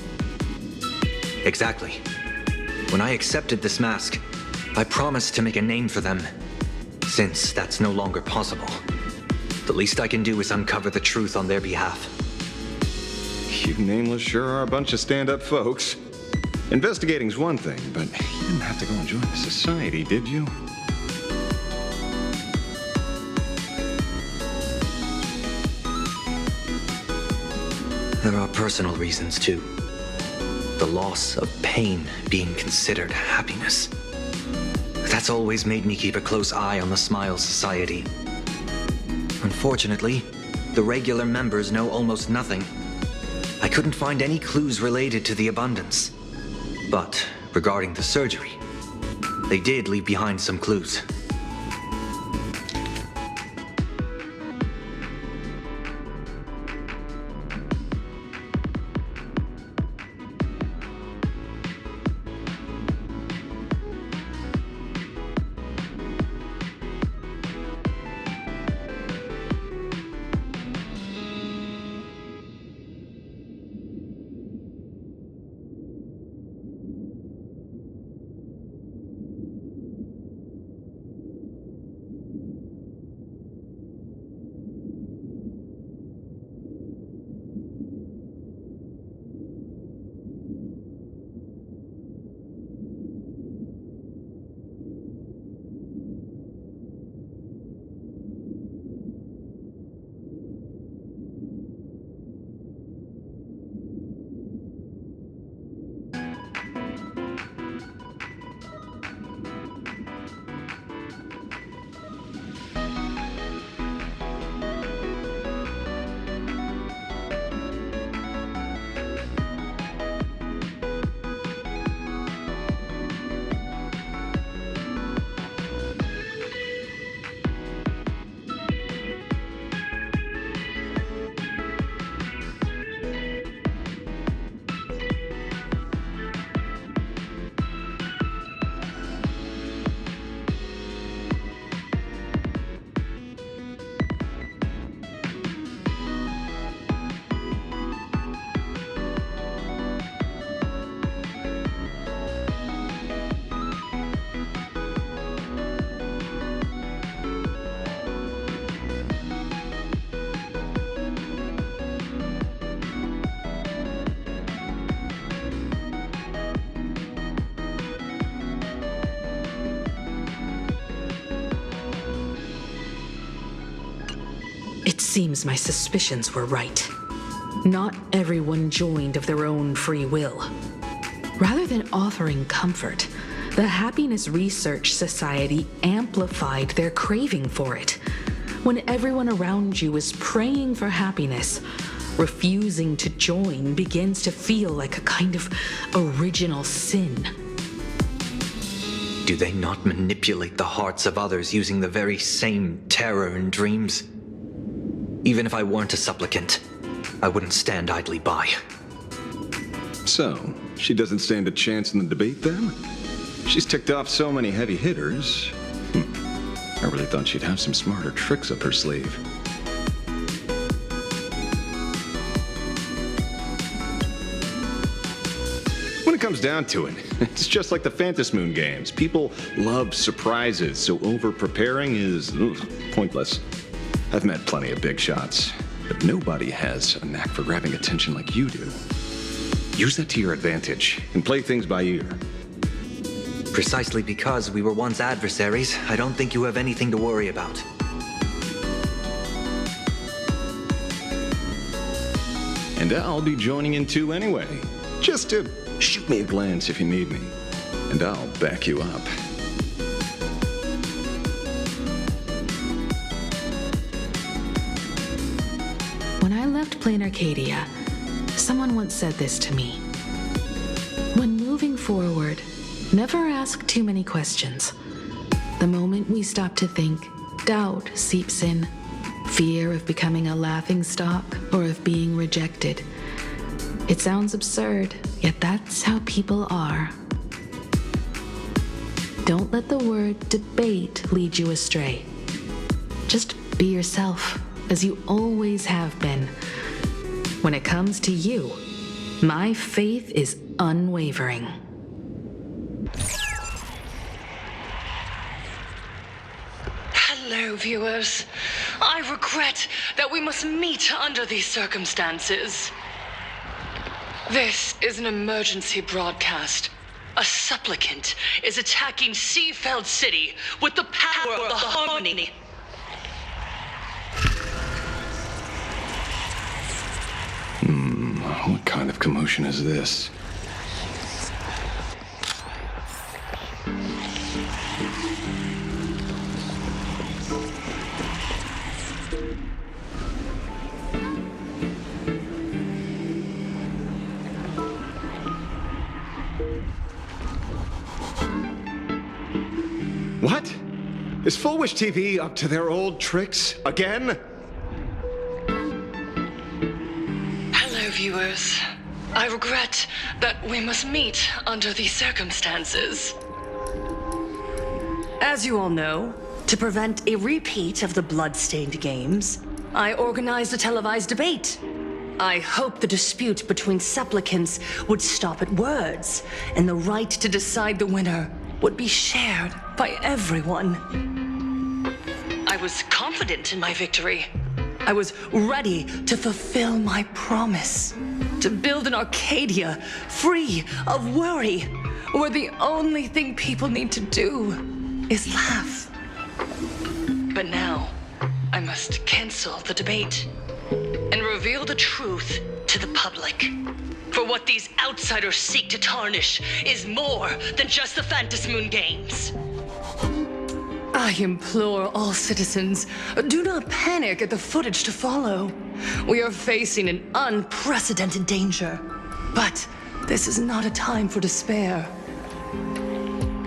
Exactly. When I accepted this mask, I promised to make a name for them. Since that's no longer possible, the least I can do is uncover the truth on their behalf. You nameless sure are a bunch of stand-up folks. Investigating's one thing, but you didn't have to go and join the society, did you? There are personal reasons, too. The loss of pain being considered happiness. That's always made me keep a close eye on the Smile Society. Unfortunately, the regular members know almost nothing. I couldn't find any clues related to the abundance. But regarding the surgery, they did leave behind some clues. It seems my suspicions were right. Not everyone joined of their own free will. Rather than offering comfort, the Happiness Research Society amplified their craving for it. When everyone around you is praying for happiness, refusing to join begins to feel like a kind of original sin. Do they not manipulate the hearts of others using the very same terror in dreams? Even if I weren't a supplicant, I wouldn't stand idly by. So, she doesn't stand a chance in the debate then? She's ticked off so many heavy hitters. I really thought she'd have some smarter tricks up her sleeve. When it comes down to it, it's just like the Phantom Moon games. People love surprises, so over-preparing is pointless. I've met plenty of big shots, but nobody has a knack for grabbing attention like you do. Use that to your advantage and play things by ear. Precisely because we were once adversaries, I don't think you have anything to worry about. And I'll be joining in too anyway. Just to shoot me a glance if you need me, and I'll back you up. When I left Plain Arcadia, someone once said this to me. When moving forward, never ask too many questions. The moment we stop to think, doubt seeps in. Fear of becoming a laughingstock or of being rejected. It sounds absurd, yet that's how people are. Don't let the word debate lead you astray. Just be yourself, as you always have been. When it comes to you, my faith is unwavering. Hello, viewers. I regret that we must meet under these circumstances. This is an emergency broadcast. A supplicant is attacking Seafeld City with the power of the harmony. commotion is this? What? Is Full Wish TV up to their old tricks again? Hello, viewers. I regret that we must meet under these circumstances. As you all know, to prevent a repeat of the blood-stained games, I organized a televised debate. I hoped the dispute between supplicants would stop at words, and the right to decide the winner would be shared by everyone. I was confident in my victory. I was ready to fulfill my promise, to build an Arcadia free of worry, where the only thing people need to do is laugh. But now, I must cancel the debate and reveal the truth to the public. For what these outsiders seek to tarnish is more than just the Phantasmoon games. I implore all citizens, do not panic at the footage to follow. We are facing an unprecedented danger. But this is not a time for despair.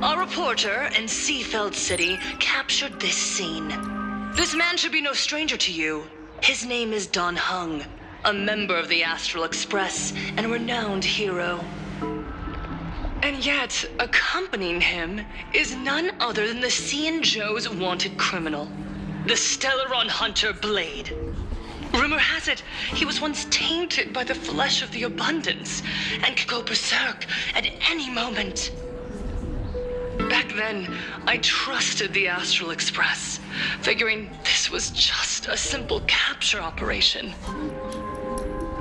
Our reporter in Seafeld City captured this scene. This man should be no stranger to you. His name is Don Hung, a member of the Astral Express and a renowned hero. And yet, accompanying him is none other than the Cianjo's wanted criminal, the Stellaron hunter Blade. Rumor has it he was once tainted by the flesh of the abundance and could go berserk at any moment. Back then, I trusted the Astral Express, figuring this was just a simple capture operation.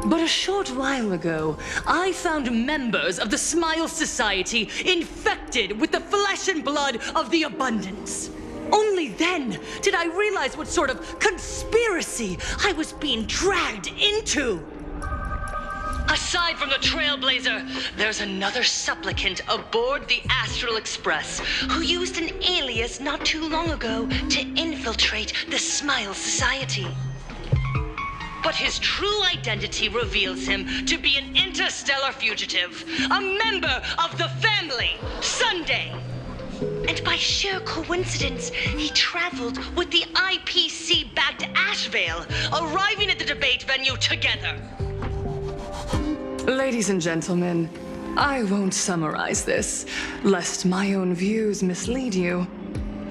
But a short while ago, I found members of the Smile Society infected with the flesh and blood of the abundance. Only then did I realize what sort of conspiracy I was being dragged into. Aside from the Trailblazer, there's another supplicant aboard the Astral Express who used an alias not too long ago to infiltrate the Smile Society. But his true identity reveals him to be an interstellar fugitive, a member of the family, Sunday. And by sheer coincidence, he traveled with the IPC back to Ashvale, arriving at the debate venue together. Ladies and gentlemen, I won't summarize this, lest my own views mislead you.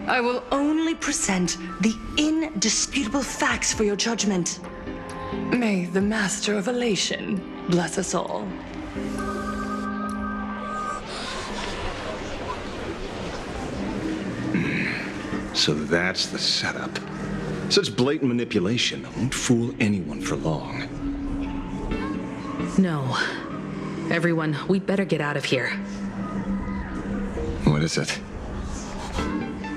I will only present the indisputable facts for your judgment. May the Master of Elation bless us all. So that's the setup. Such blatant manipulation won't fool anyone for long. No. Everyone, we'd better get out of here. What is it?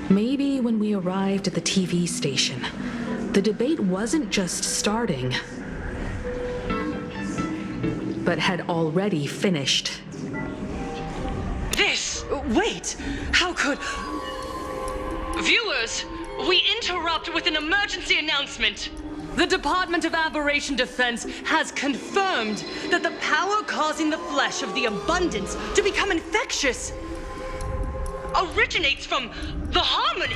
Maybe when we arrived at the TV station, the debate wasn't just starting, but had already finished. Wait! How could... Viewers, we interrupt with an emergency announcement. The Department of Aberration Defense has confirmed that the power causing the flesh of the abundance to become infectious originates from the harmony.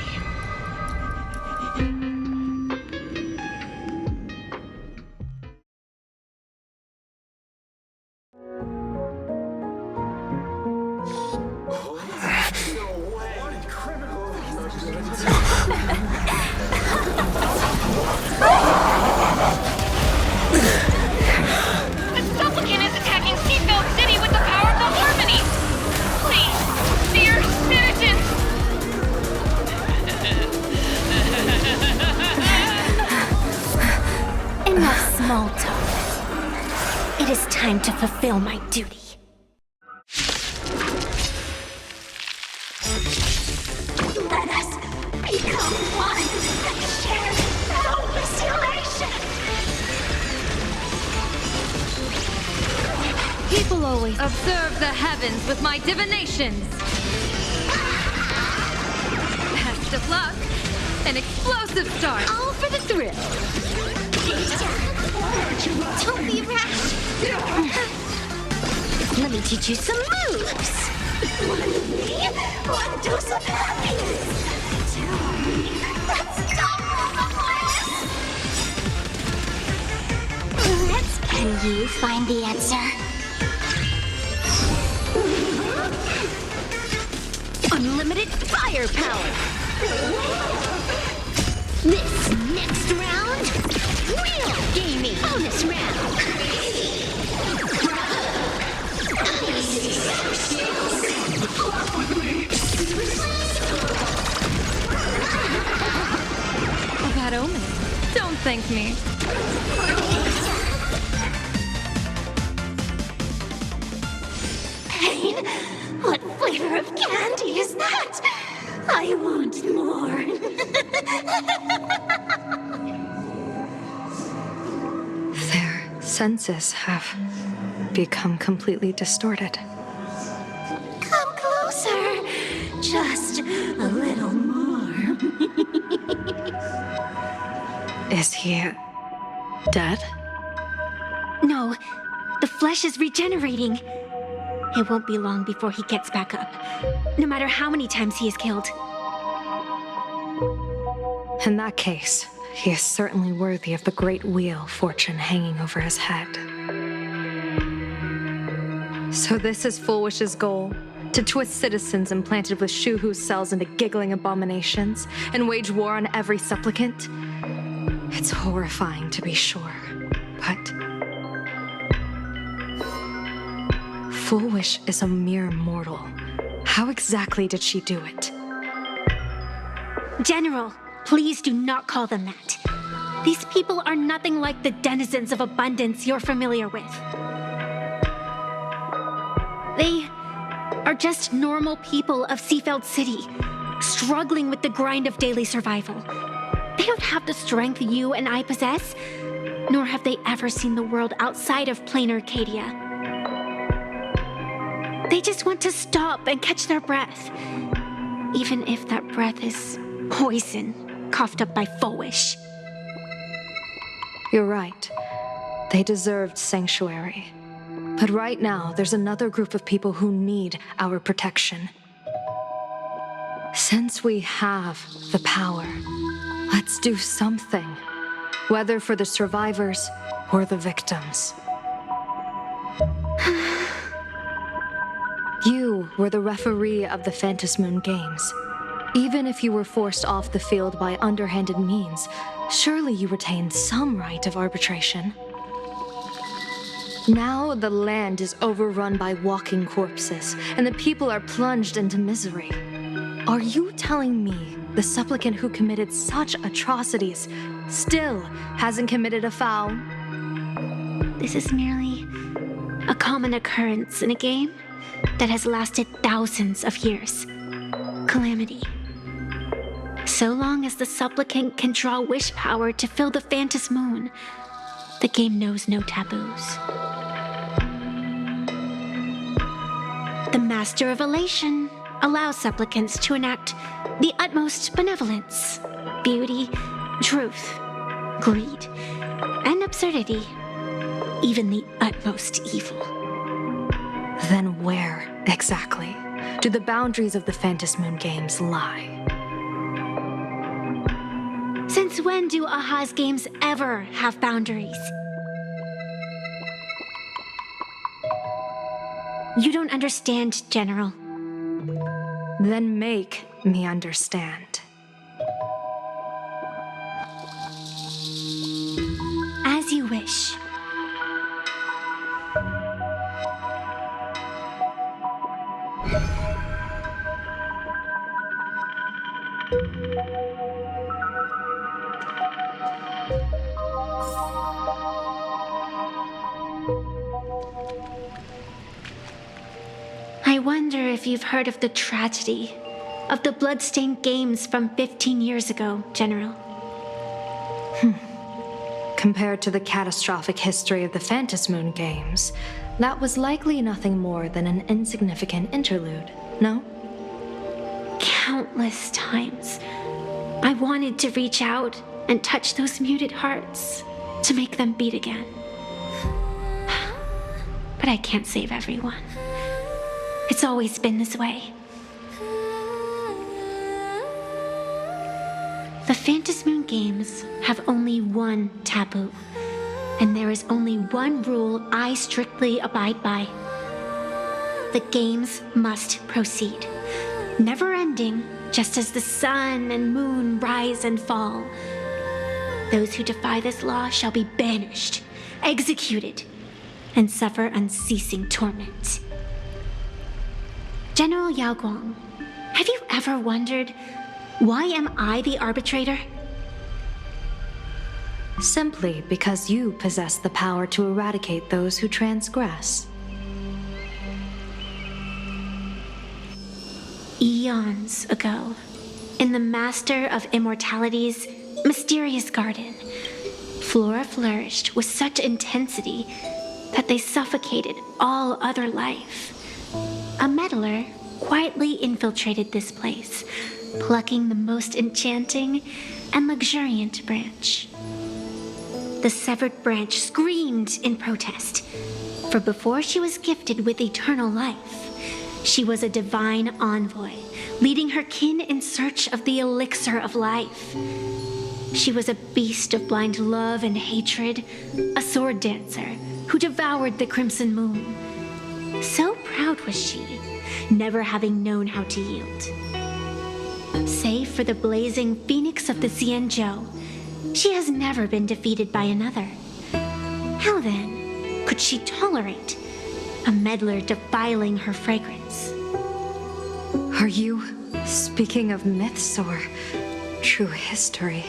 To fulfill my duty. Let us become one and share boundless elation. People always observe the heavens with my divinations. Best of luck. An explosive start. All for the thrill. Don't be rash. Let me teach you some moves. One dose of happiness. Tell me, let's double the bliss. Can you find the answer? Unlimited firepower. This next round, real gaming. Bonus round. A bad omen. Don't thank me. Pain? What flavor of candy is that? I want more. Their senses have become completely distorted. Come closer. Just a little more. Is he dead? No, the flesh is regenerating. It won't be long before he gets back up, no matter how many times he is killed. In that case, he is certainly worthy of the great wheel fortune hanging over his head. So this is Full Wish's goal? To twist citizens implanted with Shuhu's cells into giggling abominations and wage war on every supplicant? It's horrifying to be sure, but Full Wish is a mere mortal. How exactly did she do it? General, please do not call them that. These people are nothing like the denizens of abundance you're familiar with. They are just normal people of Seafeld City, struggling with the grind of daily survival. They don't have the strength you and I possess, nor have they ever seen the world outside of plain Arcadia. They just want to stop and catch their breath, even if that breath is poison coughed up by Fowish. You're right. They deserved sanctuary. But right now, there's another group of people who need our protection. Since we have the power, let's do something, whether for the survivors or the victims. You were the referee of the Phantom Moon Games. Even if you were forced off the field by underhanded means, surely you retained some right of arbitration. Now the land is overrun by walking corpses, and the people are plunged into misery. Are you telling me the supplicant who committed such atrocities still hasn't committed a foul? This is merely a common occurrence in a game that has lasted thousands of years. Calamity. So long as the supplicant can draw wish power to fill the Phantom Moon, the game knows no taboos. The Master of Elation allows supplicants to enact the utmost benevolence, beauty, truth, greed, and absurdity, even the utmost evil. Then where, exactly, do the boundaries of the Phantom Moon Games lie? Since when do Aha's games ever have boundaries? You don't understand, General. Then make me understand. As you wish. I wonder if you've heard of the tragedy of the bloodstained games from 15 years ago, General. Compared to the catastrophic history of the Phantom Moon Games, that was likely nothing more than an insignificant interlude, no? Countless times, I wanted to reach out and touch those muted hearts to make them beat again. But I can't save everyone. It's always been this way. The Phantasmoon Games have only one taboo, and there is only one rule I strictly abide by. The games must proceed, never ending, just as the sun and moon rise and fall. Those who defy this law shall be banished, executed, and suffer unceasing torment. General Yao Guang, have you ever wondered, why am I the arbitrator? Simply because you possess the power to eradicate those who transgress. Eons ago, in the Master of Immortality's mysterious garden, flora flourished with such intensity that they suffocated all other life. A meddler quietly infiltrated this place, plucking the most enchanting and luxuriant branch. The severed branch screamed in protest, for before she was gifted with eternal life, she was a divine envoy, leading her kin in search of the elixir of life. She was a beast of blind love and hatred, a sword dancer who devoured the crimson moon. So proud was she, never having known how to yield. Save for the blazing phoenix of the Xianzhou, she has never been defeated by another. How then could she tolerate a meddler defiling her fragrance? Are you speaking of myths or true history?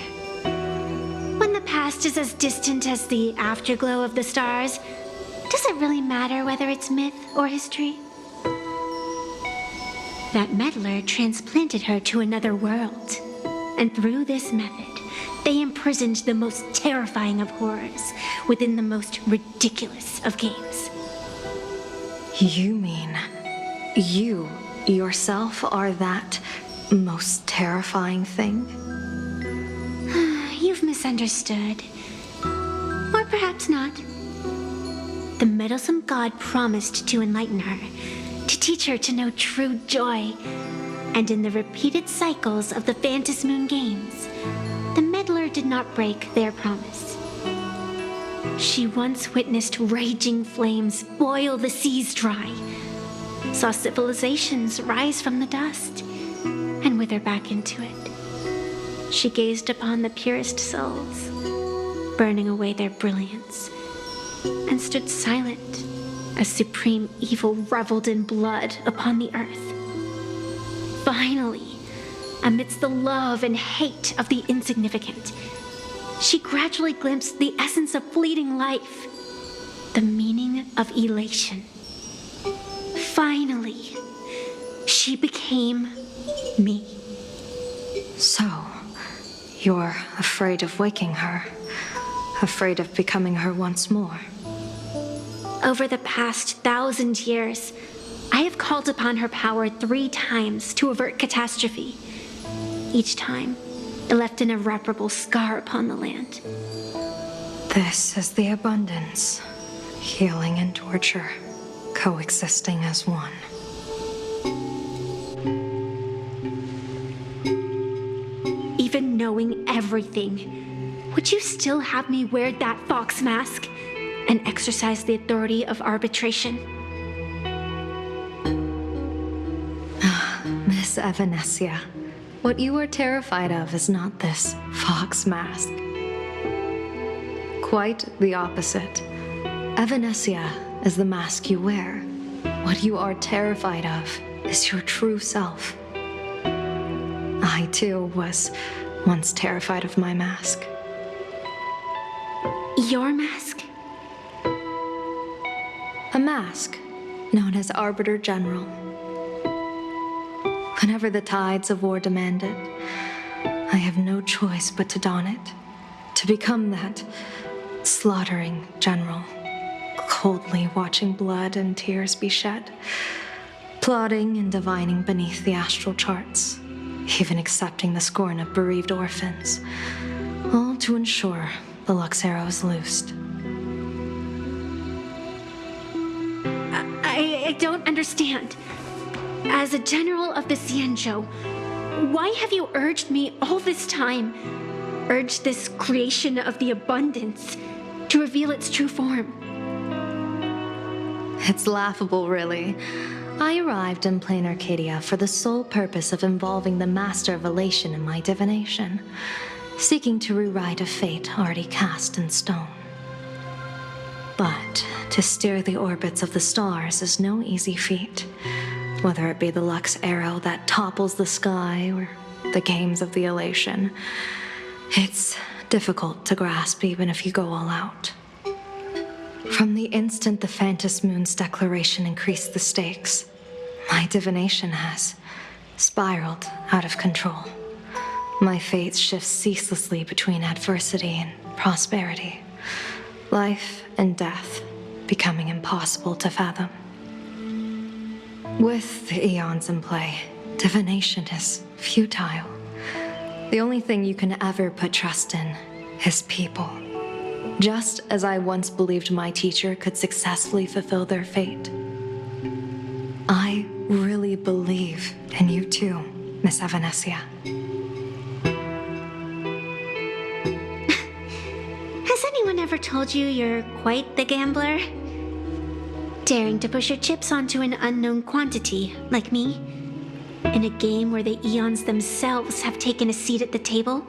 When the past is as distant as the afterglow of the stars, does it really matter whether it's myth or history? That meddler transplanted her to another world, and through this method, they imprisoned the most terrifying of horrors within the most ridiculous of games. You mean you yourself are that most terrifying thing? You've misunderstood. Or perhaps not. The meddlesome god promised to enlighten her, to teach her to know true joy. And in the repeated cycles of the Phantasmoon Games, the meddler did not break their promise. She once witnessed raging flames boil the seas dry, saw civilizations rise from the dust and wither back into it. She gazed upon the purest souls, burning away their brilliance, and stood silent as supreme evil reveled in blood upon the earth. Finally, amidst the love and hate of the insignificant, she gradually glimpsed the essence of fleeting life, the meaning of elation. Finally, she became me. So, you're afraid of waking her, afraid of becoming her once more. Over the past 1,000 years, I have called upon her power 3 times to avert catastrophe. Each time, it left an irreparable scar upon the land. This is the abundance, healing and torture, coexisting as one. Even knowing everything, would you still have me wear that fox mask and exercise the authority of arbitration? Miss Evanesia, what you are terrified of is not this fox mask. Quite the opposite. Evanesia is the mask you wear. What you are terrified of is your true self. I, too, was once terrified of my mask. Your mask? A mask known as Arbiter General. Whenever the tides of war demand it, I have no choice but to don it, to become that slaughtering general, coldly watching blood and tears be shed, plotting and divining beneath the astral charts, even accepting the scorn of bereaved orphans, all to ensure the Lux Arrow is loosed. I don't understand. As a general of the Cienjo, why have you urged me all this time, urged this creation of the abundance, to reveal its true form? It's laughable, really. I arrived in plain Arcadia for the sole purpose of involving the Master of Elation in my divination, seeking to rewrite a fate already cast in stone. But to steer the orbits of the stars is no easy feat, whether it be the Lux Arrow that topples the sky or the games of the Elation. It's difficult to grasp even if you go all out. From the instant the Phantom Moon's declaration increased the stakes, my divination has spiraled out of control. My fate shifts ceaselessly between adversity and prosperity, life and death becoming impossible to fathom. With the eons in play, divination is futile. The only thing you can ever put trust in is people. Just as I once believed my teacher could successfully fulfill their fate. I really believe in you too, Miss Evanesia. Has anyone ever told you you're quite the gambler? Daring to push your chips onto an unknown quantity, like me? In a game where the eons themselves have taken a seat at the table?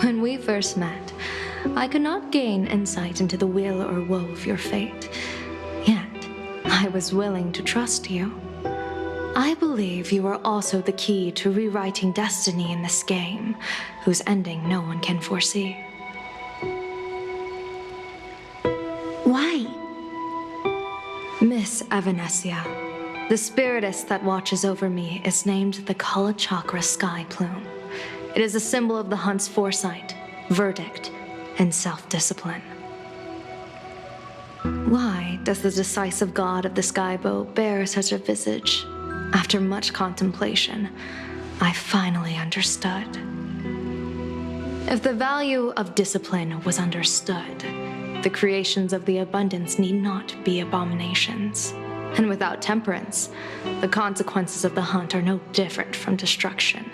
When we first met, I could not gain insight into the will or woe of your fate. Yet, I was willing to trust you. I believe you are also the key to rewriting destiny in this game, whose ending no one can foresee. Why? Miss Evanesia, the spiritess that watches over me is named the Kala Chakra Sky Plume. It is a symbol of the hunt's foresight, verdict, and self-discipline. Why does the decisive god of the skybow bear such a visage? After much contemplation, I finally understood. If the value of discipline was understood, the creations of the abundance need not be abominations. And without temperance, the consequences of the hunt are no different from destruction.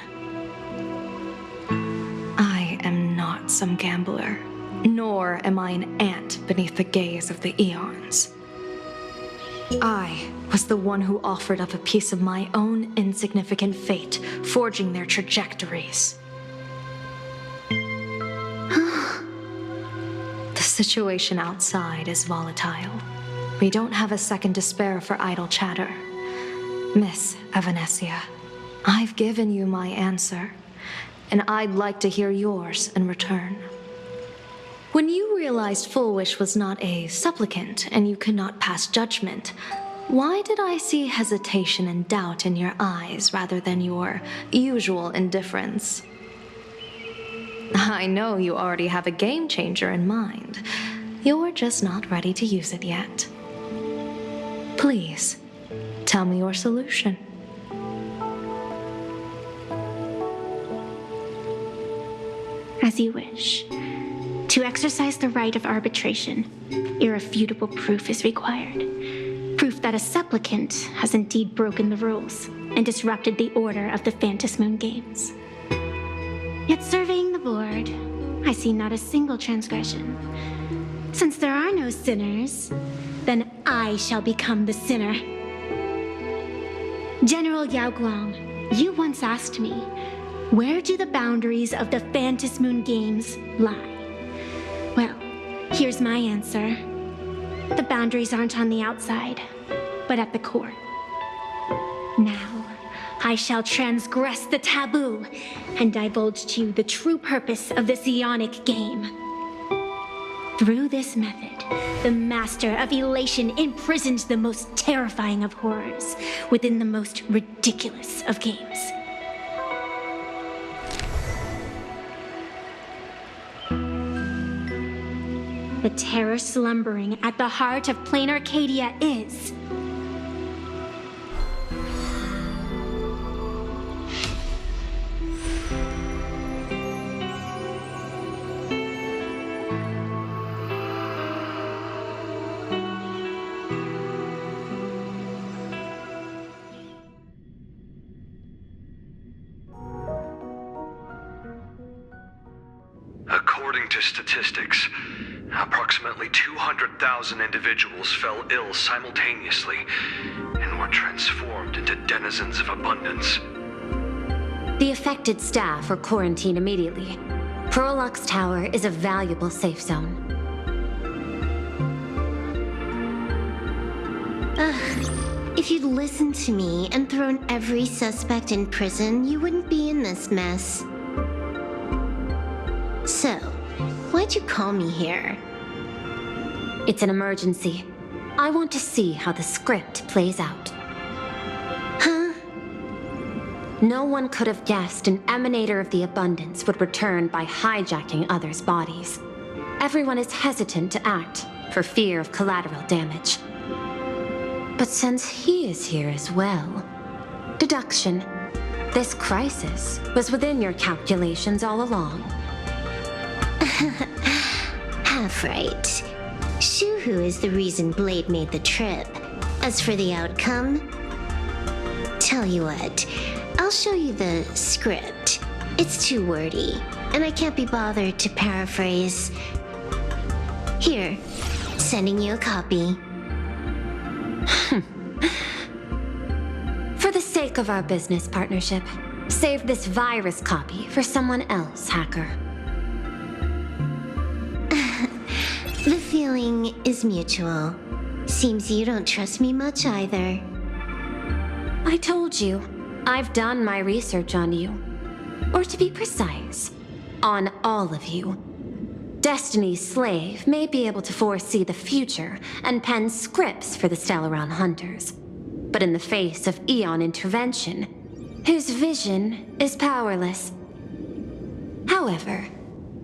I am not some gambler, nor am I an ant beneath the gaze of the eons. I was the one who offered up a piece of my own insignificant fate, forging their trajectories. The situation outside is volatile. We don't have a second to spare for idle chatter. Miss Evanesia, I've given you my answer, and I'd like to hear yours in return. When you realized Full Wish was not a supplicant and you could not pass judgment, why did I see hesitation and doubt in your eyes rather than your usual indifference? I know you already have a game changer in mind. You're just not ready to use it yet. Please, tell me your solution. As you wish. To exercise the right of arbitration, irrefutable proof is required. Proof that a supplicant has indeed broken the rules and disrupted the order of the Phantom Moon Games. Yet surveying the board, I see not a single transgression. Since there are no sinners, then I shall become the sinner. General Yao Guang, you once asked me, where do the boundaries of the Phantom Moon Games lie? Well, here's my answer. The boundaries aren't on the outside, but at the core. Now, I shall transgress the taboo and divulge to you the true purpose of this Ionic game. Through this method, the Master of Elation imprisoned the most terrifying of horrors within the most ridiculous of games. The terror slumbering at the heart of plain Arcadia is... According to statistics, approximately 200,000 individuals fell ill simultaneously and were transformed into denizens of abundance. The affected staff were quarantined immediately. Prolux Tower is a valuable safe zone. If you'd listened to me and thrown every suspect in prison, you wouldn't be in this mess. So, why'd you call me here? It's an emergency. I want to see how the script plays out. Huh? No one could have guessed an emanator of the abundance would return by hijacking others' bodies. Everyone is hesitant to act for fear of collateral damage. But since he is here as well, deduction. This crisis was within your calculations all along. Half right. Shuhu is the reason Blade made the trip. As for the outcome, tell you what, I'll show you the script. It's too wordy, and I can't be bothered to paraphrase. Here, sending you a copy. For the sake of our business partnership, save this virus copy for someone else, hacker. The feeling is mutual. Seems you don't trust me much either. I told you, I've done my research on you. Or to be precise, on all of you. Destiny's slave may be able to foresee the future and pen scripts for the Stellaron hunters. But in the face of Eon intervention, his vision is powerless. However,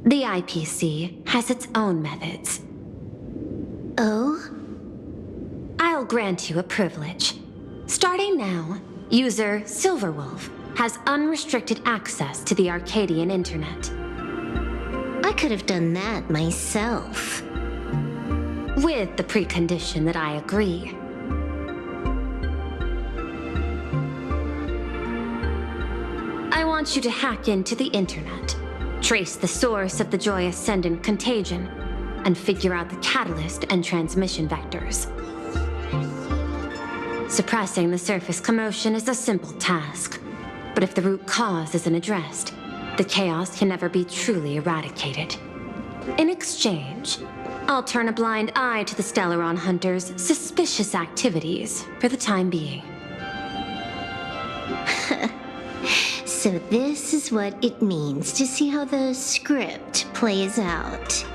the IPC has its own methods. Oh? I'll grant you a privilege. Starting now, user Silverwolf has unrestricted access to the Arcadian internet. I could have done that myself. With the precondition that I agree. I want you to hack into the internet, trace the source of the Joy Ascendant contagion, and figure out the catalyst and transmission vectors. Suppressing the surface commotion is a simple task, but if the root cause isn't addressed, the chaos can never be truly eradicated. In exchange, I'll turn a blind eye to the Stellaron hunters' suspicious activities for the time being. So this is what it means to see how the script plays out.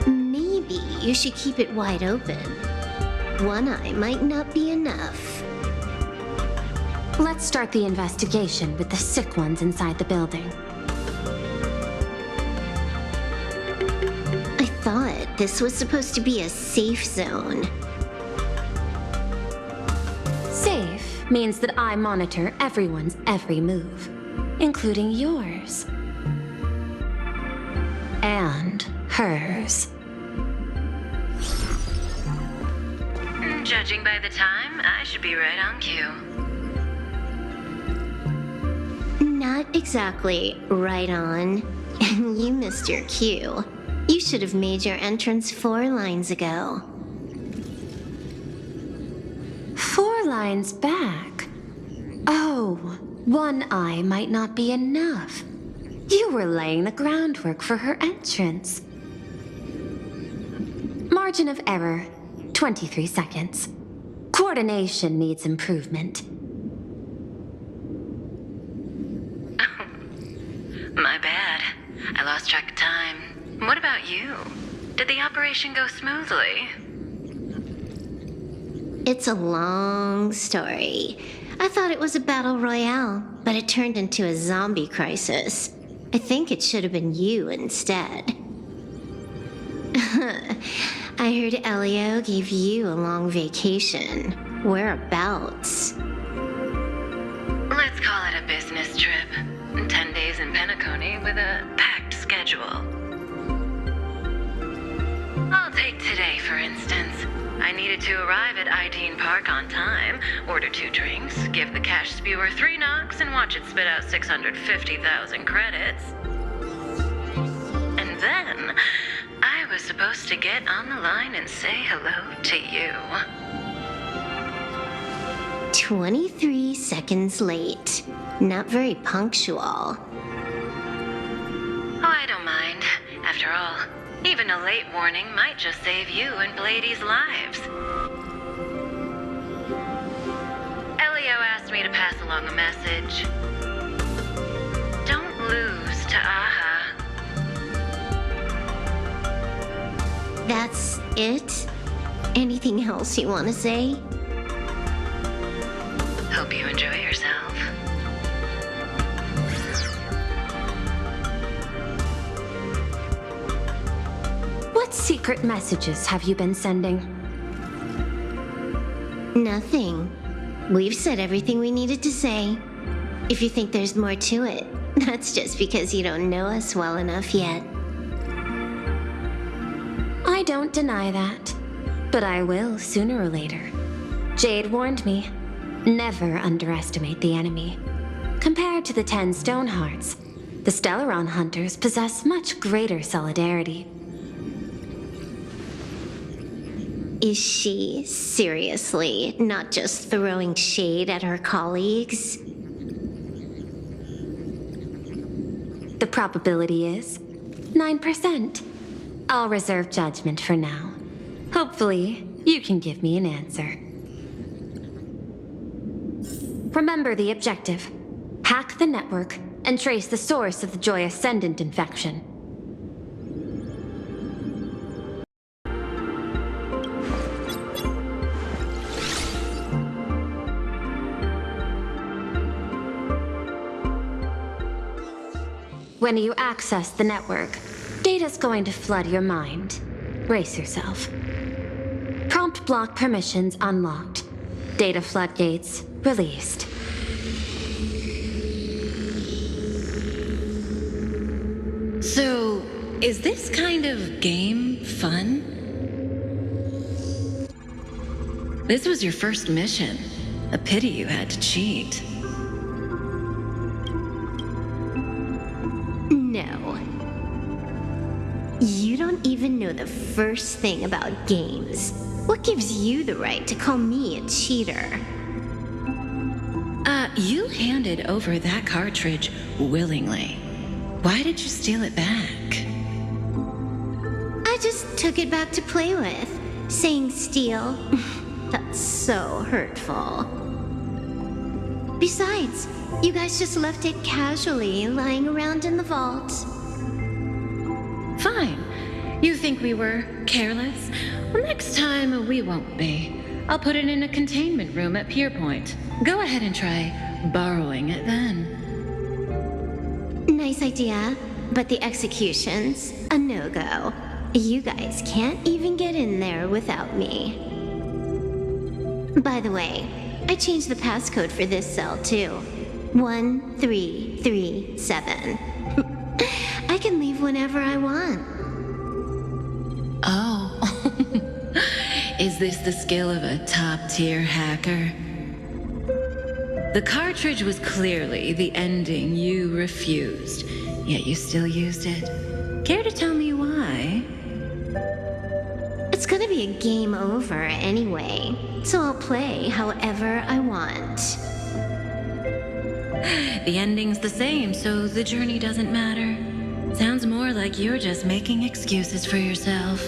Maybe you should keep it wide open. One eye might not be enough. Let's start the investigation with the sick ones inside the building. I thought this was supposed to be a safe zone. Safe means that I monitor everyone's every move, including yours. And hers. Judging by the time, I should be right on cue. Not exactly right on. You missed your cue. You should have made your entrance 4 lines ago. 4 lines back? Oh, one eye might not be enough. You were laying the groundwork for her entrance. Margin of error, 23 seconds. Coordination needs improvement. My bad. I lost track of time. What about you? Did the operation go smoothly? It's a long story. I thought it was a battle royale, but it turned into a zombie crisis. I think it should have been you instead. I heard Elio gave you a long vacation. Whereabouts? Let's call it a business trip. 10 days in Penacony with a packed schedule. I'll take today, for instance. I needed to arrive at Ideen Park on time, order 2 drinks, give the cash spewer 3 knocks, and watch it spit out 650,000 credits. And then, I was supposed to get on the line and say hello to you. 23 seconds late. Not very punctual. Oh, I don't mind. After all, even a late warning might just save you and Blady's lives. Elio asked me to pass along a message. Don't lose to Aha. That's it? Anything else you want to say? Hope you enjoy yourself. What secret messages have you been sending? Nothing. We've said everything we needed to say. If you think there's more to it, that's just because you don't know us well enough yet. I don't deny that, but I will sooner or later. Jade warned me, never underestimate the enemy. Compared to the 10 Stonehearts, the Stellaron hunters possess much greater solidarity. Is she seriously not just throwing shade at her colleagues? The probability is 9%. I'll reserve judgment for now. Hopefully, you can give me an answer. Remember the objective. Hack the network and trace the source of the Joy Ascendant infection. When you access the network, data's going to flood your mind. Brace yourself. Prompt block permissions unlocked. Data floodgates released. So, is this kind of game fun? This was your first mission. A pity you had to cheat. No. You don't even know the first thing about games. What gives you the right to call me a cheater? You handed over that cartridge willingly. Why did you steal it back? I just took it back to play with. Saying steal, that's so hurtful. Besides, you guys just left it casually lying around in the vault. Fine. You think we were careless? Well, next time we won't be. I'll put it in a containment room at Pierpoint. Go ahead and try borrowing it then. Nice idea, but the execution's a no-go. You guys can't even get in there without me. By the way, I changed the passcode for this cell too. 1337. I can leave whenever I want. Oh. Is this the skill of a top-tier hacker? The cartridge was clearly the ending you refused, yet you still used it. Care to tell me why? It's gonna be a game over anyway, so I'll play however I want. The ending's the same, so the journey doesn't matter. Sounds more like you're just making excuses for yourself.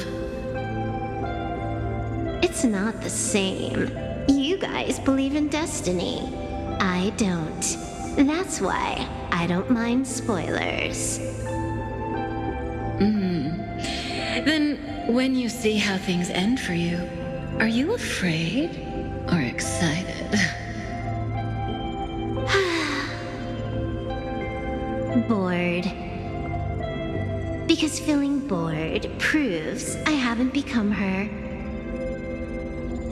It's not the same. You guys believe in destiny. I don't. That's why I don't mind spoilers. Then, when you see how things end for you, are you afraid or excited? Bored. Because feeling bored proves I haven't become her.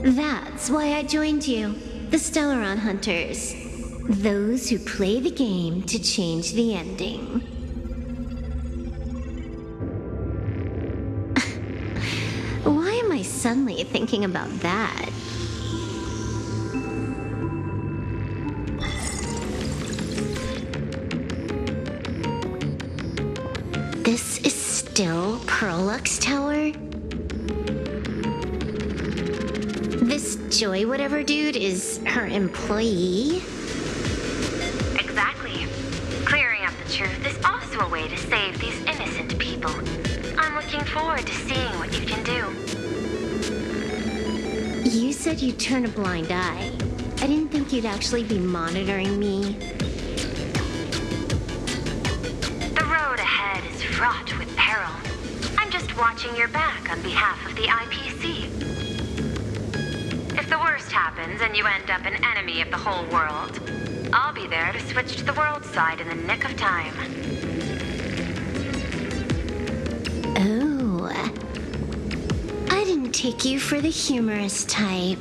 That's why I joined you, the Stellaron Hunters. Those who play the game to change the ending. Why am I suddenly thinking about that? This is still Pearlux Tower? This Joy whatever dude is her employee? Exactly. Clearing up the truth is also a way to save these innocent people. I'm looking forward to seeing what you can do. You said you'd turn a blind eye. I didn't think you'd actually be monitoring me. The road ahead is fraught with peril. I'm just watching your back on behalf of the IPC. If the worst happens and you end up an enemy of the whole world, I'll be there to switch to the world side in the nick of time. Oh. I didn't take you for the humorous type.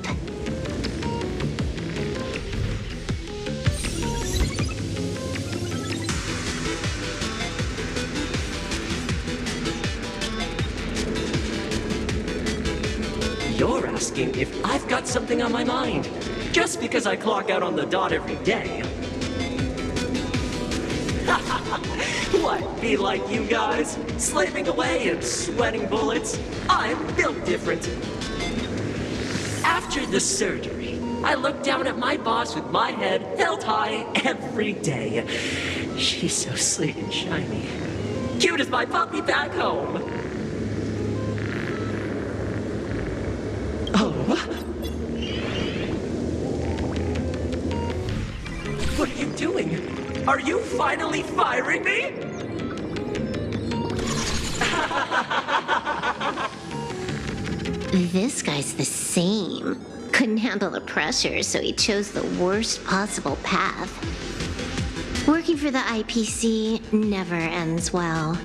You're asking if I've got something on my mind, just because I clock out on the dot every day. What, be like you guys? Slaving away and sweating bullets? I'm built different. After the surgery, I look down at my boss with my head held high every day. She's so sleek and shiny. Cute as my puppy back home. What are you doing? Are you finally firing me? This guy's the same. Couldn't handle the pressure, so he chose the worst possible path. Working for the IPC never ends well.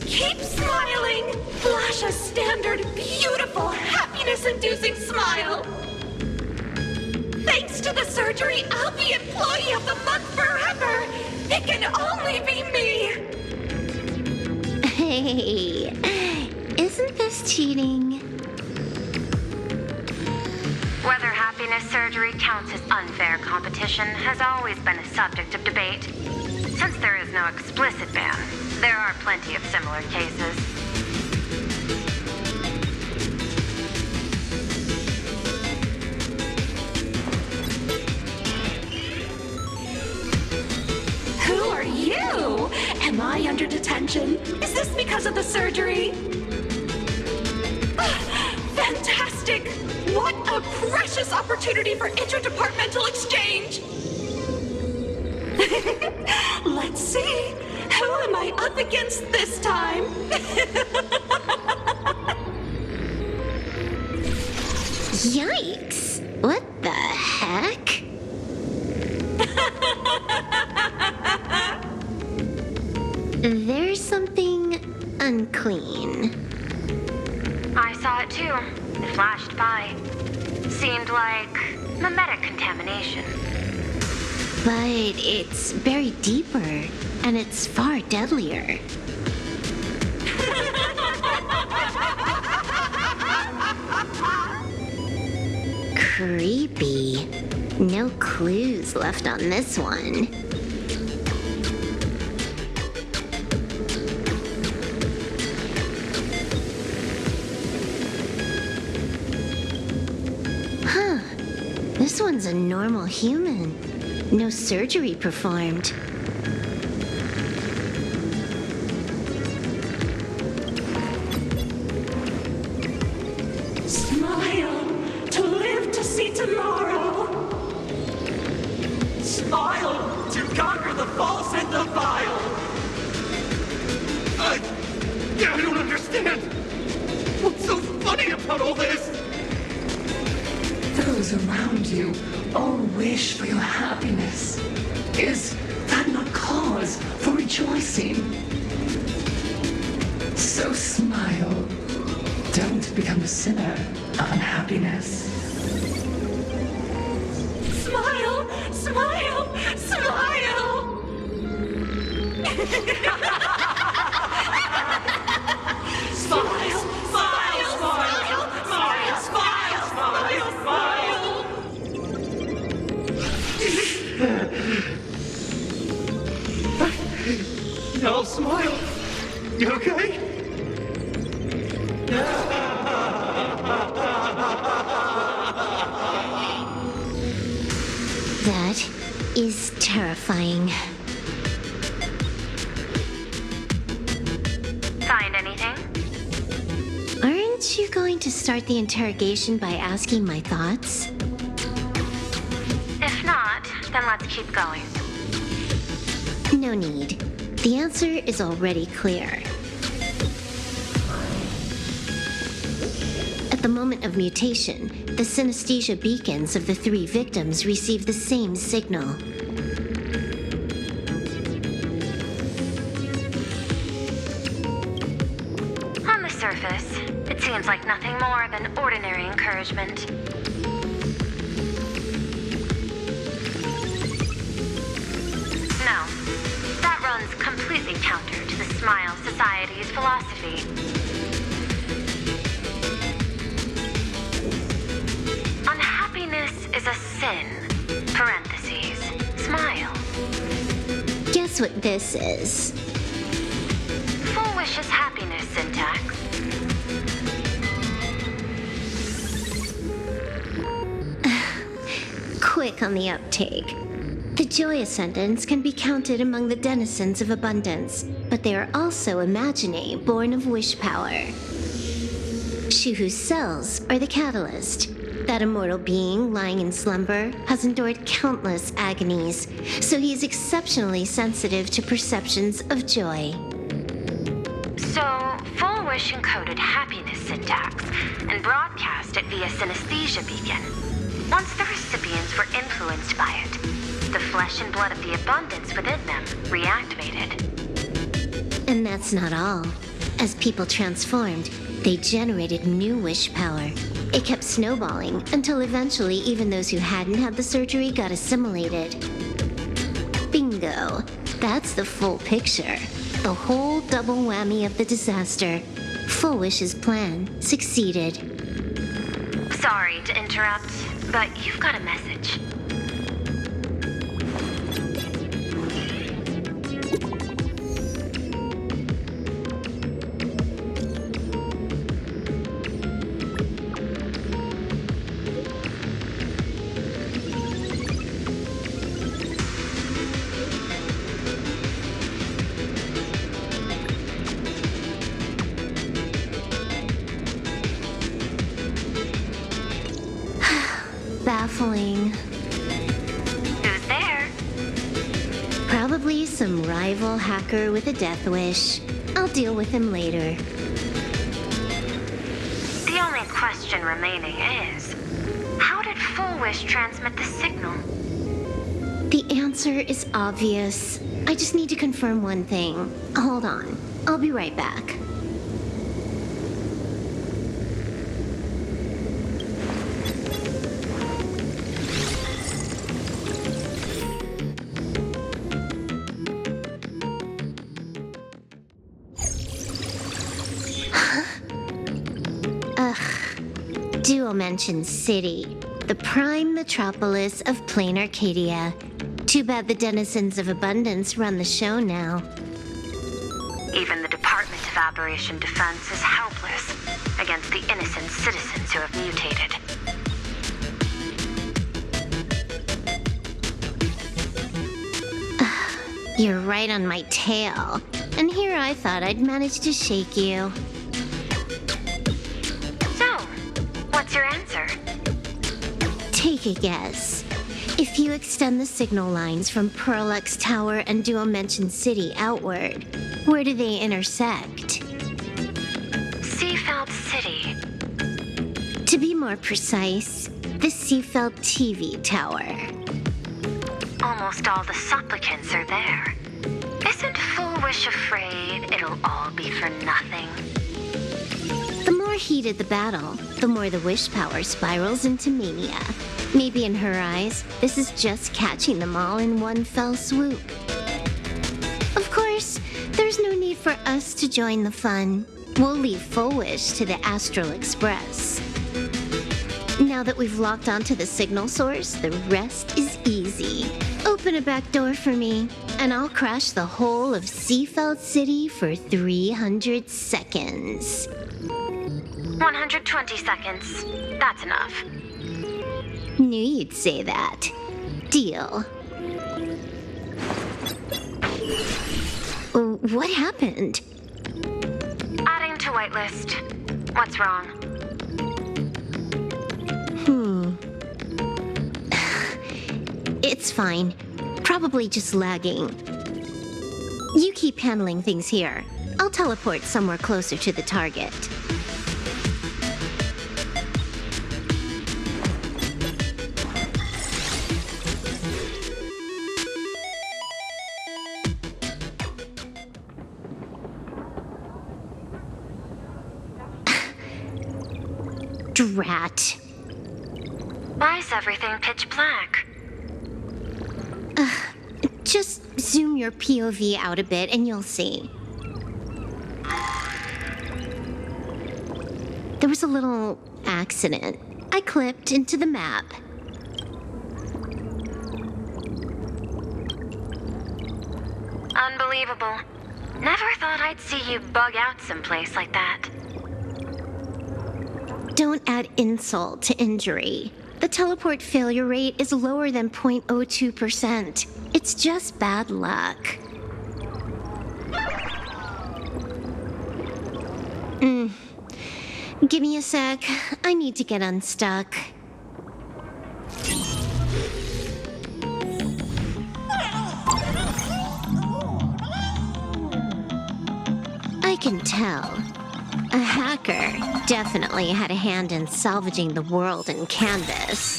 Keep smiling! Flash a standard, beautiful, happiness-inducing smile! Thanks to the surgery, I'll be Employee of the Month forever! It can only be me! Hey, isn't this cheating? Whether happiness surgery counts as unfair competition has always been a subject of debate. Since there is no explicit ban, there are plenty of similar cases. Who are you? Am I under detention? Is this because of the surgery? Fantastic! What a precious opportunity for interdepartmental exchange! Let's see. Who am I up against this time? Yikes! What the heck? There's something unclean. I saw it too. It flashed by. Seemed like mimetic contamination. But it's buried deeper, and it's far deadlier. Creepy. No clues left on this one. Huh. This one's a normal human. No surgery performed. Smile to live to see tomorrow. Smile to conquer the false and the vile. I don't understand. What's so around you all wish for your happiness. Is that not cause for rejoicing? So smile. Don't become a sinner of unhappiness. Smile! Smile! Smile! Smile! Smile! Smile! Smile! Smile! Smile! No, smile. You okay? That is terrifying. Find anything? Aren't you going to start the interrogation by asking my thoughts? If not, then let's keep going. No need. The answer is already clear. At the moment of mutation, the synesthesia beacons of the 3 victims receive the same signal. On the surface, it seems like nothing more than ordinary encouragement. No, that runs completely counter to the Smile Society's philosophy. Unhappiness is a sin. Parentheses. Smile. Guess what this is? Full wishes happiness syntax. Quick on the uptake. The joy ascendants can be counted among the denizens of abundance, but they are also imaginae born of wish power. Shuhu's cells are the catalyst. That immortal being lying in slumber has endured countless agonies, so he is exceptionally sensitive to perceptions of joy. So, full wish encoded happiness syntax and broadcast it via synesthesia beacon. Once the recipients were influenced by it, the flesh and blood of the abundance within them reactivated. And that's not all. As people transformed, they generated new wish power. It kept snowballing until eventually even those who hadn't had the surgery got assimilated. Bingo. That's the full picture. The whole double whammy of the disaster. Full Wish's plan succeeded. Sorry to interrupt, but you've got a message. Baffling. Who's there? Probably some rival hacker with a death wish. I'll deal with him later. The only question remaining is, how did Full Wish transmit the signal? The answer is obvious. I just need to confirm one thing. Hold on. I'll be right back. Dual-Mention City, the prime metropolis of plain Arcadia. Too bad the denizens of abundance run the show now. Even the Department of Aberration Defense is helpless against the innocent citizens who have mutated. You're right on my tail. And here I thought I'd manage to shake you. So, what's your answer? Take a guess. If you extend the signal lines from Pearl-X Tower and Dual-Mention City outward, where do they intersect? Seafeld City. To be more precise, the Seafeld TV tower. Almost all the supplicants are there. Isn't Full Wish afraid it'll all be for nothing? The more heated the battle, the more the wish power spirals into mania. Maybe in her eyes, this is just catching them all in one fell swoop. Of course, there's no need for us to join the fun. We'll leave Full Wish to the Astral Express. Now that we've locked onto the signal source, the rest is easy. Open a back door for me, and I'll crash the whole of Seafeld City for 300 seconds. 120 seconds. That's enough. Knew you'd say that. Deal. What happened? Adding to whitelist. What's wrong? It's fine. Probably just lagging. You keep handling things here. I'll teleport somewhere closer to the target. Drat. Why is everything pitch black? Just zoom your POV out a bit and you'll see. There was a little accident. I clipped into the map. Unbelievable. Never thought I'd see you bug out someplace like that. Don't add insult to injury. The teleport failure rate is lower than 0.02%. It's just bad luck. Give me a sec. I need to get unstuck. I can tell. A hacker definitely had a hand in salvaging the world in Canvas.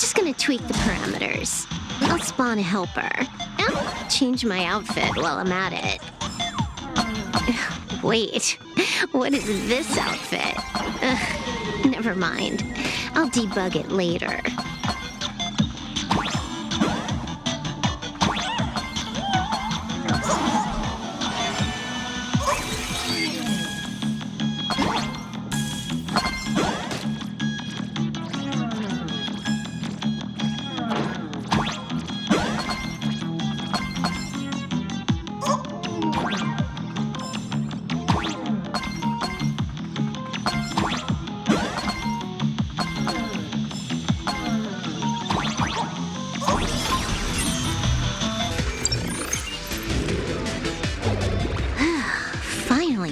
Just gonna tweak the parameters. I'll spawn a helper. And change my outfit while I'm at it. Wait, what is this outfit? Never mind. I'll debug it later.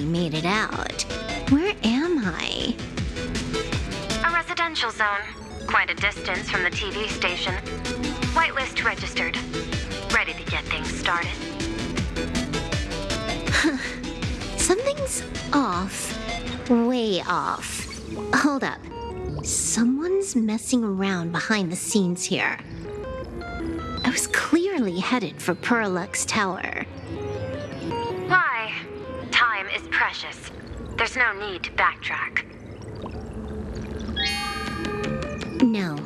Made it out. Where am I? A residential zone. Quite a distance from the TV station. Whitelist registered. Ready to get things started. Something's off. Way off. Hold up. Someone's messing around behind the scenes here. I was clearly headed for Perlux Tower. Why? Time is precious. There's no need to backtrack. No,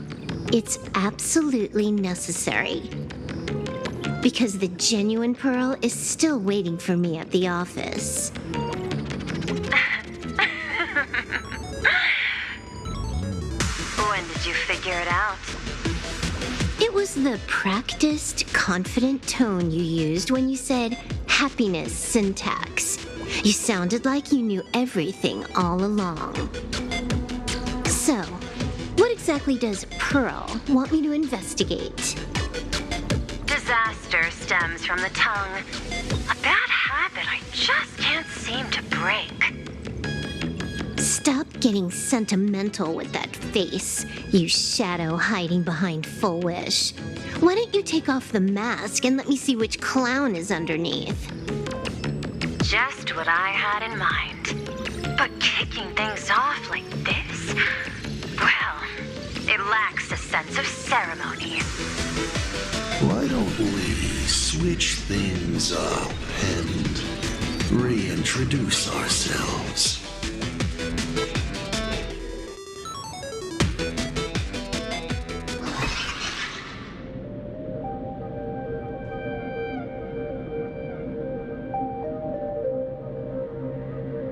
it's absolutely necessary. Because the genuine Pearl is still waiting for me at the office. When did you figure it out? It was the practiced, confident tone you used when you said happiness syntax. You sounded like you knew everything all along. So, what exactly does Pearl want me to investigate? Disaster stems from the tongue. A bad habit I just can't seem to break. Stop getting sentimental with that face, you shadow hiding behind Full Wish. Why don't you take off the mask and let me see which clown is underneath? Just what I had in mind. But kicking things off like this? It lacks a sense of ceremony. Why don't we switch things up and reintroduce ourselves?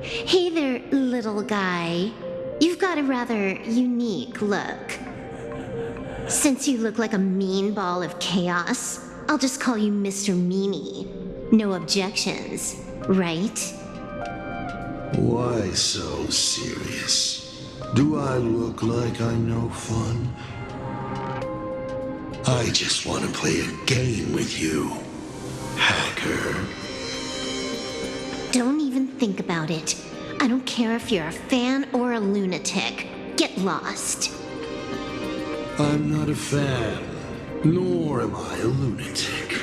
Hey there, little guy. You've got a rather unique look. Since you look like a mean ball of chaos, I'll just call you Mr. Meanie. No objections, right? Why so serious? Do I look like I'm no fun? I just want to play a game with you, hacker. Don't even think about it. I don't care if you're a fan or a lunatic. Get lost. I'm not a fan, nor am I a lunatic.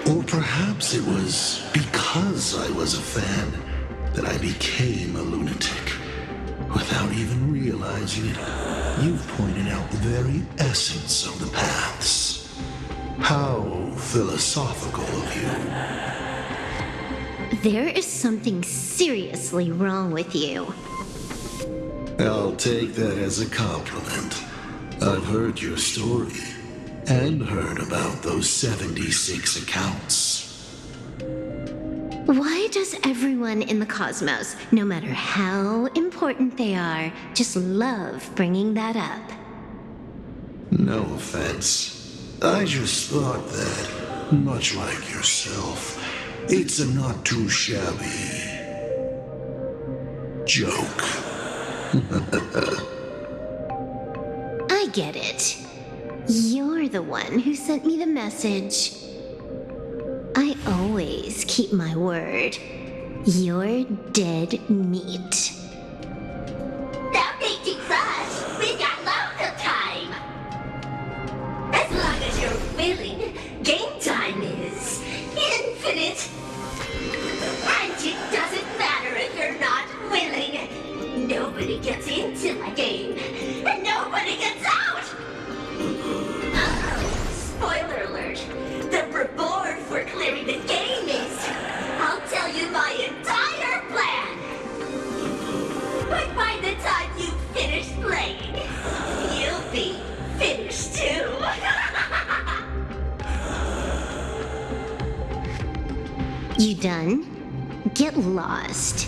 Or perhaps it was because I was a fan that I became a lunatic. Without even realizing it, you've pointed out the very essence of the paths. How philosophical of you. There is something seriously wrong with you. I'll take that as a compliment. I've heard your story, and heard about those 76 accounts. Why does everyone in the cosmos, no matter how important they are, just love bringing that up? No offense. I just thought that, much like yourself, it's a not too shabby joke. I get it. You're the one who sent me the message. I always keep my word. You're dead meat. Don't make it rush. We got loads of time. As long as you're willing, game time is infinite. And it doesn't matter if you're not willing. Nobody gets into my game, and nobody gets out! Spoiler alert. The reward for clearing the game is... I'll tell you my entire plan! But by the time you finish playing, you'll be finished too! You done? Get lost.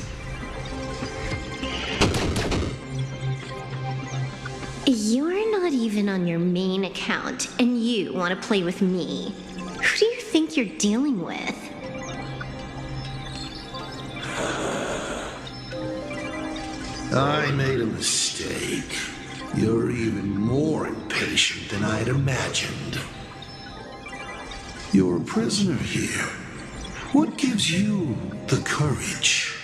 You're not even on your main account, and you want to play with me. Who do you think you're dealing with? I made a mistake. You're even more impatient than I'd imagined. You're a prisoner here. What gives you the courage?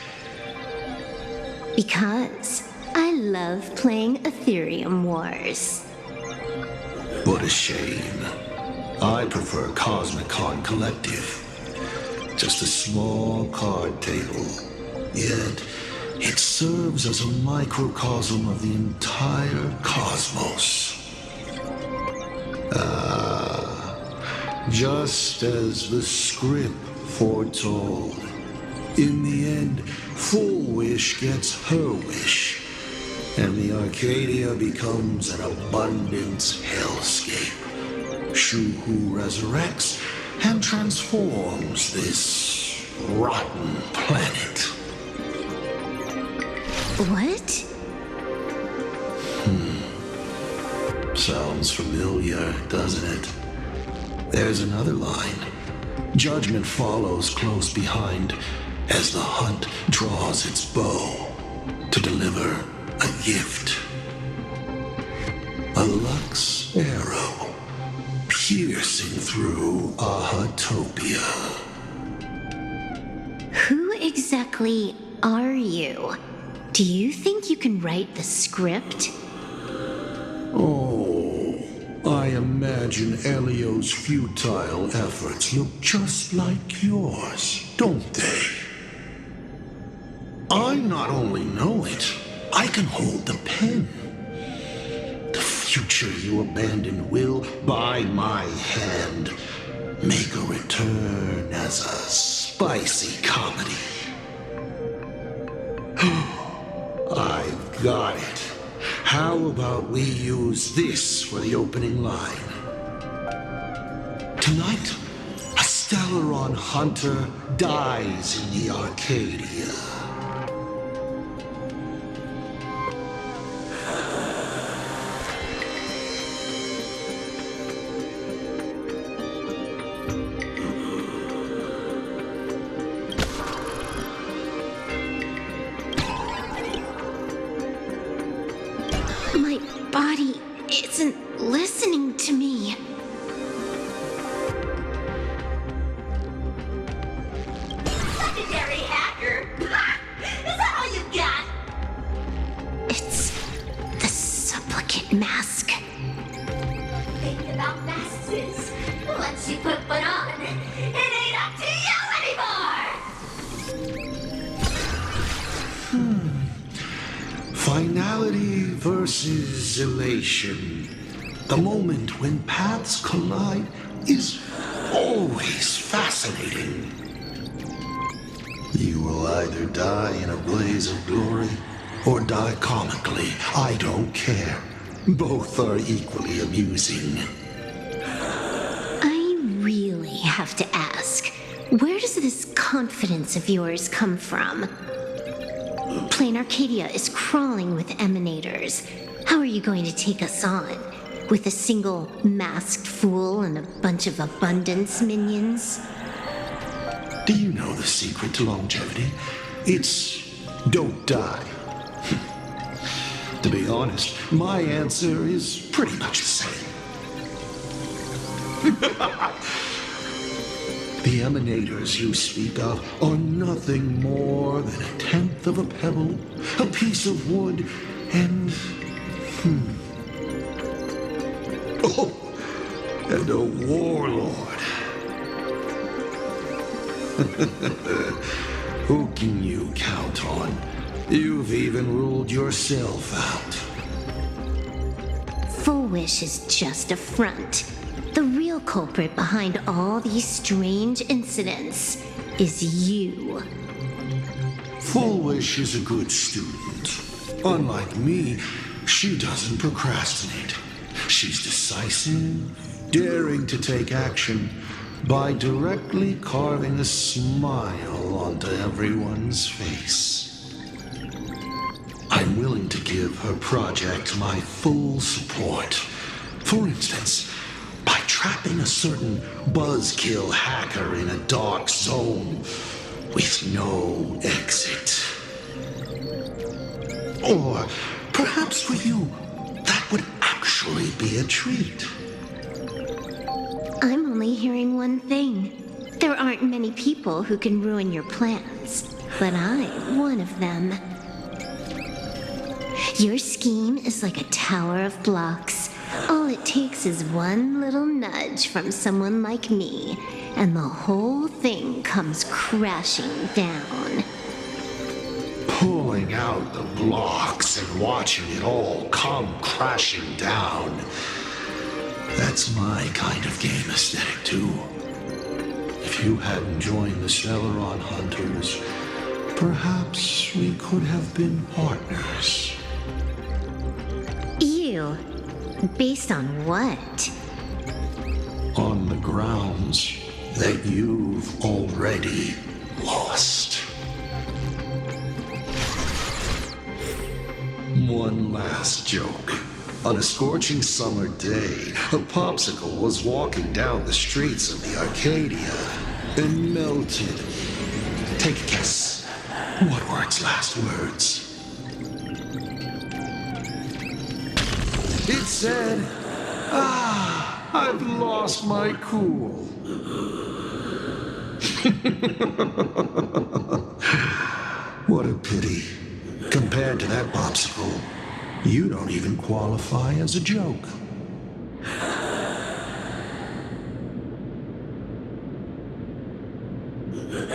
Because I love playing Ethereum Wars. What a shame. I prefer Cosmic Card Collective. Just a small card table. Yet, it serves as a microcosm of the entire cosmos. Just as the script foretold. In the end, Full Wish gets her wish, and the Arcadia becomes an abundance hellscape. Shu-Hu resurrects and transforms this rotten planet. What? Sounds familiar, doesn't it? There's another line. Judgment follows close behind as the hunt draws its bow to deliver a gift. A Lux arrow piercing through Ahatopia. Who exactly are you? Do you think you can write the script? Oh, I imagine Elio's futile efforts look just like yours, don't they? I not only know it, I can hold the pen. The future you abandoned will, by my hand, make a return as a spicy comedy. I've got it. How about we use this for the opening line? Tonight, a Stellaron hunter dies in the Arcadia. My body isn't listening to me. Secondary hacker? Is that all you got? It's the supplicant mask. Thinking about masks. Once you put one on, it ain't up to you anymore! Finality versus elation. The moment when paths collide is always fascinating. You will either die in a blaze of glory or die comically. I don't care. Both are equally amusing. I really have to ask, where does this confidence of yours come from? Plain Arcadia is crawling with emanators. How are you going to take us on? With a single masked fool and a bunch of abundance minions? Do you know the secret to longevity? It's don't die. To be honest, my answer is pretty much the same. The emanators you speak of are nothing more than a tenth of a pebble, a piece of wood, and... Oh, and a warlord. Who can you count on? You've even ruled yourself out. Full Wish is just a front. The real culprit behind all these strange incidents is you. Full Wish is a good student. Unlike me, she doesn't procrastinate. She's decisive, daring to take action by directly carving a smile onto everyone's face. I'm willing to give her project my full support. For instance, by trapping a certain buzzkill hacker in a dark zone with no exit. Or perhaps for you, that would actually be a treat. I'm only hearing one thing. There aren't many people who can ruin your plans, but I'm one of them. Your scheme is like a tower of blocks. All it takes is one little nudge from someone like me, and the whole thing comes crashing down. Pulling out the blocks and watching it all come crashing down. That's my kind of game aesthetic, too. If you hadn't joined the Stellaron Hunters, perhaps we could have been partners. You? Based on what? On the grounds that you've already lost. One last joke. On a scorching summer day, a popsicle was walking down the streets of the Arcadia and melted. Take a guess. What were its last words? It said, I've lost my cool. What a pity. Compared to that popsicle, you don't even qualify as a joke.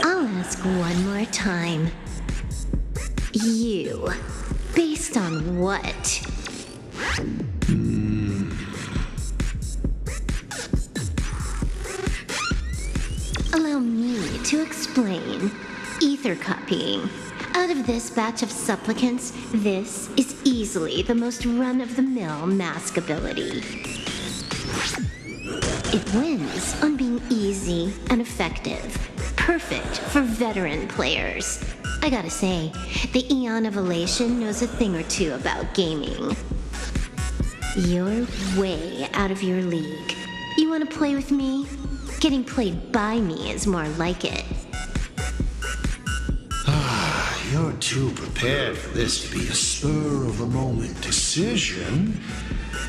I'll ask one more time. You, Based on what? Allow me to explain. Ether copying. Out of this batch of supplicants, this is easily the most run-of-the-mill mask ability. It wins on being easy and effective. Perfect for veteran players. I gotta say, the Eon of Elation knows a thing or two about gaming. You're way out of your league. You wanna play with me? Getting played by me is more like it. You're too prepared for this to be a spur-of-the-moment decision.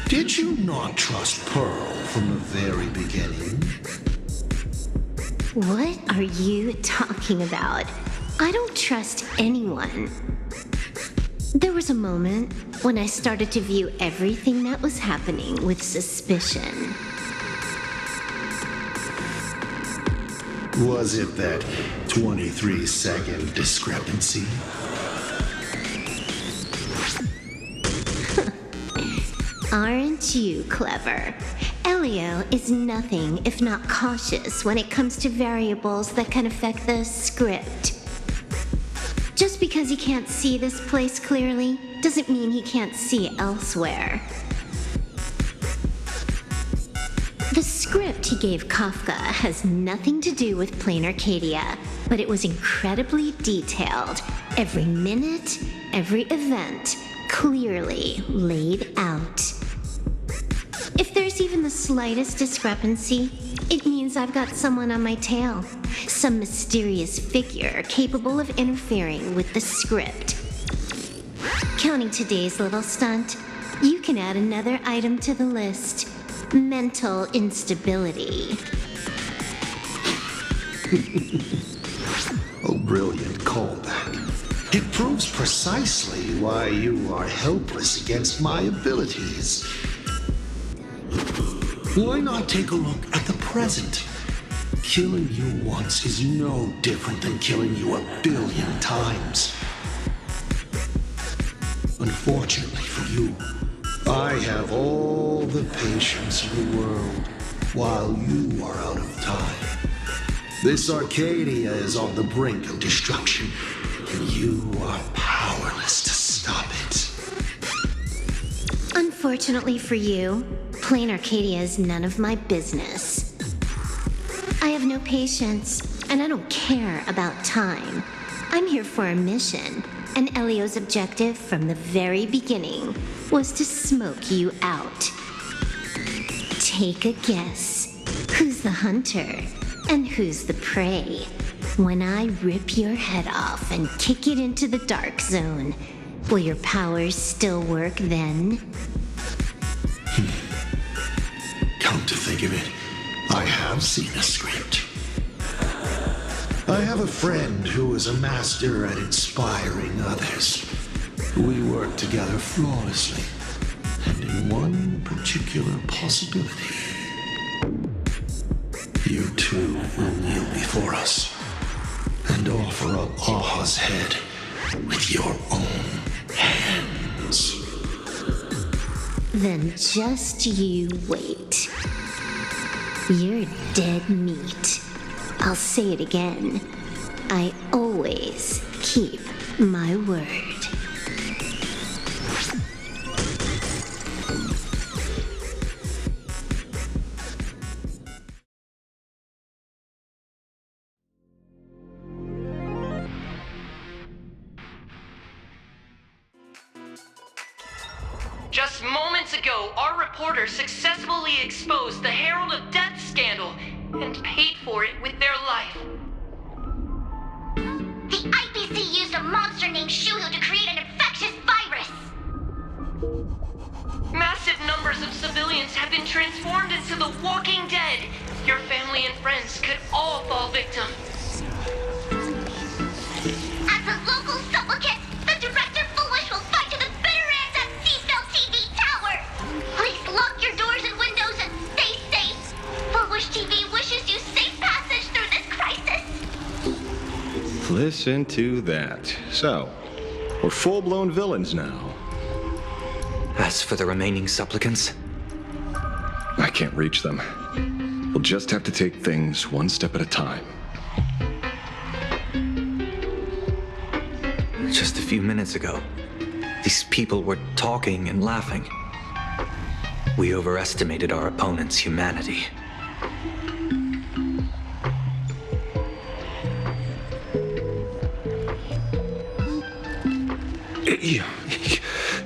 Did you not trust Pearl from the very beginning? What are you talking about? I don't trust anyone. There was a moment when I started to view everything that was happening with suspicion. Was it that 23-second discrepancy? Aren't you clever? Elio is nothing if not cautious when it comes to variables that can affect the script. Just because he can't see this place clearly doesn't mean he can't see elsewhere. The script he gave Kafka has nothing to do with Plain Arcadia, but it was incredibly detailed. Every minute, every event, clearly laid out. If there's even the slightest discrepancy, it means I've got someone on my tail. Some mysterious figure capable of interfering with the script. Counting today's little stunt, you can add another item to the list. Mental instability. A brilliant callback. It proves precisely why you are helpless against my abilities. Why not take a look at the present? Killing you once is no different than killing you 1 billion times. Unfortunately for you, I have all the patience in the world, while you are out of time. This Arcadia is on the brink of destruction, and you are powerless to stop it. Unfortunately for you, Plain Arcadia is none of my business. I have no patience, and I don't care about time. I'm here for a mission, and Elio's objective from the very beginning was to smoke you out. Take a guess. Who's the hunter, and who's the prey? When I rip your head off and kick it into the dark zone, will your powers still work then? Come to think of it, I have seen a script. I have a friend who is a master at inspiring others. We work together flawlessly, and in one particular possibility. You two will kneel before us and offer up Aha's head with your own hands. Then just you wait. You're dead meat. I'll say it again. I always keep my word. Just moments ago, our reporter successfully exposed the Herald of Death scandal and paid for it with their life. The IPC used a monster named Shuhu to create an infectious virus! Massive numbers of civilians have been transformed into the Walking Dead. Your family and friends could all fall victim. As a local supplicant, the Director Foolish will fight to the bitter end at Címbalo TV Tower! Please lock your doors and windows and stay safe! Foolish TV wishes you safe passage through this crisis! Listen to that. So, We're full-blown villains now. As for the remaining supplicants, I can't reach them. We'll just have to take things one step at a time. just a few minutes ago, these people were talking and laughing. We overestimated our opponent's humanity.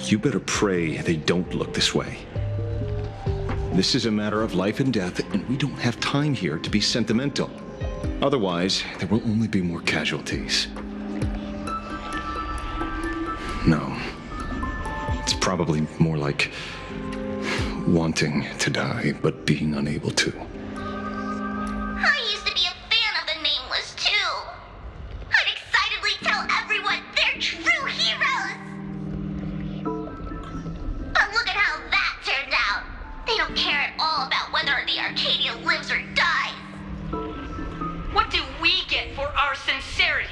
You better pray they don't look this way. This is a matter of life and death, and we don't have time here to be sentimental. Otherwise, there will only be more casualties. No. It's probably more like wanting to die, but being unable to. I used to be a fan of the Nameless, too. I'd excitedly tell everyone they're true heroes. But look at how that turned out. They don't care at all about whether the Arcadia lives or dies. What do we get for our sincerity?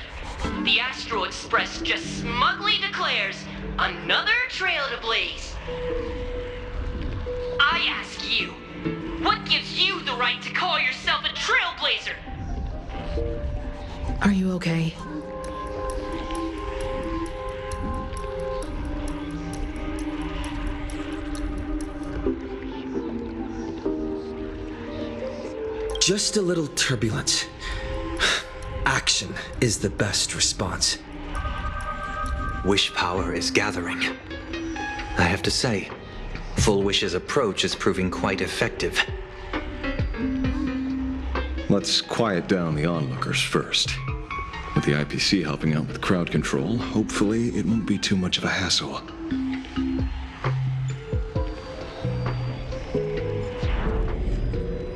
The Astral Express just smugly declares another trail to blaze. I ask you, what gives you the right to call yourself a trailblazer? Are you okay? Just a little turbulence. Action is the best response. Wish power is gathering. I have to say, Full Wish's approach is proving quite effective. Let's quiet down the onlookers first. With the IPC helping out with crowd control, hopefully it won't be too much of a hassle.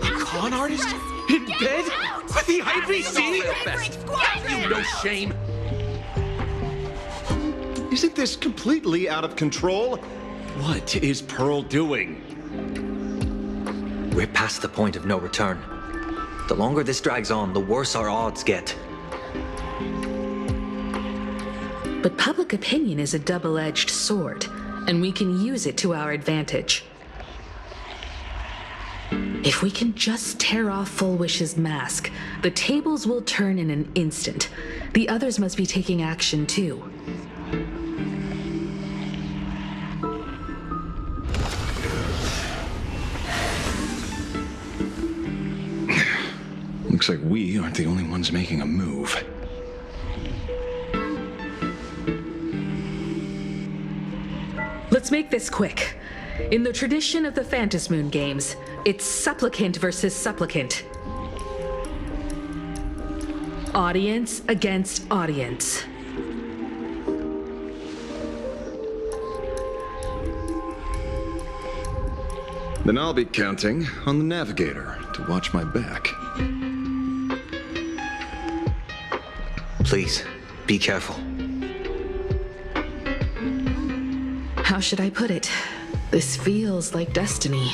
Con artist? In bed? With the IPC? You no shame. Isn't this completely out of control? What is Pearl doing? We're past the point of no return. The longer this drags on, the worse our odds get. But public opinion is a double-edged sword, and we can use it to our advantage. If we can just tear off Full Wish's mask, the tables will turn in an instant. The others must be taking action too. Looks like we aren't the only ones making a move. Let's make this quick. In the tradition of the Phantasmoon games, it's supplicant versus supplicant. Audience against audience. Then I'll be counting on the navigator to watch my back. Please, be careful. How should I put it? This feels like destiny.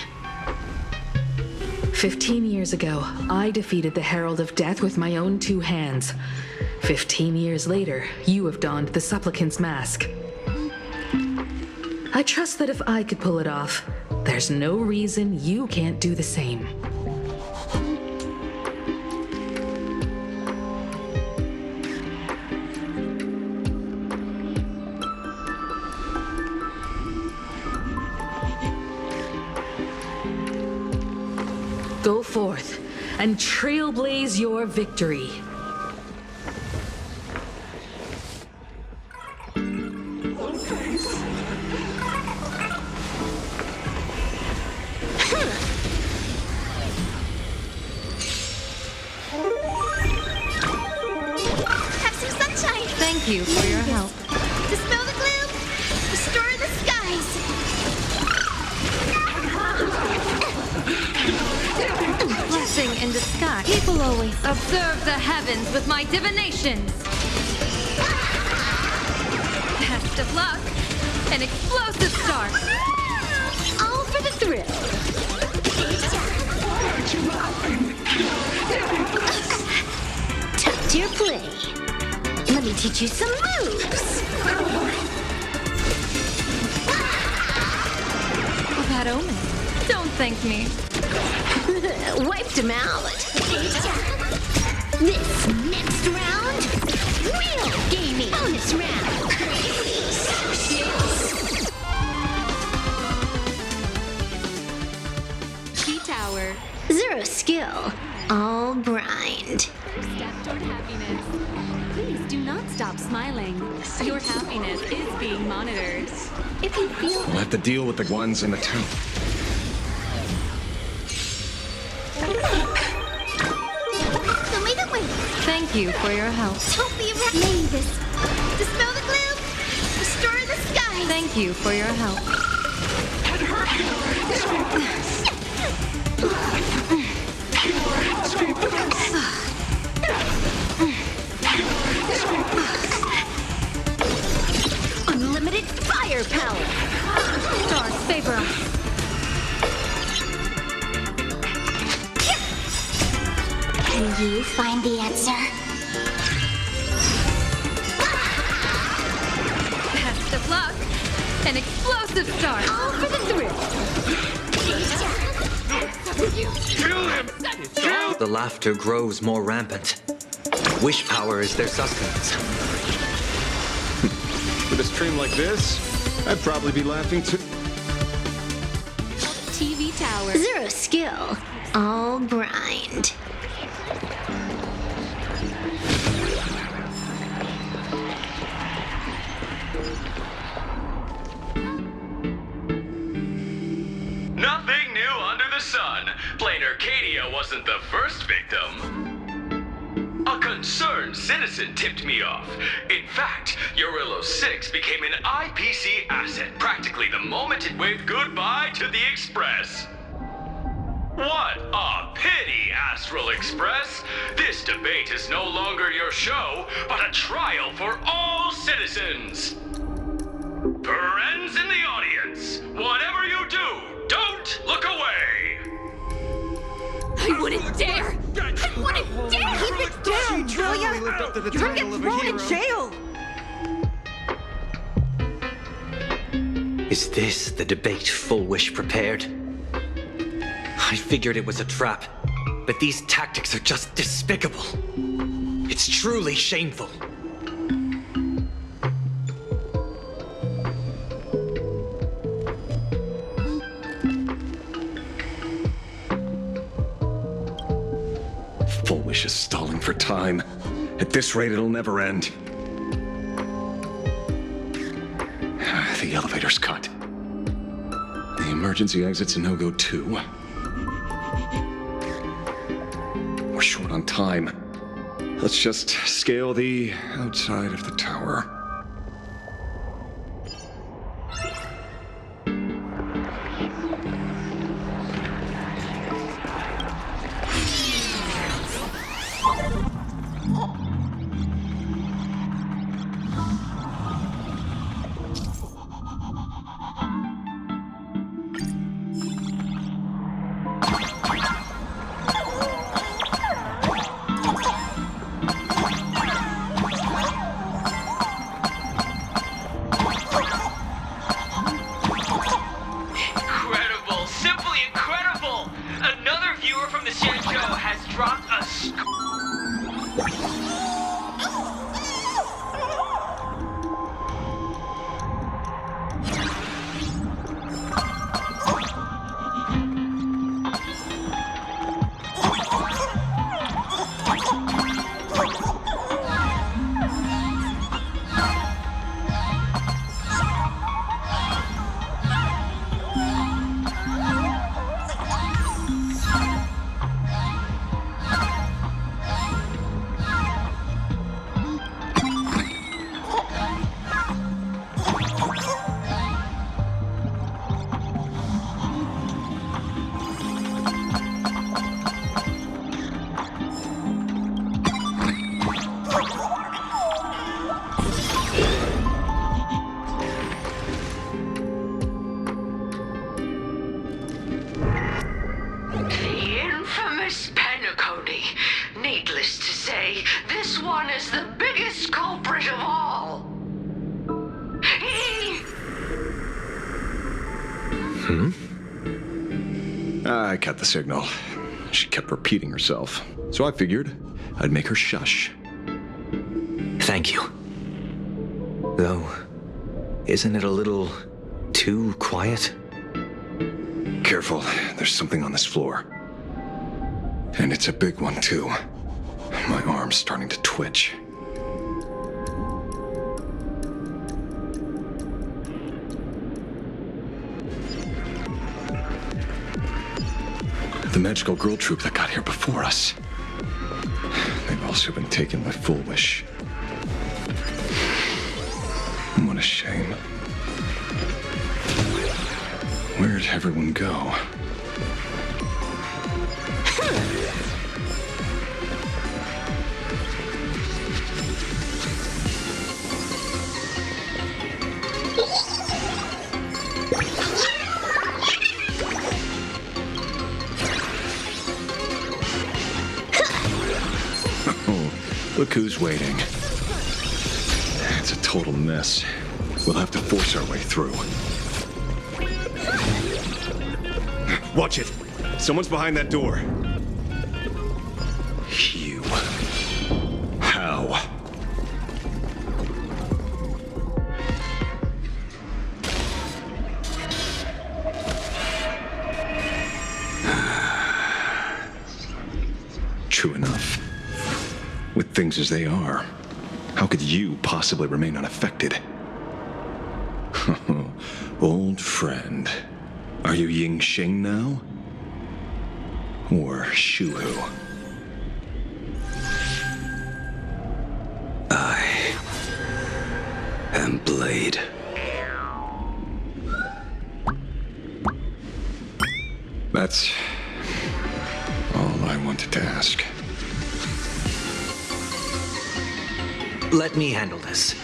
15 years ago, I defeated the Herald of Death with my own 2 hands. 15 years later, you have donned the supplicant's mask. I trust that if I could pull it off, there's no reason you can't do the same. Go forth and trailblaze your victory. Have some sunshine! Thank you for your help. Dispel the gloom! Restore the skies! Blessing in disguise. People always observe the heavens with my divinations. Test of luck. An explosive start. All for the thrill. Tuck to your play. Let me teach you some moves. bad omen. Don't thank me. Wiped him out. This next round, real gaming. Bonus round. Tower. Zero skill, all grind. Step toward happiness. Please do not stop smiling. Your happiness is being monitored. If you feel We'll have to deal with the ones in the town. Show me the way. Thank you for your help. Don't be afraid. Mavis. Dispel the gloom. Restore the sky. Thank you for your help. Unlimited firepower. Stars favor us. Can you find the answer? Best of luck. An explosive star. All for the thrill. Kill him! The laughter grows more rampant. Wish power is their sustenance. With a stream like this, I'd probably be laughing too. TV tower. Zero skill, all grind. Nothing new under the sun. Plain Arcadia wasn't the first victim. A concerned citizen tipped me off. In fact, Urillo 6 became an IPC asset practically the moment it waved goodbye to the Express. What a pity, Astral Express! This debate is no longer your show, but a trial for all citizens. Friends in the audience, whatever you do, don't look away! I wouldn't dare! I wouldn't dare! Keep it down, will ya? You're gonna get thrown in jail! Is this the debate Full Wish prepared? I figured it was a trap, but these tactics are just despicable. It's truly shameful. Full Wish is stalling for time. At this rate, it'll never end. The elevator's cut. The emergency exit's a no-go too. We're short on time. Let's just scale the outside of the tower. I cut the signal. She kept repeating herself, so I figured I'd make her shush. Thank you. Though, isn't it a little too quiet? Careful, there's something on this floor. And it's a big one, too. My arm's starting to twitch. The magical girl troupe that got here before us. They've also been taken by Foolish. What a shame. Where'd everyone go? Look who's waiting. It's a total mess. We'll have to force our way through. Watch it! Someone's behind that door. You. How? True enough. With things as they are, how could you possibly remain unaffected? Old friend, are you Ying Xing now? Or Shuhu? I am Blade. That's all I wanted to ask. Let me handle this.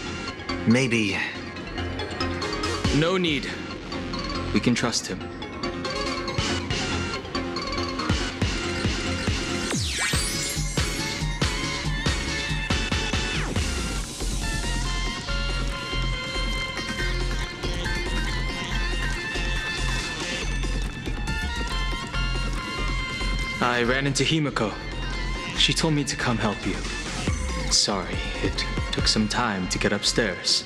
Maybe... No need. We can trust him. I ran into Himiko. She told me to come help you. Sorry, it took some time to get upstairs.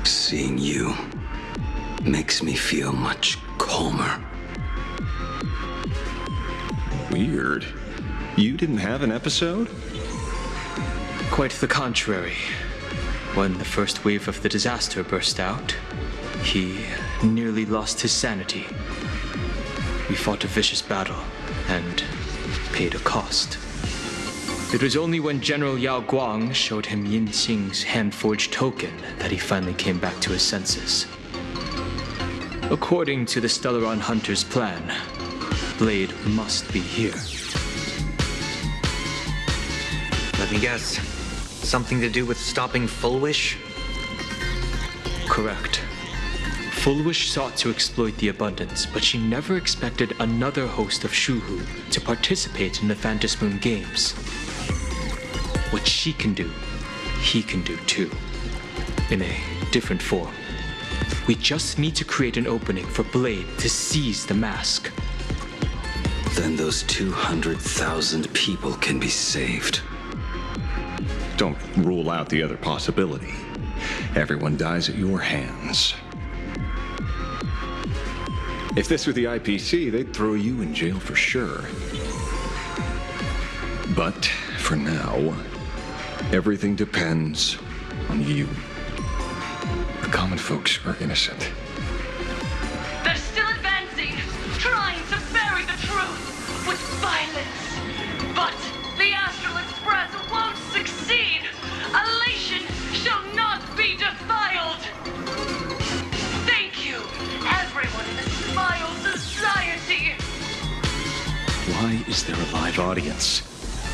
Seeing you makes me feel much calmer. Weird. You didn't have an episode? Quite the contrary. When the first wave of the disaster burst out, he nearly lost his sanity. We fought a vicious battle and paid a cost. It was only when General Yao Guang showed him Yin Xing's hand-forged token that he finally came back to his senses. According to the Stellaron Hunter's plan, Blade must be here. Let me guess. Something to do with stopping Fullwish? Correct. Fullwish sought to exploit the abundance, but she never expected another host of Shuhu to participate in the Phantom Moon Games. What she can do, he can do too. In a different form. We just need to create an opening for Blade to seize the mask. Then those 200,000 people can be saved. Don't rule out the other possibility. Everyone dies at your hands. If this were the IPC, they'd throw you in jail for sure. But for now, everything depends on you. The common folks are innocent. They're still advancing, trying to bury the truth with violence. But the Astral Express won't succeed. Elation shall not be defiled. Thank you, everyone in the Smile Society. Why is there a live audience?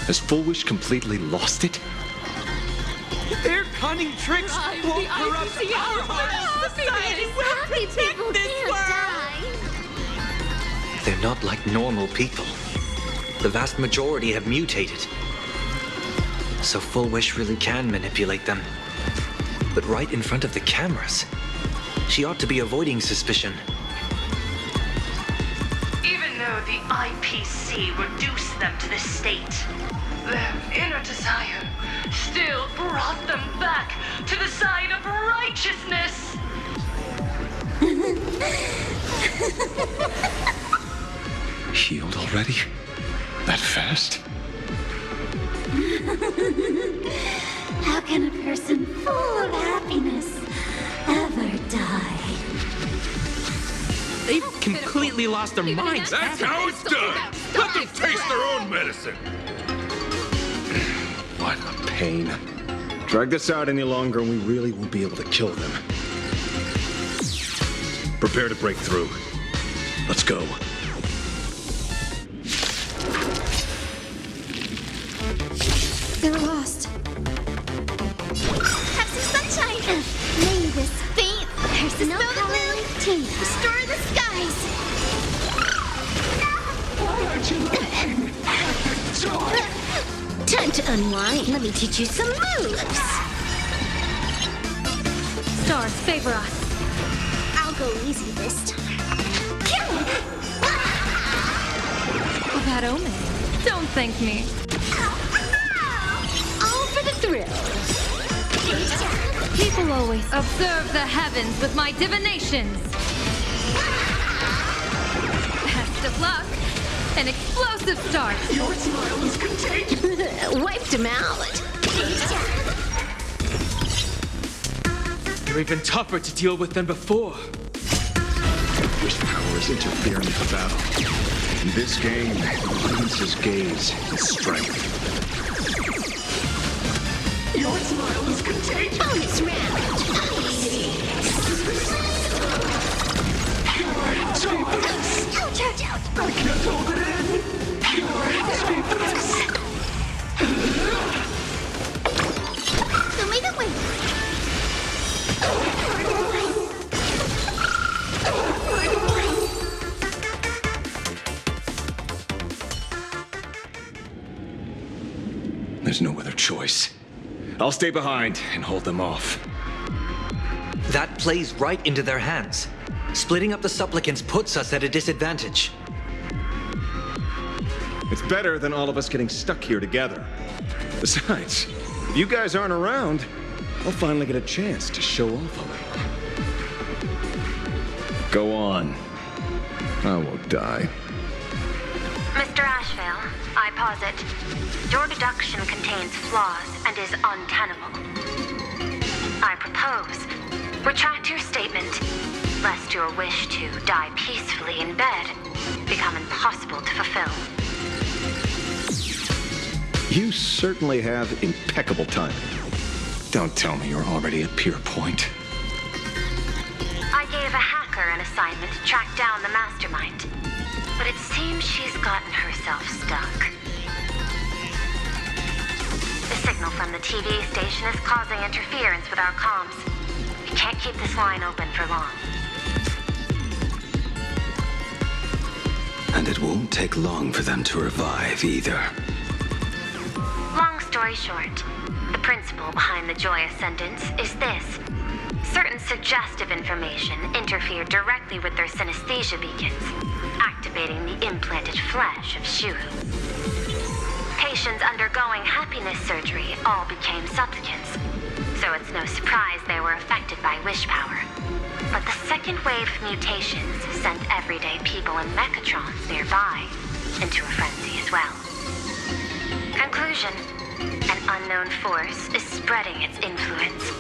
Has Fullwish completely lost it? Their cunning tricks won't corrupt our hearts. Society will protect this world. They're not like normal people. the vast majority have mutated. So Full Wish really can manipulate them. But right in front of the cameras, she ought to be avoiding suspicion. Even though the IPC reduced them to this state, their inner desire still brought them back to the side of righteousness. Healed already? That fast? How can a person full of happiness ever die? They've completely lost their minds. That's how it's done. Let them taste their own medicine. What a pain. Drag this out any longer and we really won't be able to kill them. Prepare to break through. Let's go. They're lost. Have some sunshine! May this faint. There's no color. Restore the skies. Why aren't you laughing? Time to unwind. Let me teach you some moves. Stars favor us. I'll go easy this time. Bad omen. Don't thank me. All for the thrill. People always observe the heavens with my divinations. Best of luck. An explosive start. Your smile is contagious. Wiped him out. You're even tougher to deal with than before. Wish power is interfering with the battle. In this game, the audience's gaze is strength. Your smile is contagious. Bonus round. Ouch, ouch, ouch. I can't hold it in. Show me the way. There's no other choice. I'll stay behind and hold them off. That plays right into their hands. Splitting up the supplicants puts us at a disadvantage. It's better than all of us getting stuck here together. Besides, if you guys aren't around, I'll finally get a chance to show off a little. Go on. I won't die. Mr. Ashvale, I posit, your deduction contains flaws and is untenable. I propose, retract your statement, lest your wish to die peacefully in bed become impossible to fulfill. You certainly have impeccable timing. Don't tell me you're already at Pier Point. I gave a hacker an assignment to track down the mastermind, but it seems she's gotten herself stuck. The signal from the TV station is causing interference with our comms. We can't keep this line open for long. And it won't take long for them to revive either. Long story short, the principle behind the Joy Ascendance is this. Certain suggestive information interfered directly with their synesthesia beacons, activating the implanted flesh of Shuhu. Patients undergoing happiness surgery all became supplicants, so it's no surprise they were affected by wish power. But the second wave of mutations sent everyday people and mechatrons nearby into a frenzy as well. Conclusion, an unknown force is spreading its influence.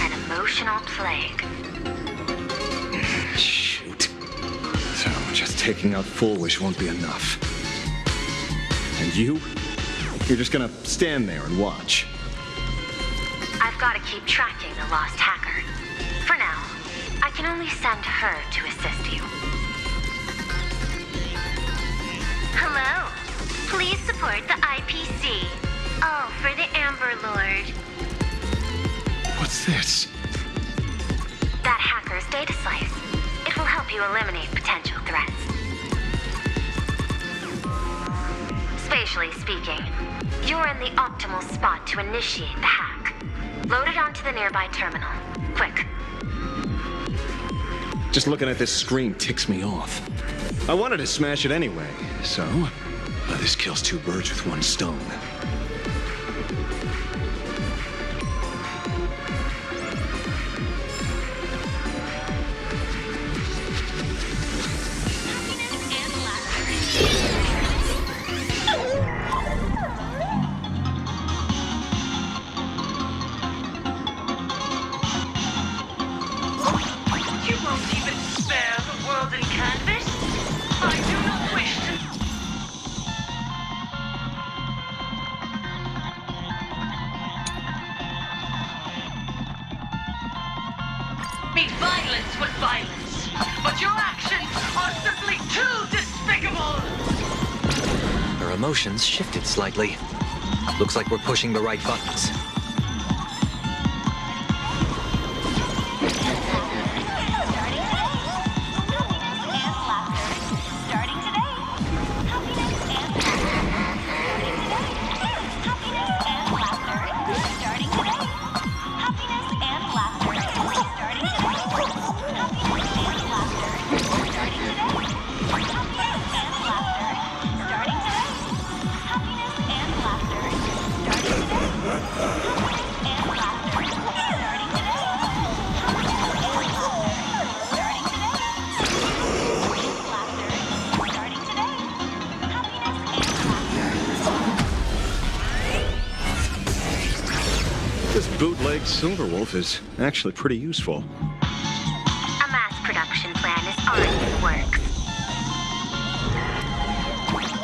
An emotional plague. Shoot. So just taking out Full Wish won't be enough. And you? You're just gonna stand there and watch. I've got to keep tracking the lost hacker. For now, I can only send her to assist you. Hello. Please support the IPC. Oh, for the Amber Lord. What's this? That hacker's data slice. It will help you eliminate potential threats. Spatially speaking, you're in the optimal spot to initiate the hack. Load it onto the nearby terminal. Quick. Just looking at this screen ticks me off. I wanted to smash it anyway, so this kills two birds with one stone. Meet violence with violence, but your actions are simply too despicable! Her emotions shifted slightly. Looks like we're pushing the right buttons. Bootleg Silverwolf is actually pretty useful. A mass production plan is already in the works.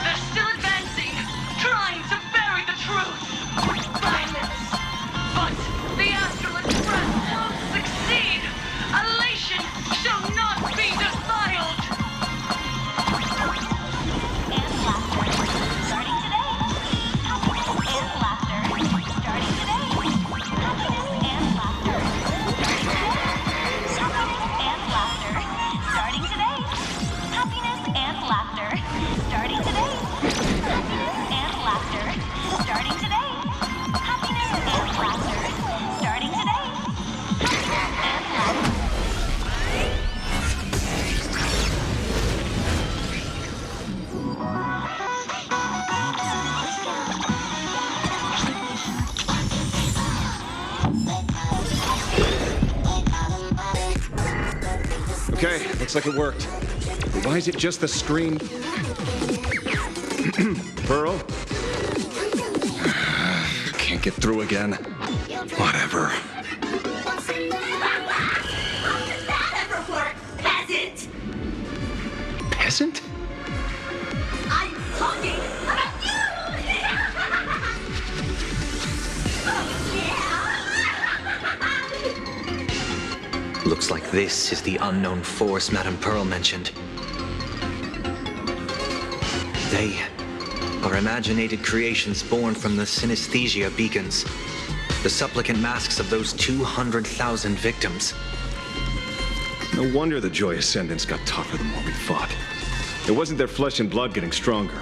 They're still advancing, trying to bury the truth with violence. But the Astral Express won't succeed. Elation shall not be defiled. Starting today. And laughter. Starting today. Okay, looks like it worked. Why is it just the screen? Pearl? Can't get through again. Whatever. How does that ever work, peasant? Peasant? I'm talking about you! Looks like this is the unknown force Madame Pearl mentioned. They are imaginated creations born from the synesthesia beacons, the supplicant masks of those 200,000 victims. No wonder the Joy Ascendants got tougher the more we fought. It wasn't their flesh and blood getting stronger.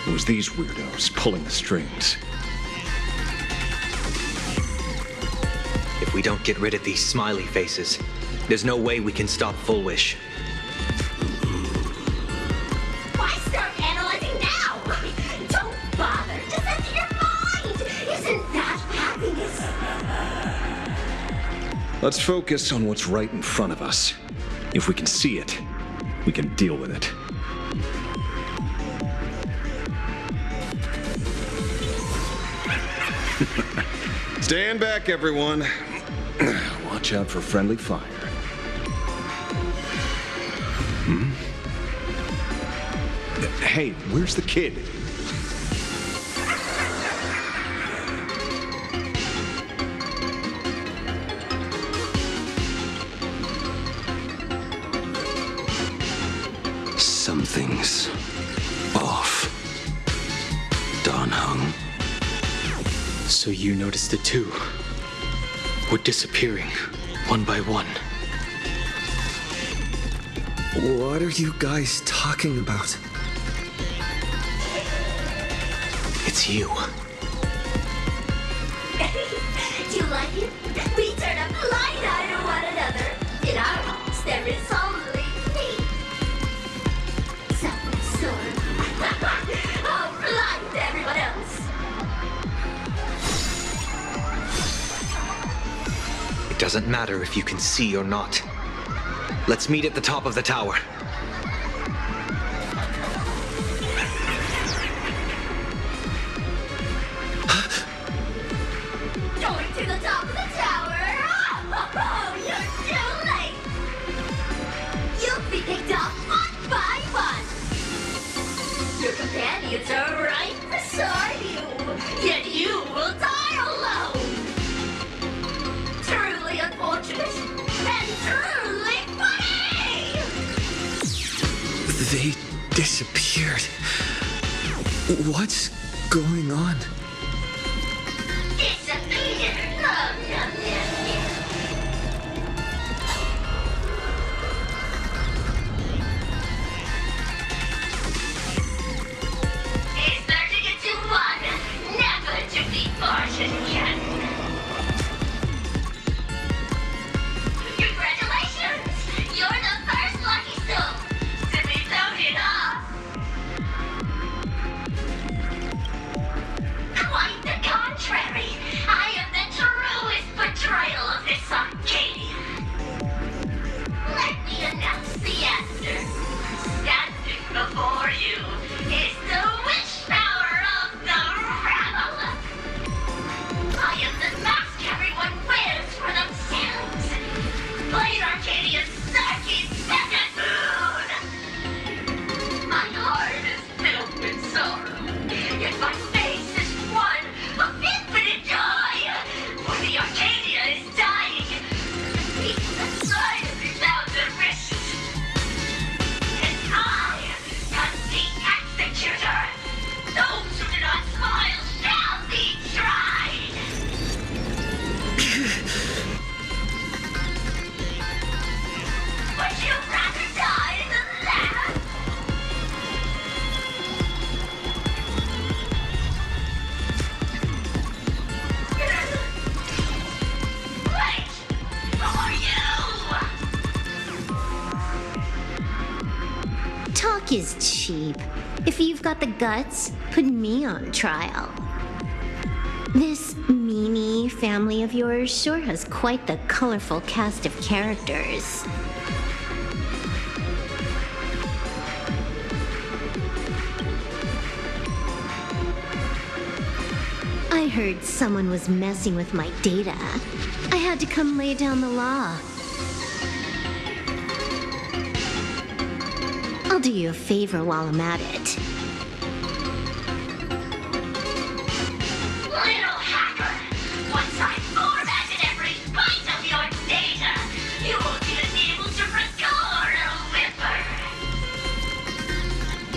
It was these weirdos pulling the strings. If we don't get rid of these smiley faces, there's no way we can stop Full Wish. Why start analyzing now? Don't bother. Just enter your mind. Isn't that happiness? Let's focus on what's right in front of us. If we can see it, we can deal with it. Stand back, everyone. Watch out for friendly fire. Hey, where's the kid? Something's off. Don Hung. So you noticed it too. We're disappearing, one by one. What are you guys talking about? it's you. Do you like it? We turn a blind eye to one another. In our homes, there is only me. Storm. I'll blind everyone else. It doesn't matter if you can see or not. Let's meet at the top of the tower. Going to the top of the tower. Oh, you're too late. You'll be picked off one by one. Your companions are right beside you, yet you will die alone. Truly unfortunate and truly funny. They disappeared. What's going on? Disappear. It's 30 to 1. Never to be fortune again. Congratulations! You're the first lucky soul to be voted off. Quite the contrary. I am the truest portrayal of this Arcadia. Let me announce the answer. Standing before you is the witch power of the rebel. I am the mask everyone wears for themselves. Blade Arcadia's circuit second moon. My heart is filled with sorrow, yet my face is one of infinite joy. For the Arcadia is dying. People inside of me bound to rest. And I am the executor. Those who do not smile shall be tried. Would you rather die than laugh? Wait! Who are you? Talk is cheap. If you've got the guts, put me on trial. This meanie family of yours sure has quite the colorful cast of characters. I heard someone was messing with my data. I had to come lay down the law. I'll do you a favor while I'm at it. Little hacker! Once I formatted every byte of your data, you won't even be able to record a whimper!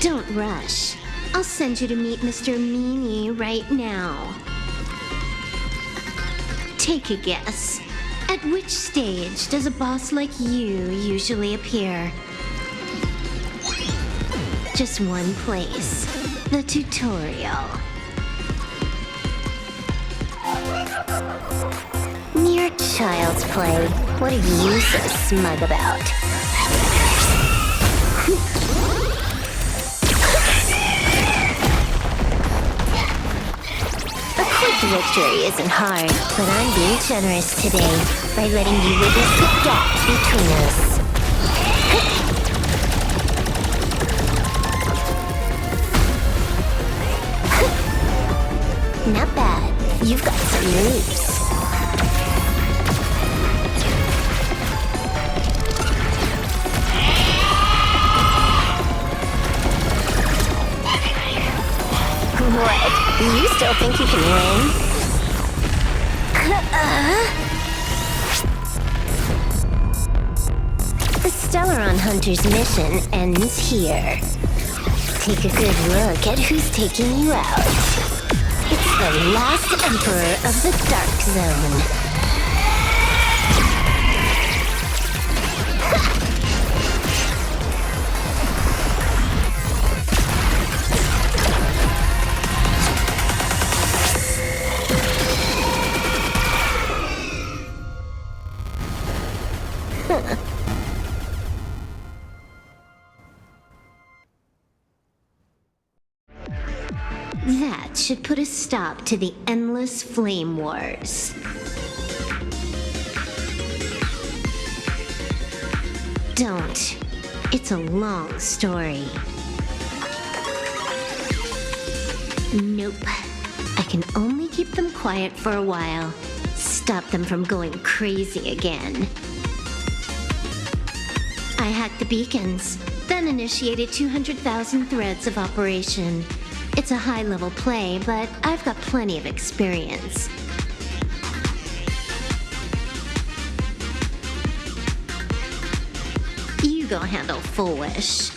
Don't rush. I'll send you to meet Mr. Meanie right now. Take a guess. At which stage does a boss like you usually appear? Just one place. The tutorial. Mere child's play. What are you so smug about? A quick victory isn't hard, but I'm being generous today by letting you witness the gap between us. Not bad. You've got some moves. What? You still think you can win? The Stellaron Hunter's mission ends here. Take a good look at who's taking you out. It's the last Emperor of the Dark Zone. should put a stop to the endless flame wars. Don't. It's a long story. Nope. I can only keep them quiet for a while. Stop them from going crazy again. I hacked the beacons, then initiated 200,000 threads of operation. It's a high-level play, but I've got plenty of experience. You go handle Full Wish.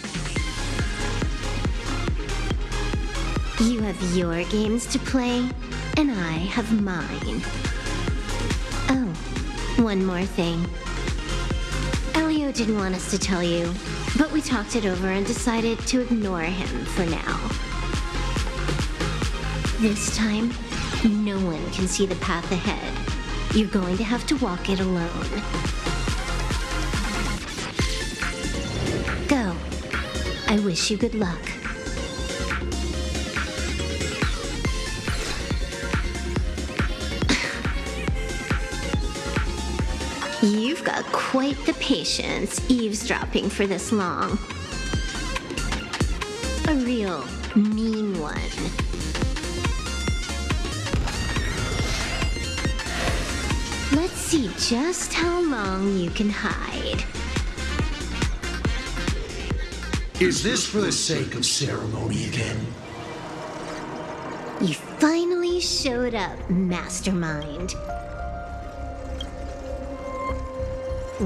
You have your games to play, and I have mine. Oh, one more thing. Elio didn't want us to tell you, but we talked it over and decided to ignore him for now. This time, no one can see the path ahead. You're going to have to walk it alone. Go. I wish you good luck. You've got quite the patience eavesdropping for this long. A real mean one. Let's see just how long you can hide. Is this for the sake of ceremony again? You finally showed up, Mastermind.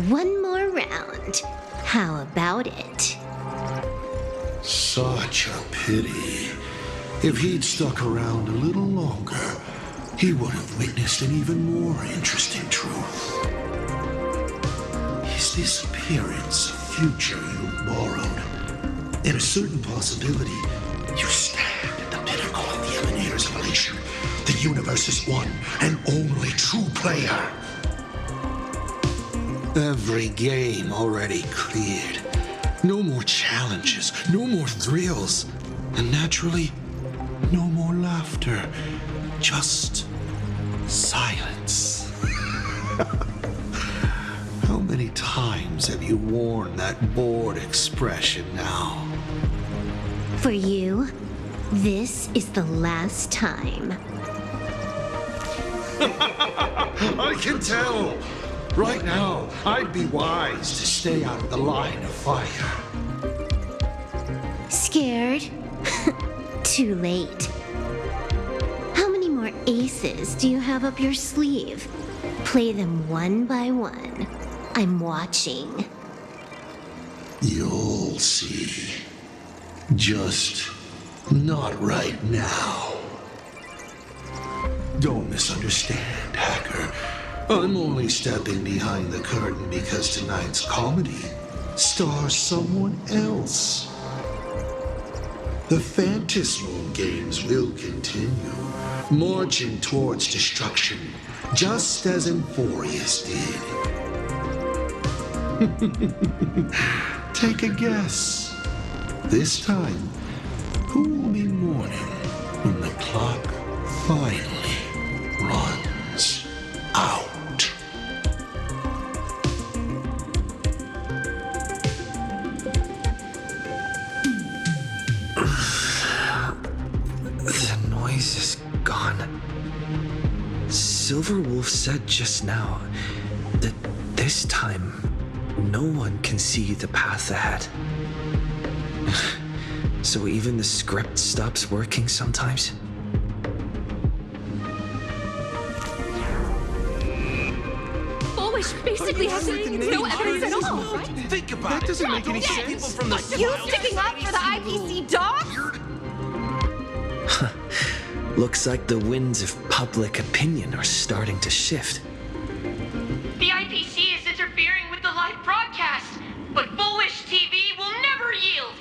One more round. How about it? Such a pity. If he'd stuck around a little longer, he would have witnessed an even more interesting truth. His disappearance a future you've borrowed? In a certain possibility, you stand at the pinnacle of the Emanator's evolution, the universe's one and only true player. Every game already cleared. No more challenges, no more thrills, and naturally, no more laughter. Just silence. How many times have you worn that bored expression now? For you, this is the last time. I can tell. Right now, I'd be wise to stay out of the line of fire. Scared? Too late. How many more aces do you have up your sleeve? Play them one by one. I'm watching. You'll see. Just not right now. Don't misunderstand, Hacker. I'm only stepping behind the curtain because tonight's comedy stars someone else. The phantasmal games will continue, marching towards destruction, just as Emphorius did. Take a guess. This time, who will be mourning when the clock finally runs out? Is gone. Silverwolf said just now that this time no one can see the path ahead. So even the script stops working sometimes? Full Wish basically has no evidence at all. Think about it. That doesn't make any sense. People from the You sticking up for the IPC dogs? Looks like the winds of public opinion are starting to shift. The IPC is interfering with the live broadcast, but Full Wish TV will never yield.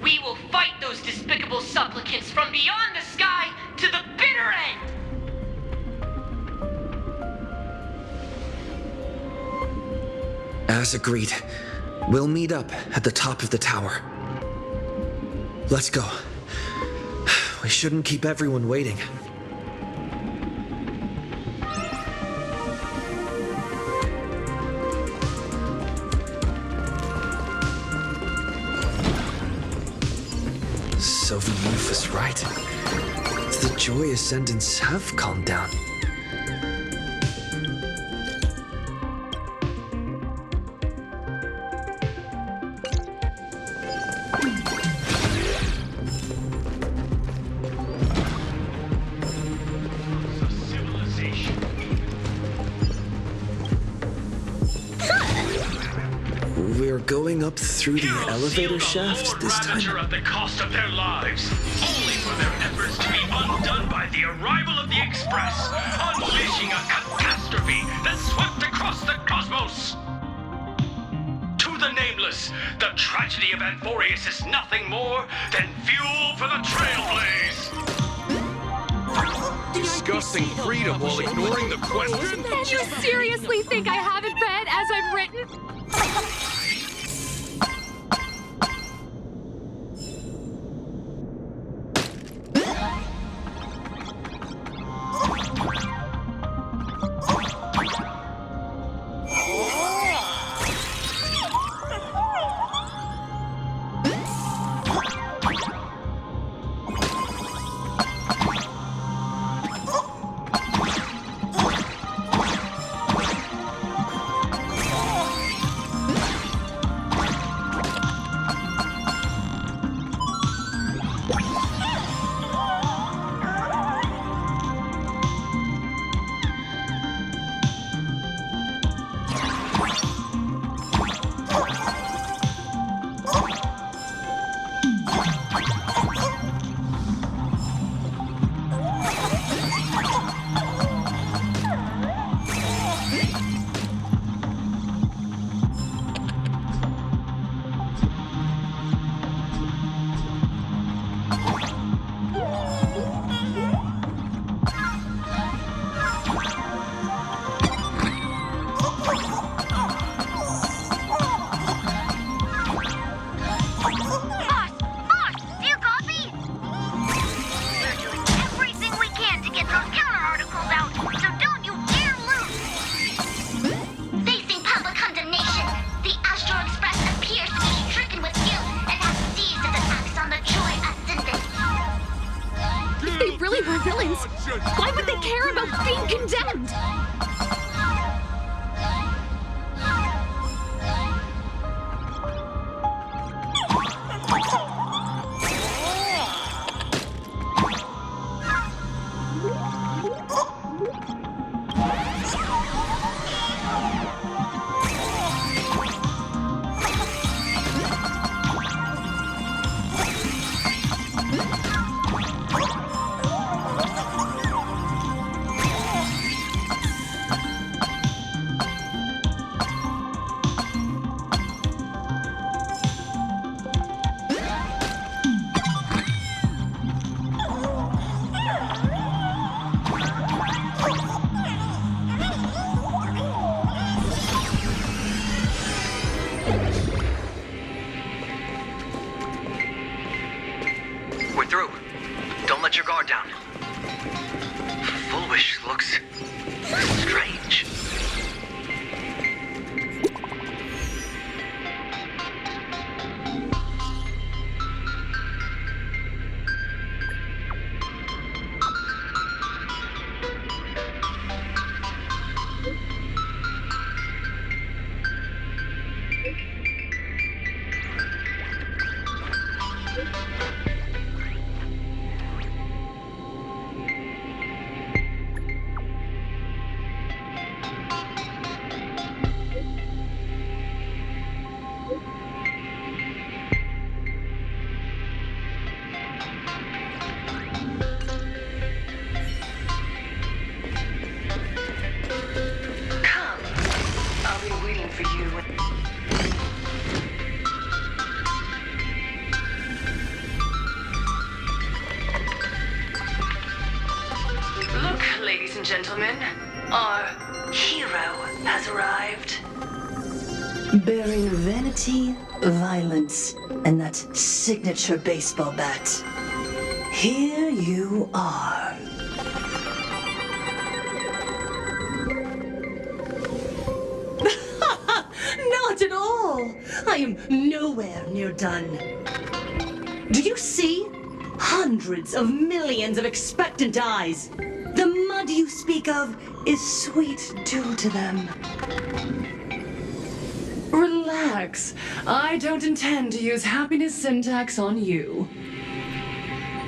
We will fight those despicable supplicants from beyond the sky to the bitter end. As agreed, we'll meet up at the top of the tower. Let's go. I shouldn't keep everyone waiting. Sylvan Wolf is right. The Joy Ascendants have calmed down. We're going up through the elevator shaft this time. At the cost of their lives, only for their efforts to be undone by the arrival of the Express, unleashing a catastrophe that swept across the cosmos. To the nameless, the tragedy of Anthorius is nothing more than fuel for the Trailblaze. Discussing freedom while ignoring the question? And you seriously think I haven't read as I've written? Why would they care about being condemned? Gentlemen, our hero has arrived. Bearing vanity, violence, and that signature baseball bat. here you are. Not at all! I am nowhere near done. Do you see? Hundreds of millions of expectant eyes. The mud you speak of is sweet dew to them. Relax. I don't intend to use happiness syntax on you.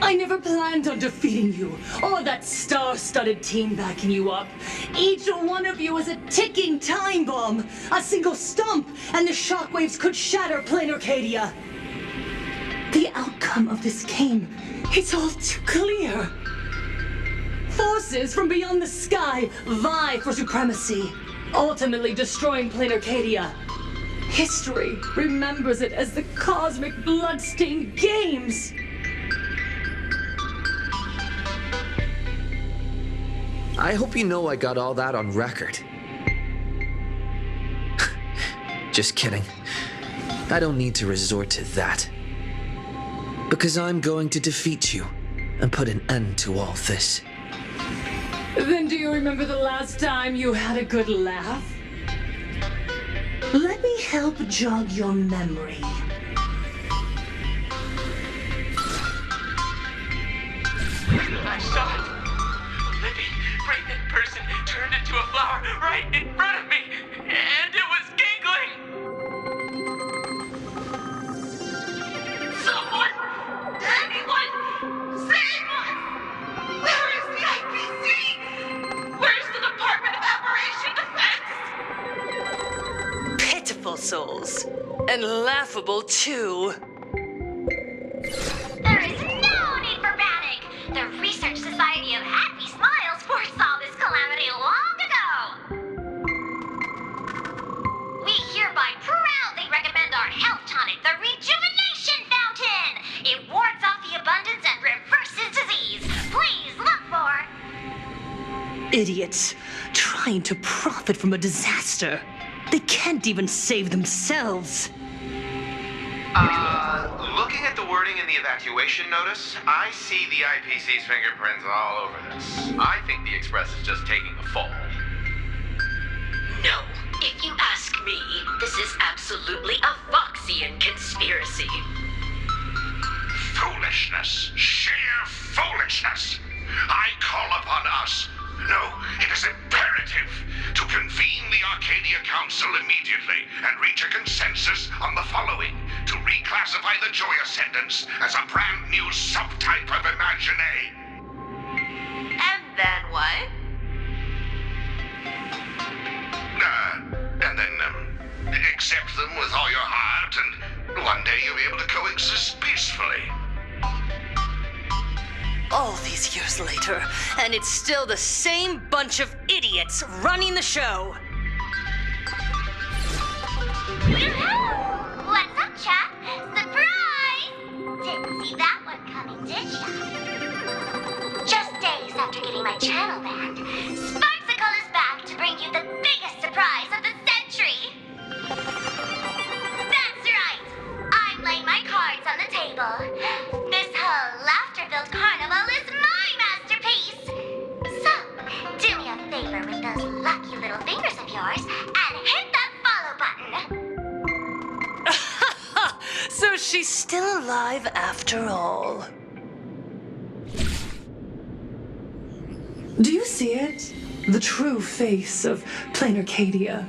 I never planned on defeating you, or that star-studded team backing you up. Each one of you is a ticking time bomb. A single stomp, and the shockwaves could shatter plain Arcadia. The outcome of this game, it's all too clear. Forces from beyond the sky vie for supremacy, ultimately destroying plain Arcadia. History remembers it as the cosmic bloodstained games. I hope you know I got all that on record. Just kidding. I don't need to resort to that. Because I'm going to defeat you and put an end to all this. Then do you remember the last time you had a good laugh? Let me help jog your memory. I saw it. A living, breathing person turned into a flower right in front of me, and it was giggling. Someone! Anyone! Save us! Where is the IPC? Where's the Department of Operation Defense? Pitiful souls. And laughable, too. There is no need for panic. The Research Society of Happy Smiles foresaw this calamity long ago. We hereby proudly recommend our health tonic, the Rejuvenation Fountain. It wards off the abundance and reverses disease. Please look for... Idiots. Trying to profit from a disaster. They can't even save themselves. Looking at the wording in the evacuation notice, I see the IPC's fingerprints all over this. I think the Express is just taking a fall. No, if you ask me, this is absolutely a Voxian conspiracy. Foolishness. Sheer foolishness. I call upon us. No, it is imperative to convene the Arcadia Council immediately and reach a consensus on the following. To reclassify the Joy Ascendants as a brand new subtype of Imagine. And then what? And then, accept them with all your heart, and one day you'll be able to coexist peacefully. All these years later, and it's still the same bunch of idiots running the show. What's up, chat? Surprise! Didn't see that one coming, did ya? Just days after getting my channel banned, Sparksicle is back to bring you the biggest surprise of the century! That's right! I'm laying my cards on the table. This whole laughter-filled carnival is my masterpiece! So, do me a favor with those lucky little fingers of yours and hit that follow button! So she's still alive after all. Do you see it? The true face of plain Arcadia.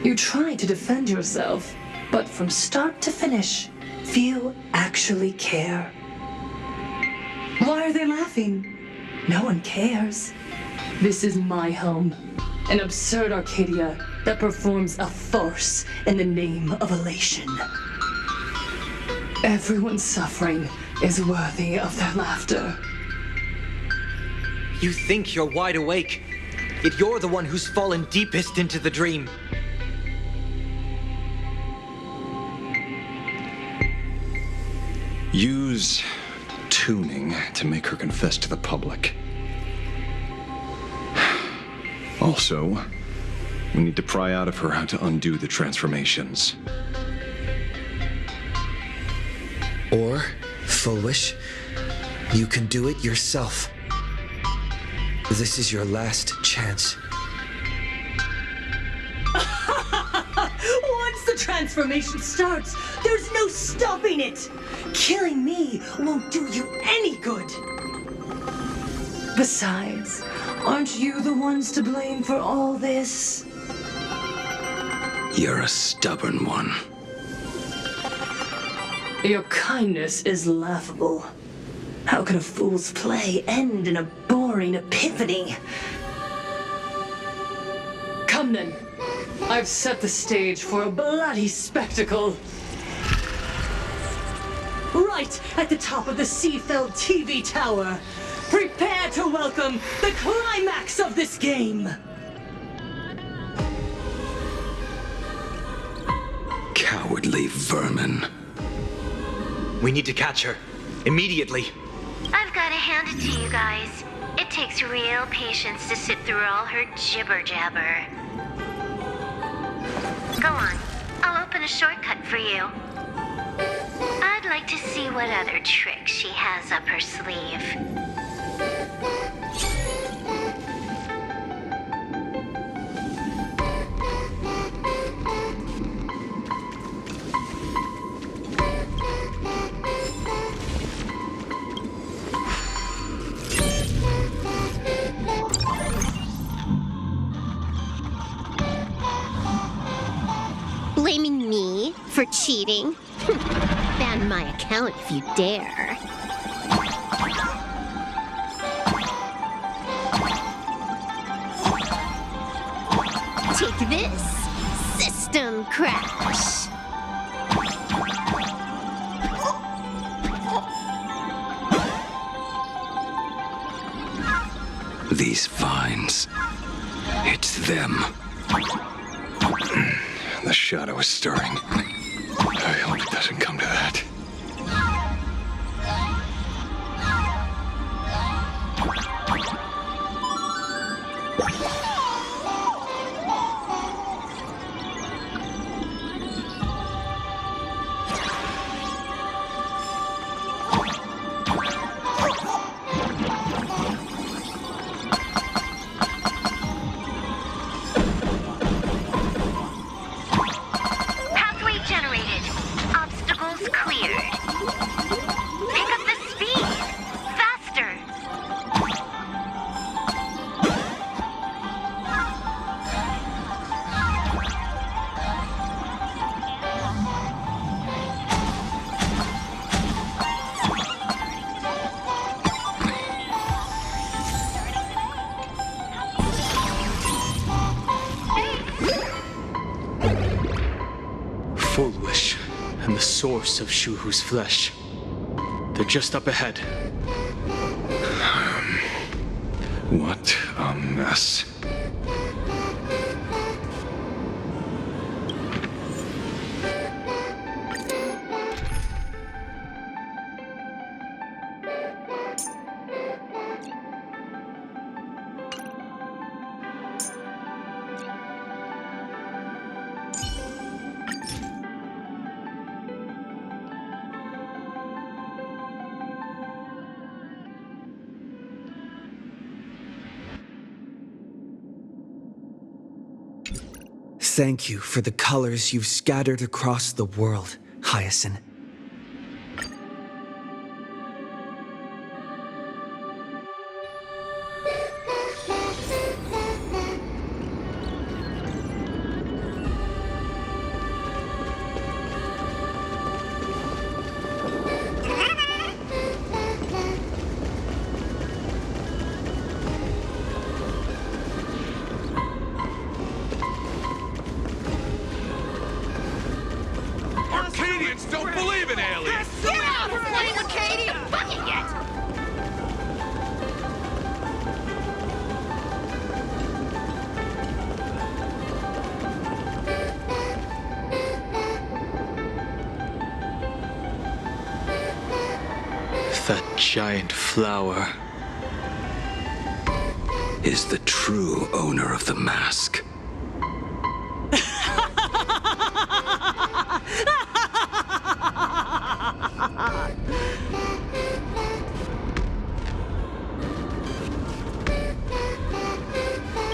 You try to defend yourself, but from start to finish, few actually care. Why are they laughing? No one cares. This is my home. An absurd Arcadia that performs a farce in the name of elation. Everyone's suffering is worthy of their laughter. You think you're wide awake, yet you're the one who's fallen deepest into the dream. Use tuning to make her confess to the public. Also, we need to pry out of her how to undo the transformations. Or, foolish, You can do it yourself. This is your last chance. Once the transformation starts, there's no stopping it. Killing me won't do you any good. Besides, aren't you the ones to blame for all this? You're a stubborn one. Your kindness is laughable. How can a fool's play end in a boring epiphany? Come then. I've set the stage for a bloody spectacle. Right at the top of the sea-filled TV tower. Prepare to welcome the climax of this game. Cowardly vermin. We need to catch her. Immediately. I've got to hand it to you guys. It takes real patience to sit through all her jibber-jabber. Go on. I'll open a shortcut for you. I'd like to see what other tricks she has up her sleeve. Blaming me for cheating? Ban my account if you dare. Take this, system crash. These vines. It's them. The shadow is stirring. I hope it doesn't come to that. Source of Shuhu's flesh. They're just up ahead. What a mess. Thank you for the colors you've scattered across the world, Hyacinth. That giant flower is the true owner of the mask.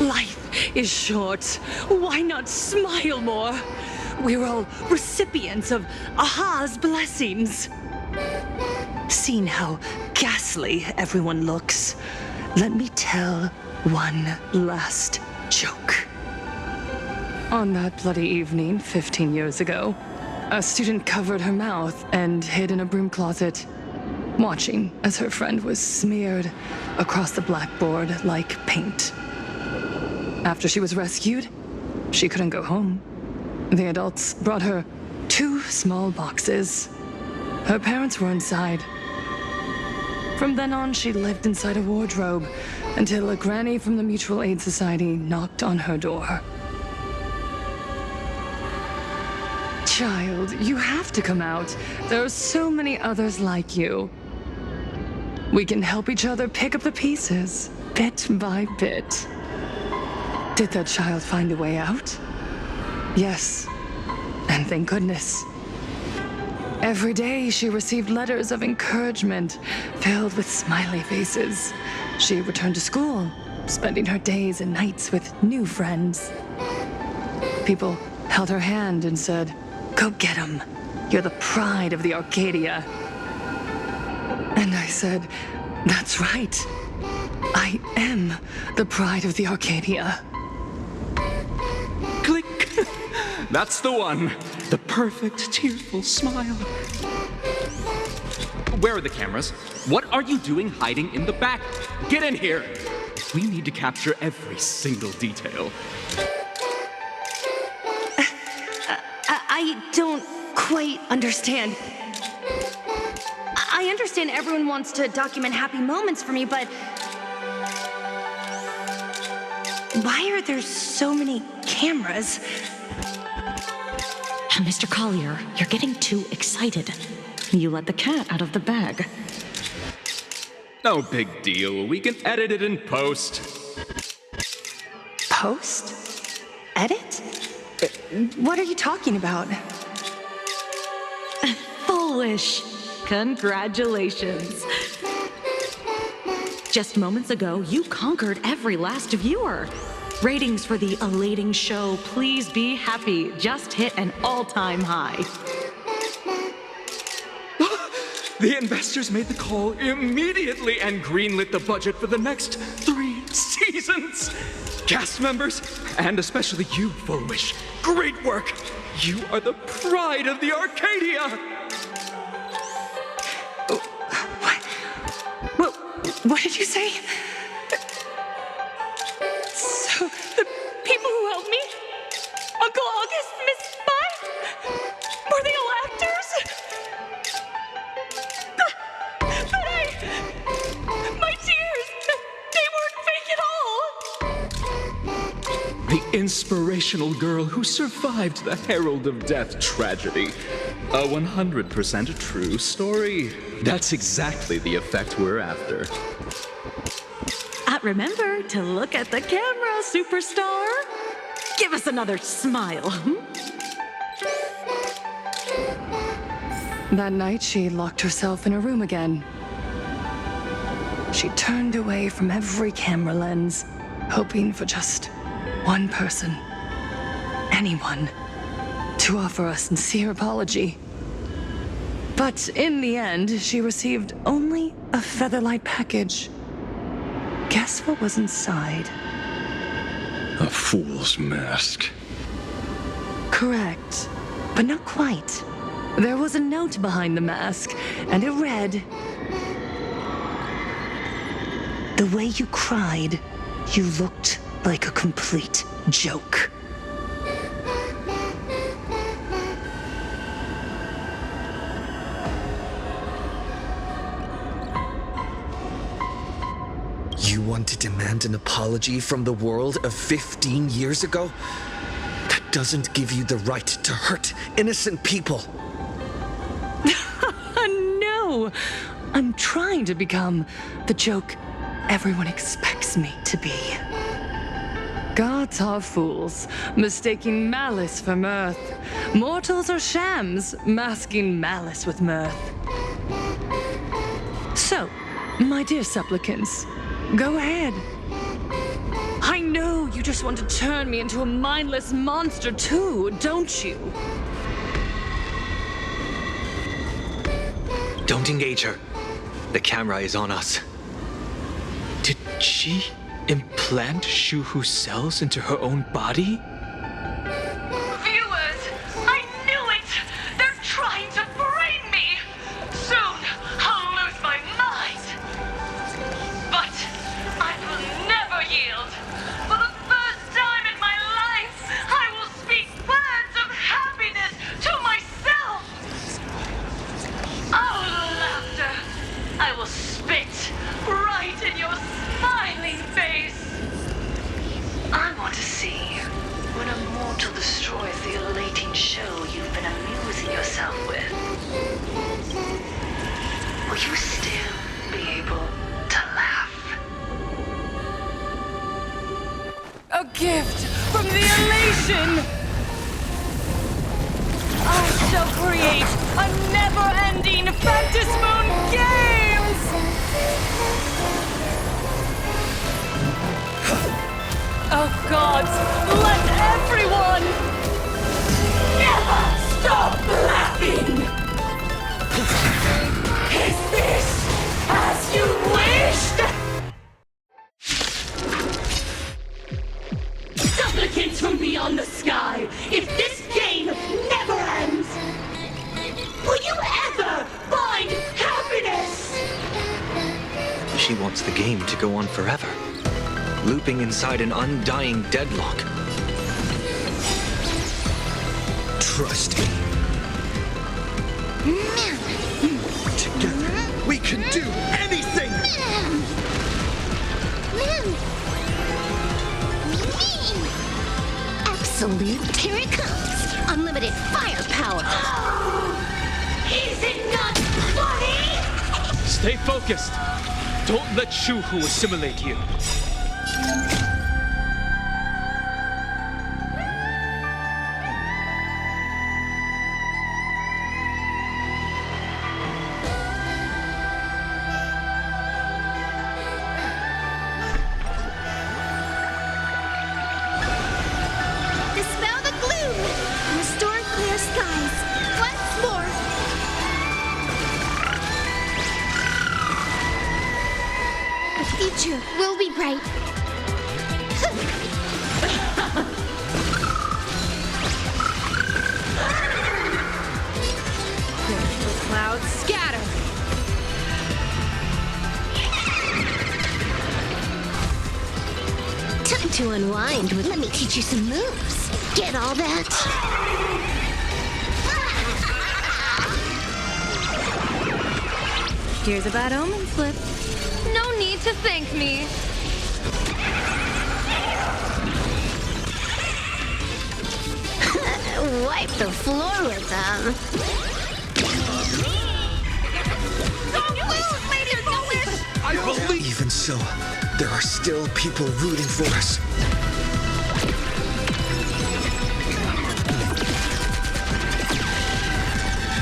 Life is short. Why not smile more? We're all recipients of Aha's blessings. Seeing how ghastly everyone looks, let me tell one last joke. On that bloody evening 15 years ago, a student covered her mouth and hid in a broom closet, watching as her friend was smeared across the blackboard like paint. After she was rescued, she couldn't go home. The adults brought her 2 small boxes. Her parents were inside. From then on, she lived inside a wardrobe until a granny from the Mutual Aid Society knocked on her door. Child, you have to come out. There are so many others like you. We can help each other pick up the pieces, bit by bit. Did that child find a way out? Yes, and thank goodness. Every day she received letters of encouragement filled with smiley faces. She returned to school, spending her days and nights with new friends. People held her hand and said, "Go get him. You're the pride of the Arcadia." And I said, "That's right. I am the pride of the Arcadia." Click. That's the one. The perfect, tearful smile. Where are the cameras? What are you doing hiding in the back? Get in here. We need to capture every single detail. I don't quite understand. I understand everyone wants to document happy moments for me, but why are there so many cameras? Mr. Collier, you're getting too excited. You let the cat out of the bag. No big deal. We can edit it in post. Post? Edit? What are you talking about? Foolish. Congratulations. Just moments ago, you conquered every last viewer. Ratings for the elating show, Please Be Happy, just hit an all-time high. The investors made the call immediately and greenlit the budget for the next 3 seasons. Cast members, and especially you, Foolish, great work. You are the pride of the Arcadia. What did you say? So, the people who helped me? Uncle August, Miss Spy? Were they all actors? But my tears, they weren't fake at all. The inspirational girl who survived the Herald of Death tragedy. A 100% true story. That's exactly the effect we're after. Remember to look at the camera, superstar. Give us another smile. That night, she locked herself in a room again. She turned away from every camera lens, hoping for just one person, anyone, to offer a sincere apology. But in the end, she received only a Featherlight package. Guess what was inside? A fool's mask. Correct, but not quite. There was a note behind the mask, and it read, "The way you cried, you looked like a complete joke." You want to demand an apology from the world of 15 years ago? That doesn't give you the right to hurt innocent people. No! I'm trying to become the joke everyone expects me to be. Gods are fools, mistaking malice for mirth. Mortals are shams, masking malice with mirth. So, my dear supplicants, go ahead. I know you you just want to turn me into a mindless monster too, don't you? Don't engage her. The camera is on us. Did she implant Shuhu's cells into her own body? Viewers, I knew it! They're trying to frame me! Soon, I'll lose my mind! But I will never yield! For the first time in my life, I will speak words of happiness to myself! Oh, laughter! I will spit right in your smiling face! I want to see when a mortal destroys the elating show you've been amusing yourself with. Will you still be able to laugh? A gift from the elation! I shall create a never-ending Phantasmoon Games! Oh gods, let everyone never stop laughing! Is this as you wished? Supplicants from beyond the sky, if this game never ends, will you ever find happiness? She wants the game to go on forever, looping inside an undying deadlock. Trust me. Together, we can do anything! Absolute, here it comes. Unlimited firepower. Is it not funny? Stay focused. Don't let Shuhu assimilate you. Dispel the gloom. Restore clear skies. Once more. The future will be bright. The clouds scatter. Time to unwind. Let me teach you some moves. Get all that? Here's a bad omen slip. No need to thank me. Wipe the floor with them. I believe. Even so, there are still people rooting for us.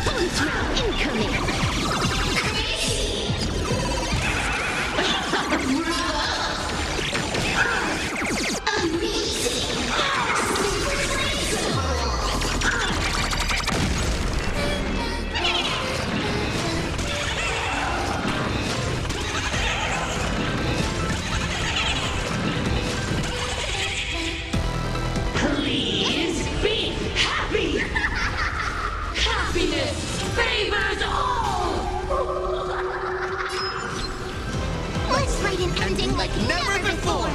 Bonus round incoming. Please be happy! Happiness favors all! Let's write an ending like never before.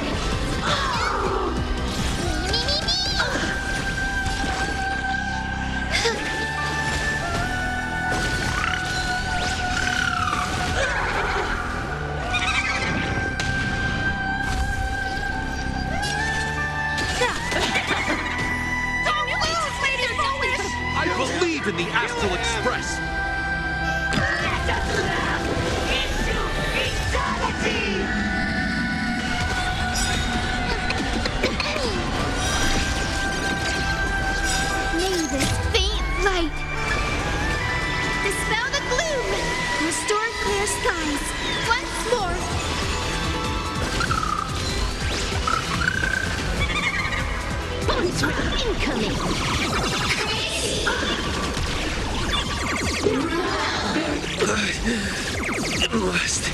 I believe in the Astral Express. Let us laugh into eternity! May this faint light dispel the gloom. Restore clear skies. Once more. threat incoming! I must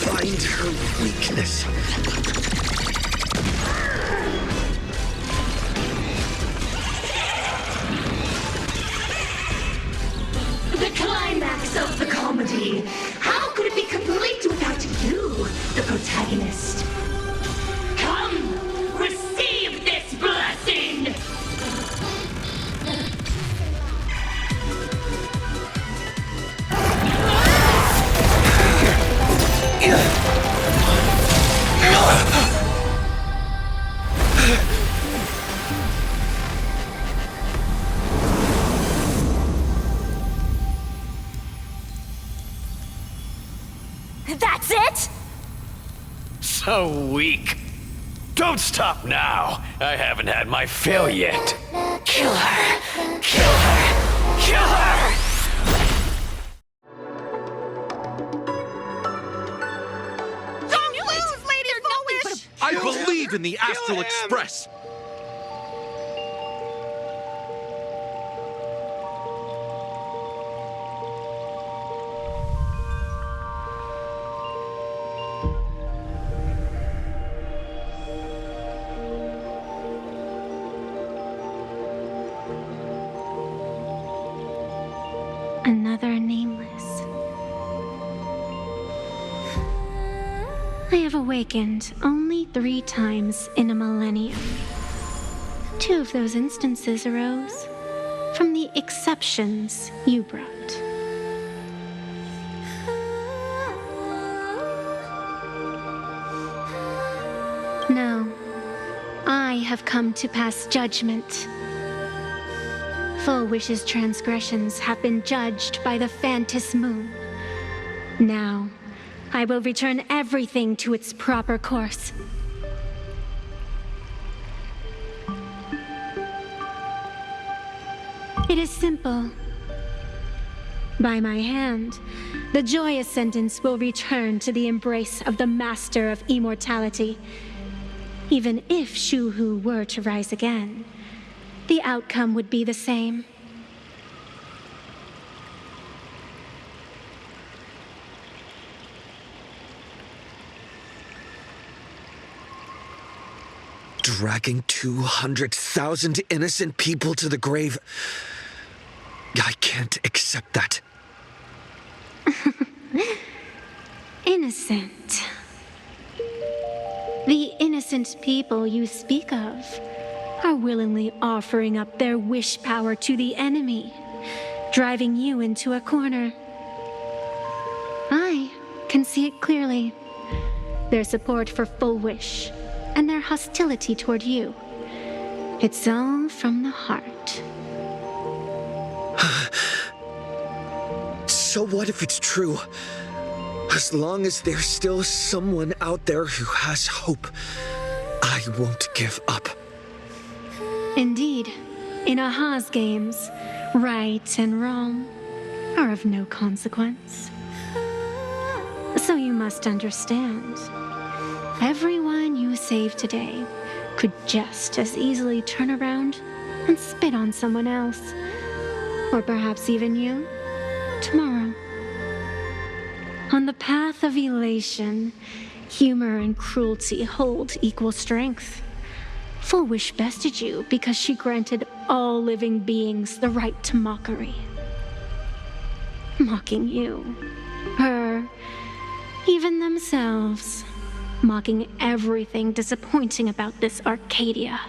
find her weakness. The climax of the comedy. How could it be complete without you, the protagonist? Come, receive this blessing! That's it? So weak. Don't stop now. I haven't had my fill yet. Kill her. Kill her. Kill her! Don't lose, Lady Foolish! I believe in the Astral Express! Another nameless. I have awakened only 3 times in a millennium. 2 of those instances arose from the exceptions you brought. No, I have come to pass judgment. Full Wish's transgressions have been judged by the Phantus Moon. Now, I will return everything to its proper course. It is simple. By my hand, the joyous sentence will return to the embrace of the Master of Immortality. Even if Shu-Hu were to rise again, the outcome would be the same. Dragging 200,000 innocent people to the grave. I can't accept that. Innocent. The innocent people you speak of are willingly offering up their wish power to the enemy, driving you into a corner. I can see it clearly. Their support for Full Wish and their hostility toward you. It's all from the heart. So what if it's true? As long as there's still someone out there who has hope, I won't give up. Indeed, in Aha's games, right and wrong are of no consequence. So you must understand, everyone you save today could just as easily turn around and spit on someone else, or perhaps even you, tomorrow. On the path of elation, humor and cruelty hold equal strength. Full Wish bested you because she granted all living beings the right to mockery. Mocking you, her, even themselves. Mocking everything disappointing about this Arcadia.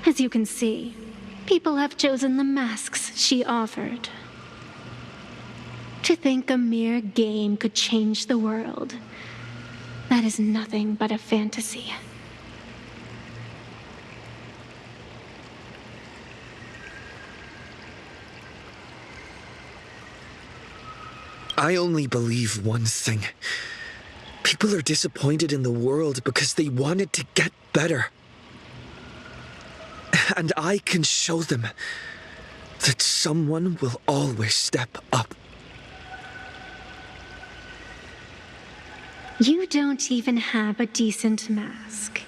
As you can see, people have chosen the masks she offered. To think a mere game could change the world, that is nothing but a fantasy. I only believe one thing. People are disappointed in the world because they want it to get better. And I can show them that someone will always step up. You don't even have a decent mask.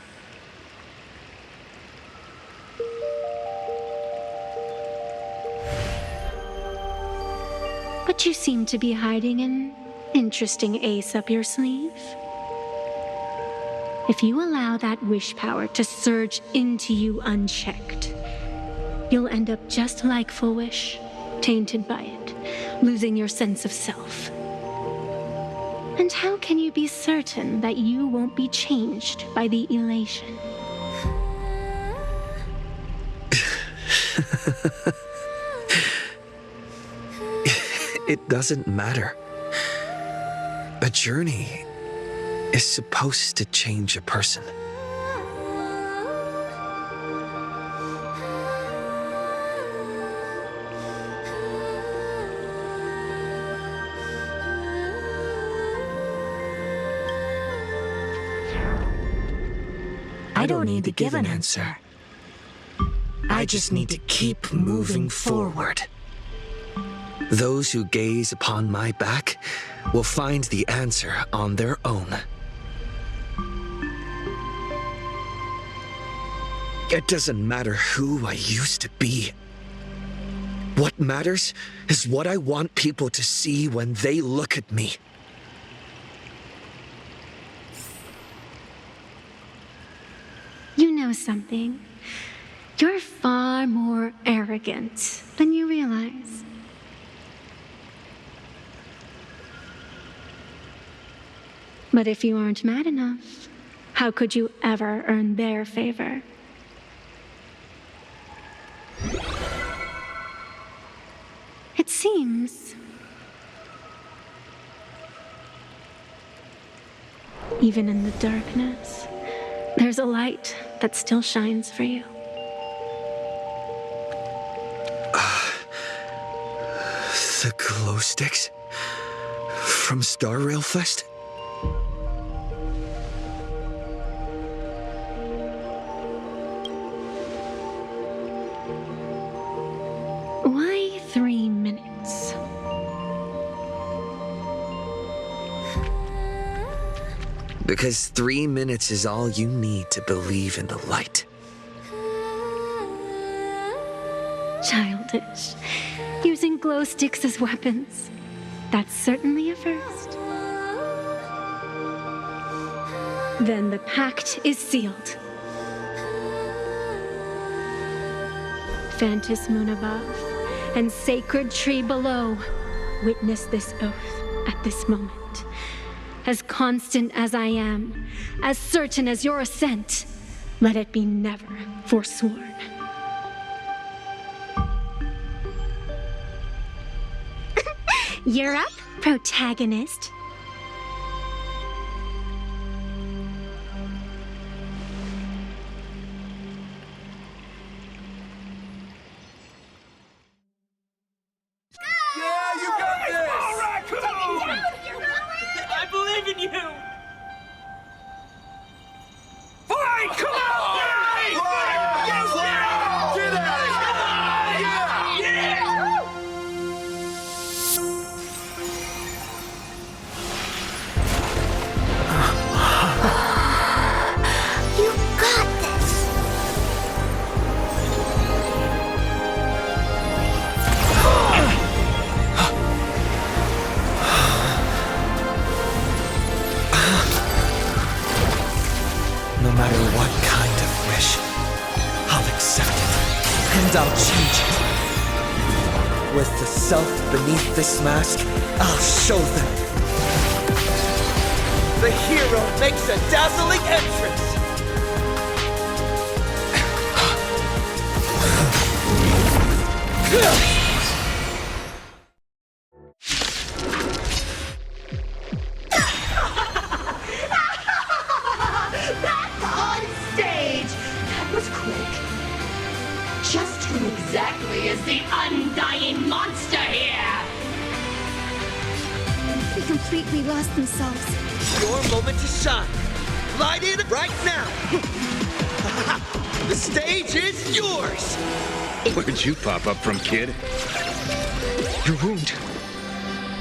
But you seem to be hiding an interesting ace up your sleeve. If you allow that wish power to surge into you unchecked, you'll end up just like Full Wish, tainted by it, losing your sense of self. And how can you be certain that you won't be changed by the elation? It doesn't matter. A journey is supposed to change a person. I don't need to give an answer. I just need to keep moving forward. Those who gaze upon my back will find the answer on their own. It doesn't matter who I used to be. What matters is what I want people to see when they look at me. You know something? You're far more arrogant than you realize. But if you aren't mad enough, how could you ever earn their favor? It seems even in the darkness, there's a light that still shines for you. The glow sticks? From Star Rail Fest? Why 3 minutes? Because 3 minutes is all you need to believe in the light. Childish. Using glow sticks as weapons. That's certainly a first. Then the pact is sealed. Phantus moon above and sacred tree below, witness this oath at this moment. As constant as I am, as certain as your ascent, let it be never forsworn. You're up, protagonist. Yeah, you got this! All raccoon! I believe in you! Fine, come on! Fine! Get at it! Come on! Yeah! You got this! No matter what kind of wish, I'll accept it, and I'll change it. With the self beneath this mask, I'll show them. The hero makes a dazzling entrance! That's on stage! That was quick. Just who exactly is the undying monster here? They completely lost themselves. Your moment to shine. Light it right now! The stage is yours! Where'd you pop up from, kid? Your wound.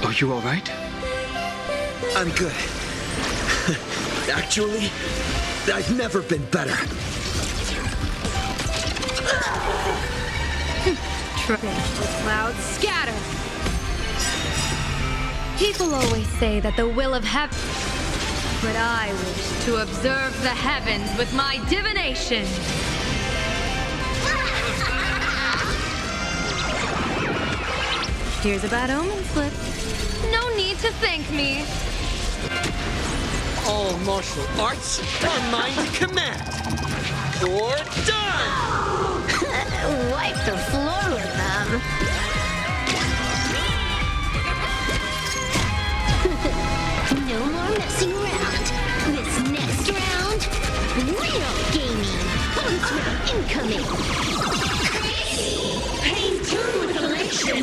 Are you all right? I'm good. Actually, I've never been better. Trouble with clouds scatter. People always say that the will of heaven... But I wish to observe the heavens with my divination. Here's a bad omen slip. No need to thank me. All martial arts are mine to command. Or done! Wipe the floor with them. No more messing around. This next round, real gaming. Bonus round incoming. Crazy. Pain turned with elation.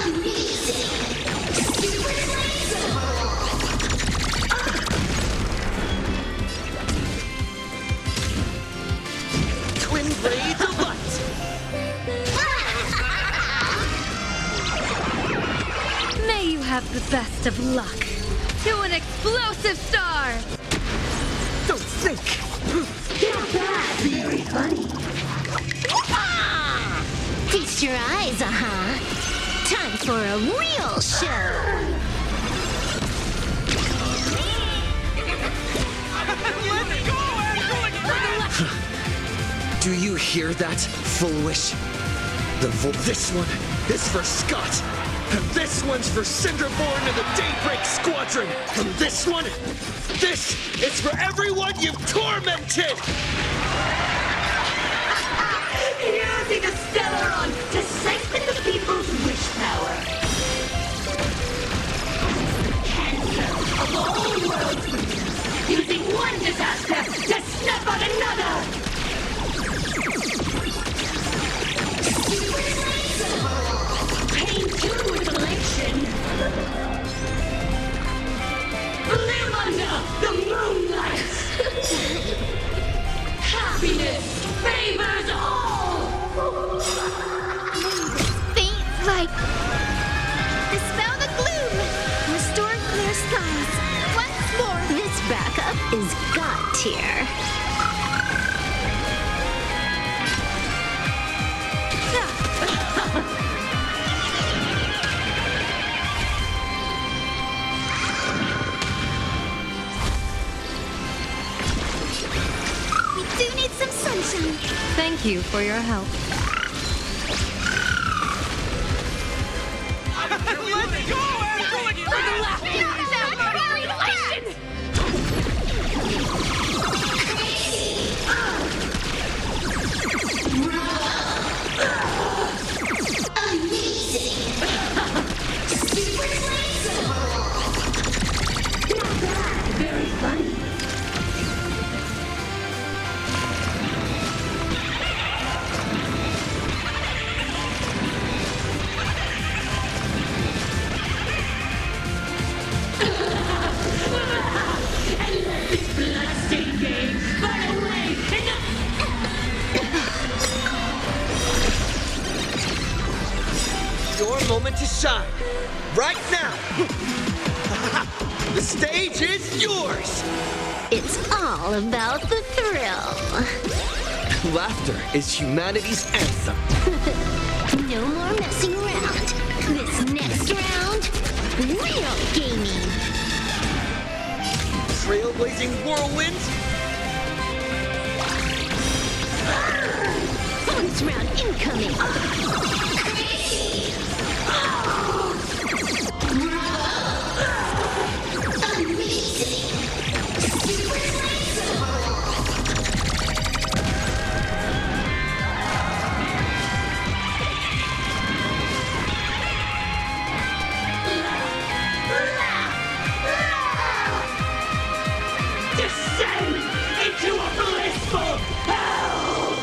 Amazing. Super Twin blades of light. May you have the best of luck. To an explosive star! Don't think. Not bad. Very funny. Feast your eyes, Time for a real show. Do you hear that, foolish? This one is for Scott. And this one's for Cinderborn and the Daybreak Squadron. And this one, this is for everyone you've tormented. Using the Stellaron to siphon the people's wish power. Cancer of all worlds. Using one disaster to snuff out another. Pain tuned with elation. Live under the moonlight. Happiness favors all. Faint light. Dispel the gloom. Restore clear skies. Once more. This backup is God tier. We do need some sunshine. Thank you for your help. Let's go, Angelic! For the last Amazing. Super not bad. Very funny. And let this bloodstained game burn away in Your moment to shine. Right now. The stage is yours. It's all about the thrill. Laughter is humanity's anthem. No more messing around. This next round, real gaming. Trailblazing whirlwinds. Bonus round incoming. descend into a blissful hell!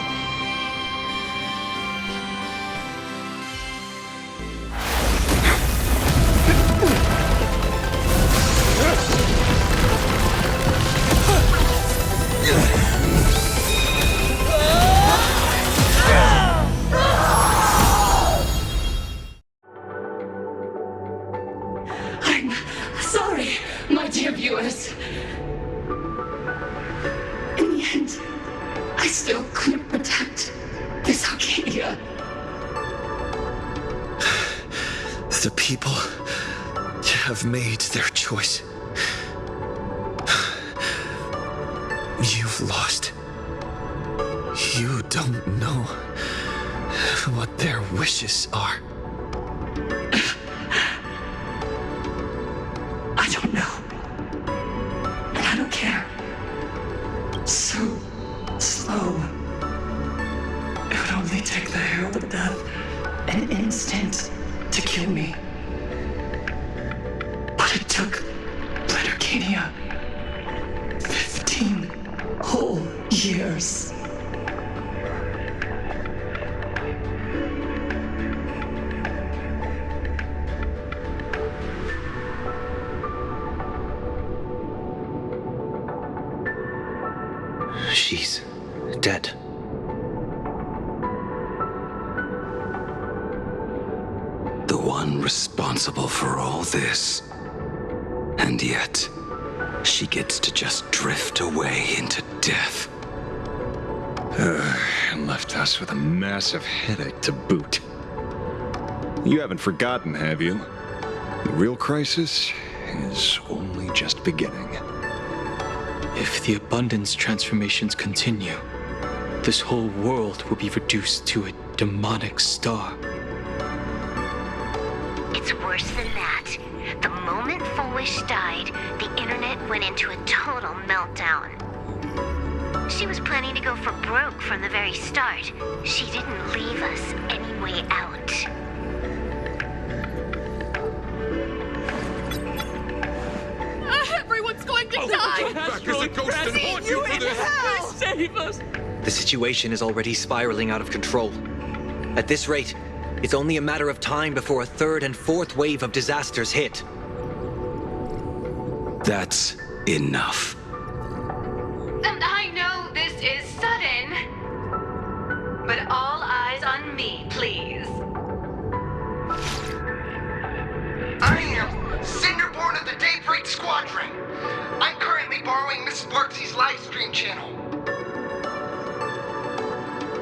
I'm sorry, my dear viewers. In the end, I still couldn't protect this Arcadia. The people have made their choice. You've lost. You don't know what their wishes are. I don't know. And I don't care. So slow. It would only take the herald of death an instant to kill me. But it took Arcadia 15 whole years. She's dead. The one responsible for all this. And yet, she gets to just drift away into death. And left us with a massive headache to boot. You haven't forgotten, have you? The real crisis is only just beginning. If the abundance transformations continue, this whole world will be reduced to a demonic star. It's worse than that. The moment Fullwish died, the internet went into a total meltdown. She was planning to go for broke from the very start. She didn't leave us any way out. Everyone's going to die! Back as a ghost and haunt you for this! Please save us! The situation is already spiraling out of control. At this rate, it's only a matter of time before a third and fourth wave of disasters hit. That's enough. And I know this is sudden, but all eyes on me, please. I am Cinderborn of the Daybreak Squadron. I'm currently borrowing Miss Sparksy's live stream channel.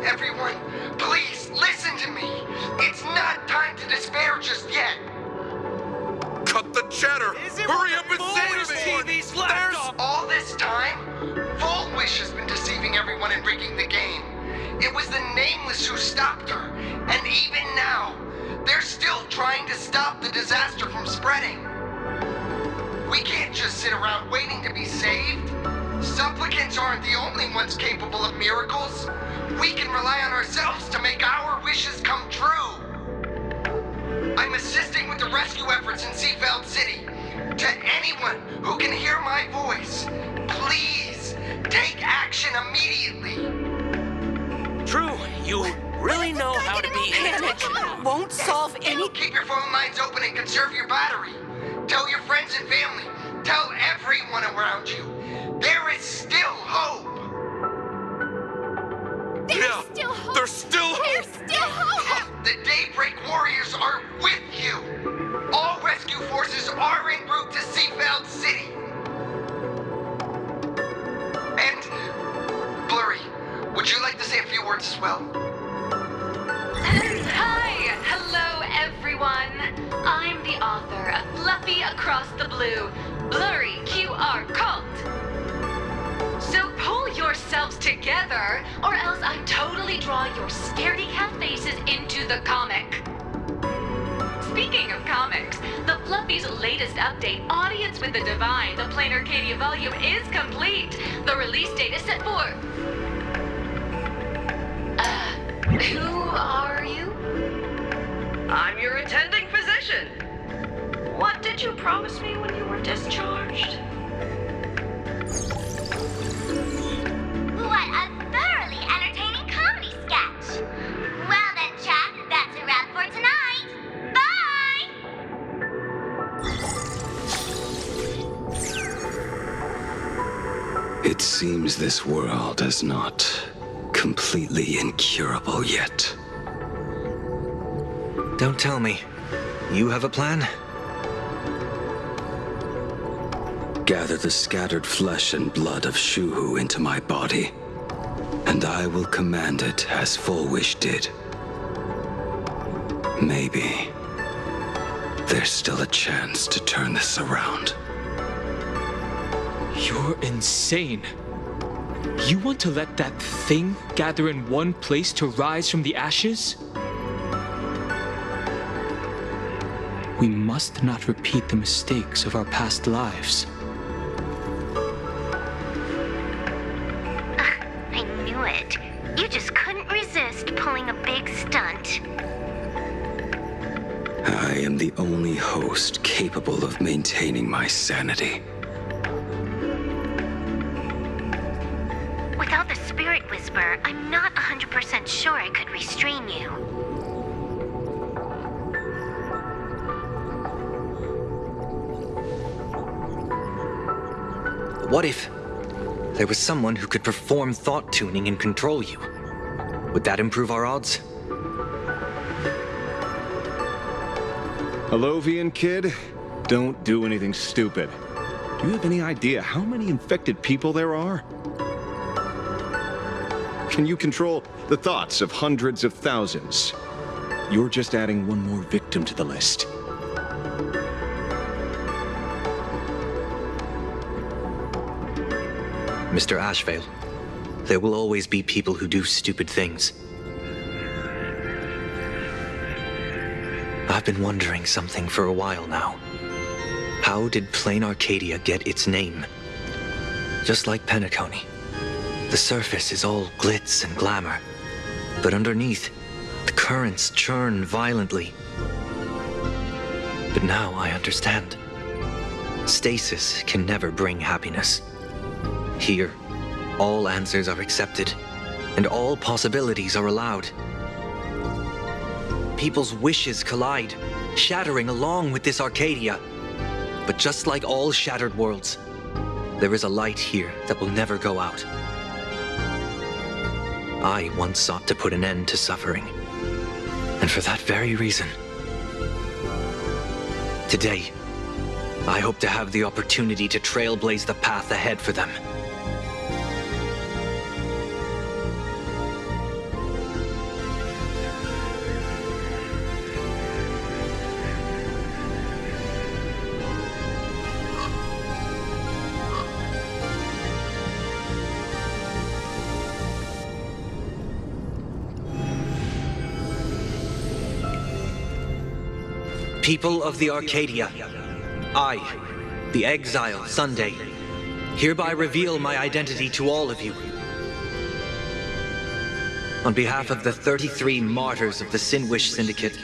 Everyone, please listen to me. It's not time to despair just yet. Cut the chatter! Hurry up and save me! There's all this time, Fullwish has been deceiving everyone and rigging the game. It was the Nameless who stopped her, and even now, they're still trying to stop the disaster from spreading. We can't just sit around waiting to be saved. Supplicants aren't the only ones capable of miracles. We can rely on ourselves to make our wishes come true. I'm assisting with the rescue efforts in Seafeld City. To anyone who can hear my voice, please take action immediately. True, you really know how to be Panic won't solve any... Keep your phone lines open and conserve your battery. Tell your friends and family. Tell everyone around you. There is still hope. There's still hope. There's still hope. The Daybreak Warriors are with you. All rescue forces are en route to Seafeld City. And, Blurry, would you like to say a few words as well? Hi! Hello, everyone! I'm the author of Fluffy Across the Blue, Blurry QR Cult. So pull yourselves together, or else I totally draw your scaredy cat faces into the comic. Speaking of comics, the Fluffy's latest update, Audience with the Divine, the Plain Arcadia volume, is complete. The release date is set for... who are you? I'm your attending physician. What did you promise me when you were discharged? What a thoroughly entertaining comedy sketch. Well then, chat, that's a wrap for tonight. Bye! It seems this world is not completely incurable yet. Don't tell me. You have a plan? Gather the scattered flesh and blood of Shuhu into my body, and I will command it as Fullwish did. Maybe there's still a chance to turn this around. You're insane. You want to let that thing gather in one place to rise from the ashes? We must not repeat the mistakes of our past lives. I knew it. You just couldn't resist pulling a big stunt. I am the only host capable of maintaining my sanity. Without the Spirit Whisper, I'm not 100% sure I could restrain you. What if there was someone who could perform thought tuning and control you? Would that improve our odds? Alovian kid, don't do anything stupid. Do you have any idea how many infected people there are? Can you control the thoughts of hundreds of thousands? You're just adding one more victim to the list. Mr. Ashvale, there will always be people who do stupid things. I've been wondering something for a while now. How did Plain Arcadia get its name? Just like Penacony, the surface is all glitz and glamour, but underneath, the currents churn violently. But now I understand. Stasis can never bring happiness. Here, all answers are accepted, and all possibilities are allowed. People's wishes collide, shattering along with this Arcadia. But just like all shattered worlds, there is a light here that will never go out. I once sought to put an end to suffering, and for that very reason, today, I hope to have the opportunity to trailblaze the path ahead for them. People of the Arcadia, I, the exile Sunday, hereby reveal my identity to all of you. On behalf of the 33 martyrs of the Sinwish Syndicate,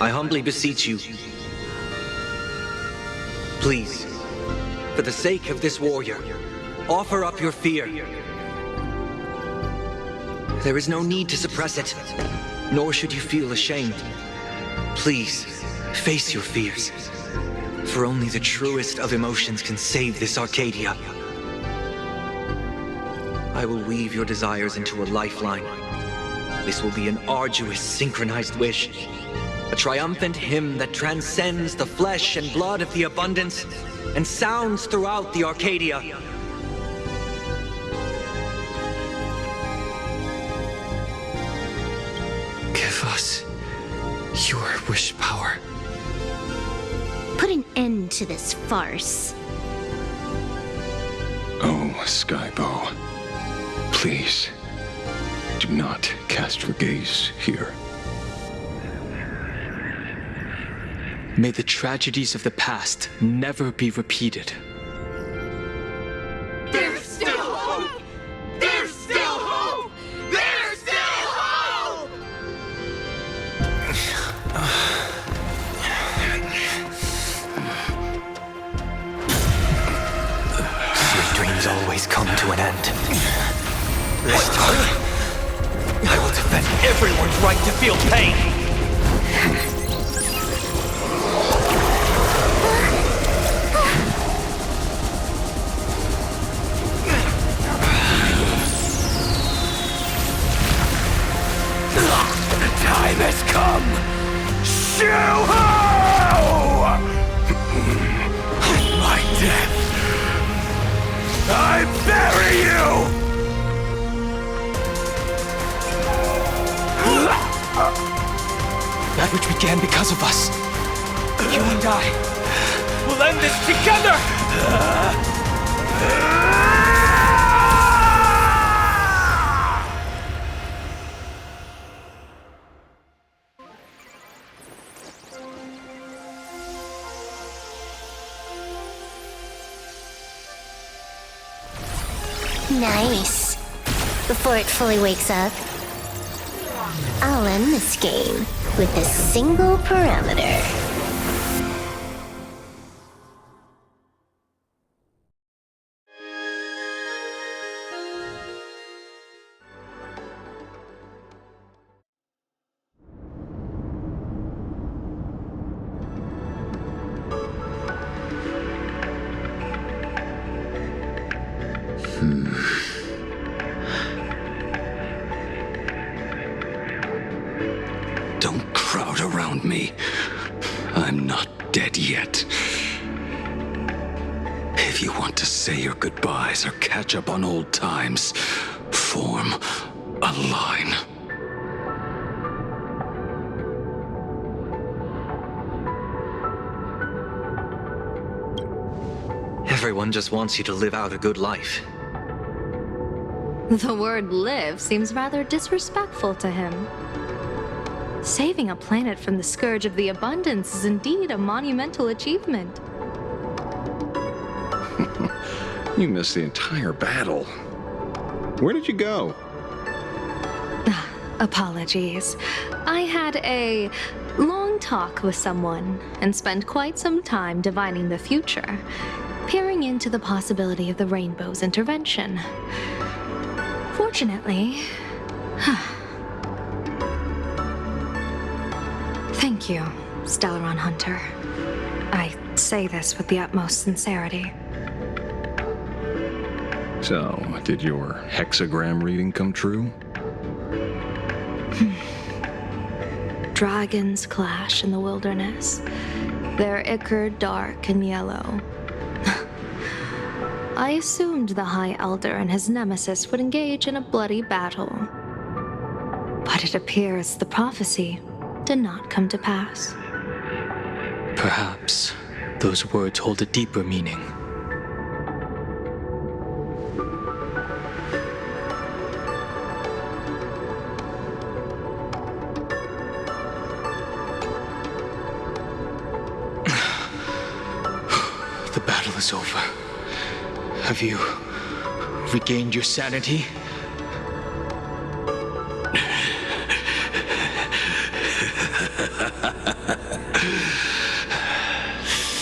I humbly beseech you, please, for the sake of this warrior, offer up your fear. There is no need to suppress it, nor should you feel ashamed. Please, face your fears, for only the truest of emotions can save this Arcadia. I will weave your desires into a lifeline. This will be an arduous, synchronized wish, a triumphant hymn that transcends the flesh and blood of the abundance and sounds throughout the Arcadia. Give us your wish power. Put an end to this farce. Oh, Skybow. Please, do not cast your gaze here. May the tragedies of the past never be repeated. There's still hope! There's still hope! There's still hope! Sweet dreams always come to an end. This time, I will defend everyone's right to feel pain. The time has come! Shoo-ho! My death! I bury you! That which began because of us You and I will end this together! Nice. Before it fully wakes up, I'll end this game with a single parameter. Don't crowd around me. I'm not dead yet. If you want to say your goodbyes or catch up on old times, form a line. Everyone just wants you to live out a good life. The word live seems rather disrespectful to him. Saving a planet from the scourge of the abundance is indeed a monumental achievement. You missed the entire battle. Where did you go? Apologies. I had a long talk with someone and spent quite some time divining the future, peering into the possibility of the Rainbow's intervention. Fortunately... Thank you, Stellaron Hunter. I say this with the utmost sincerity. So, did your hexagram reading come true? Dragons clash in the wilderness, their ichor dark and yellow. I assumed the High Elder and his nemesis would engage in a bloody battle. But it appears the prophecy did not come to pass. Perhaps those words hold a deeper meaning. The battle is over. Have you regained your sanity?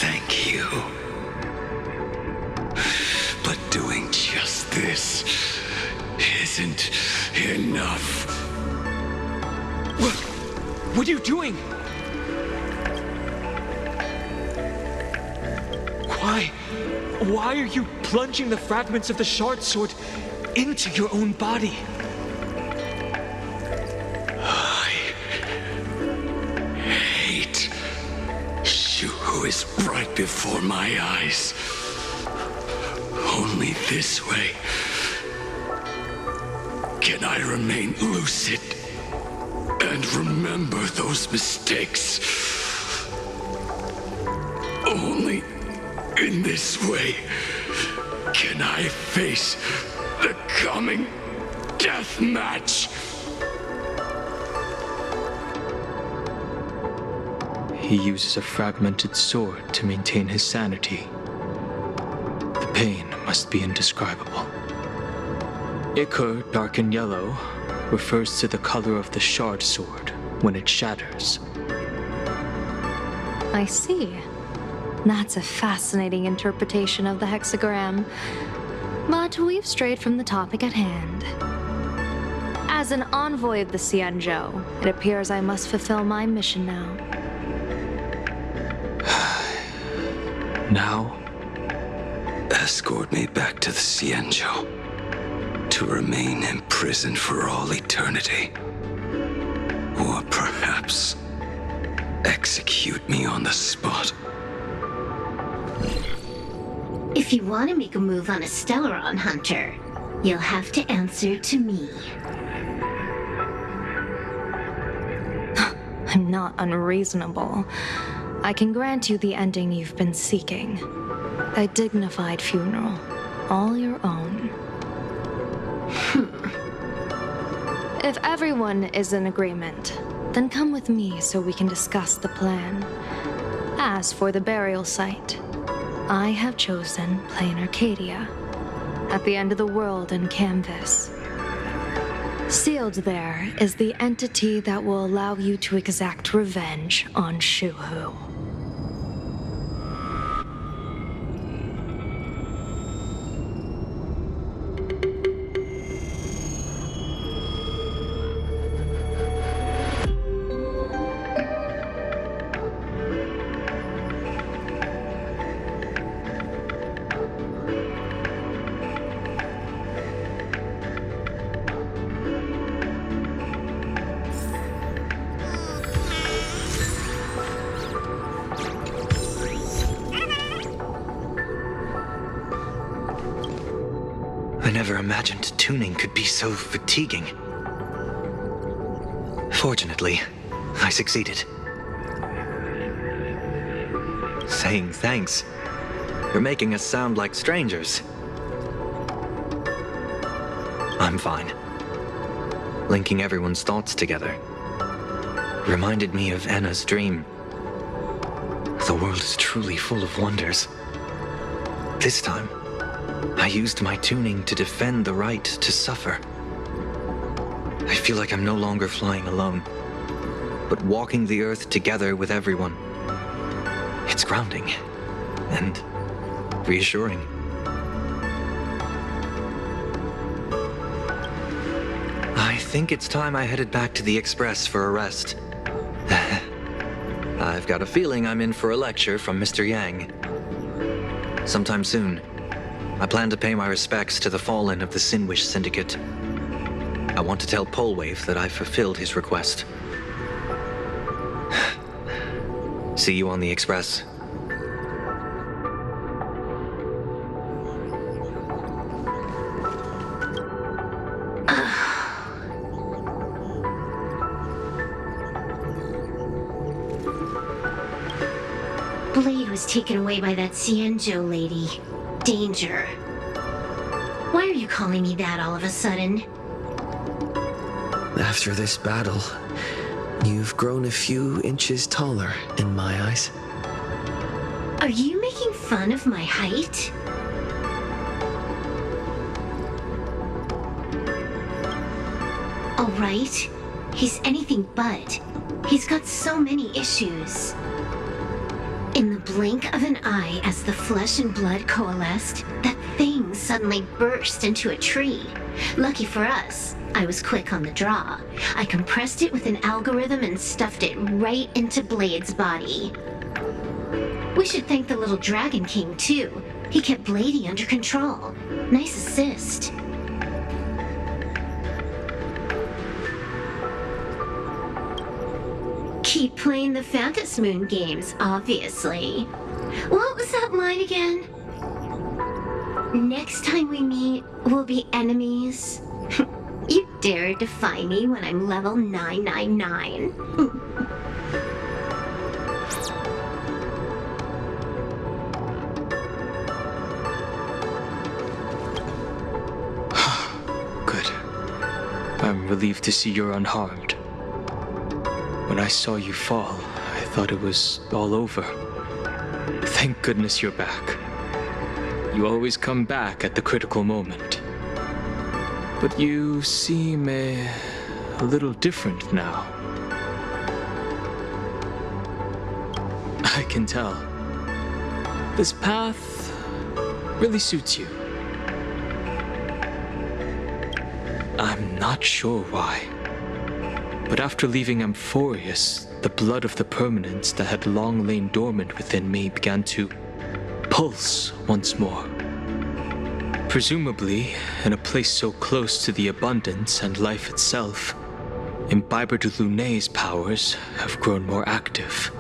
Thank you. But doing just this isn't enough. What are you doing? Why are you plunging the fragments of the shard sword into your own body? I hate you who is right before my eyes. Only this way can I remain lucid and remember those mistakes. Only in this way can I face the coming death match. He uses a fragmented sword to maintain his sanity. The pain must be indescribable. Ichor, dark and yellow, refers to the color of the shard sword when it shatters. I see. That's a fascinating interpretation of the hexagram. But we've strayed from the topic at hand. As an envoy of the Xianzhou, it appears I must fulfill my mission now. Now? Escort me back to the Xianzhou, to remain imprisoned for all eternity. Or perhaps execute me on the spot. If you want to make a move on a Stellaron Hunter, you'll have to answer to me. I'm not unreasonable. I can grant you the ending you've been seeking. A dignified funeral, all your own. If everyone is in agreement, then come with me so we can discuss the plan. As for the burial site, I have chosen Plain Arcadia, at the end of the world in Canvas. Sealed there is the entity that will allow you to exact revenge on Shuhu. I never imagined tuning could be so fatiguing. Fortunately, I succeeded. Saying thanks. You're making us sound like strangers. I'm fine. Linking everyone's thoughts together reminded me of Anna's dream. The world is truly full of wonders. This time, I used my tuning to defend the right to suffer. I feel like I'm no longer flying alone, but walking the earth together with everyone. It's grounding and reassuring. I think it's time I headed back to the Express for a rest. I've got a feeling I'm in for a lecture from Mr. Yang. Sometime soon, I plan to pay my respects to the fallen of the Sinwish Syndicate. I want to tell Polwave that I've fulfilled his request. See you on the Express. Blade was taken away by that Cienjo lady. Danger. Why are you calling me that all of a sudden? After this battle, you've grown a few inches taller in my eyes. Are you making fun of my height? All right, he's anything but. He's got so many issues. In the blink of an eye, as the flesh and blood coalesced, that thing suddenly burst into a tree. Lucky for us, I was quick on the draw. I compressed it with an algorithm and stuffed it right into Blade's body. We should thank the little Dragon King, too. He kept Bladey under control. Nice assist. Keep playing the Phantasmoon games, obviously. What was that line again? Next time we meet, we'll be enemies. You dare defy me when I'm level 999. Good. I'm relieved to see you're unharmed. When I saw you fall, I thought it was all over. Thank goodness you're back. You always come back at the critical moment. But you seem a little different now. I can tell. This path really suits you. I'm not sure why. But after leaving Amphorius, the blood of the permanence that had long lain dormant within me began to pulse once more. Presumably, in a place so close to the abundance and life itself, Imbiber de Lunay's powers have grown more active.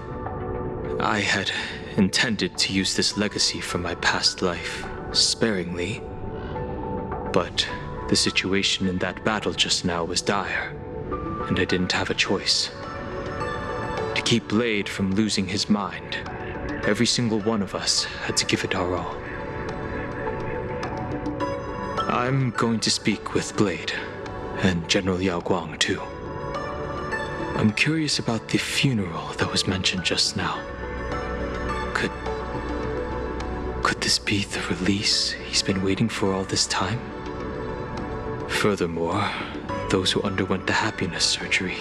I had intended to use this legacy from my past life sparingly, but the situation in that battle just now was dire, and I didn't have a choice. To keep Blade from losing his mind, every single one of us had to give it our all. I'm going to speak with Blade, and General Yao Guang too. I'm curious about the funeral that was mentioned just now. Could this be the release he's been waiting for all this time? Furthermore, those who underwent the happiness surgery,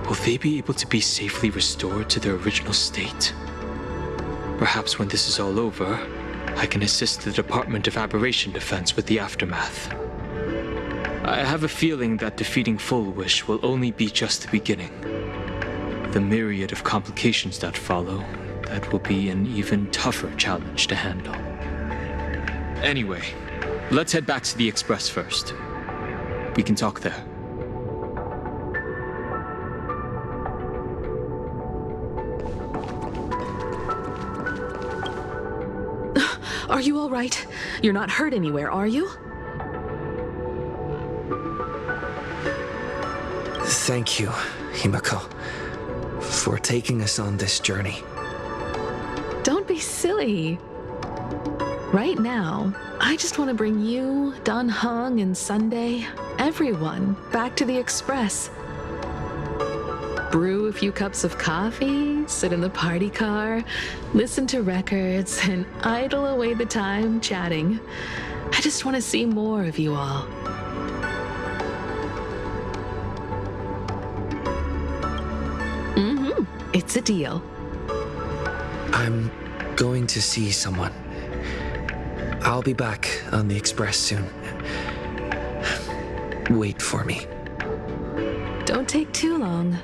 will they be able to be safely restored to their original state? Perhaps when this is all over, I can assist the Department of Aberration Defense with the aftermath. I have a feeling that defeating Full Wish will only be just the beginning. The myriad of complications that follow, that will be an even tougher challenge to handle. Anyway, let's head back to the Express first. We can talk there. Are you all right? You're not hurt anywhere, are you? Thank you, Himiko, for taking us on this journey. Don't be silly. Right now, I just want to bring you, Dan Heng, and Sunday, everyone, back to the Express. Brew a few cups of coffee, sit in the party car, listen to records, and idle away the time chatting. I just want to see more of you all. It's a deal. I'm going to see someone. I'll be back on the Express soon. Wait for me. Don't take too long.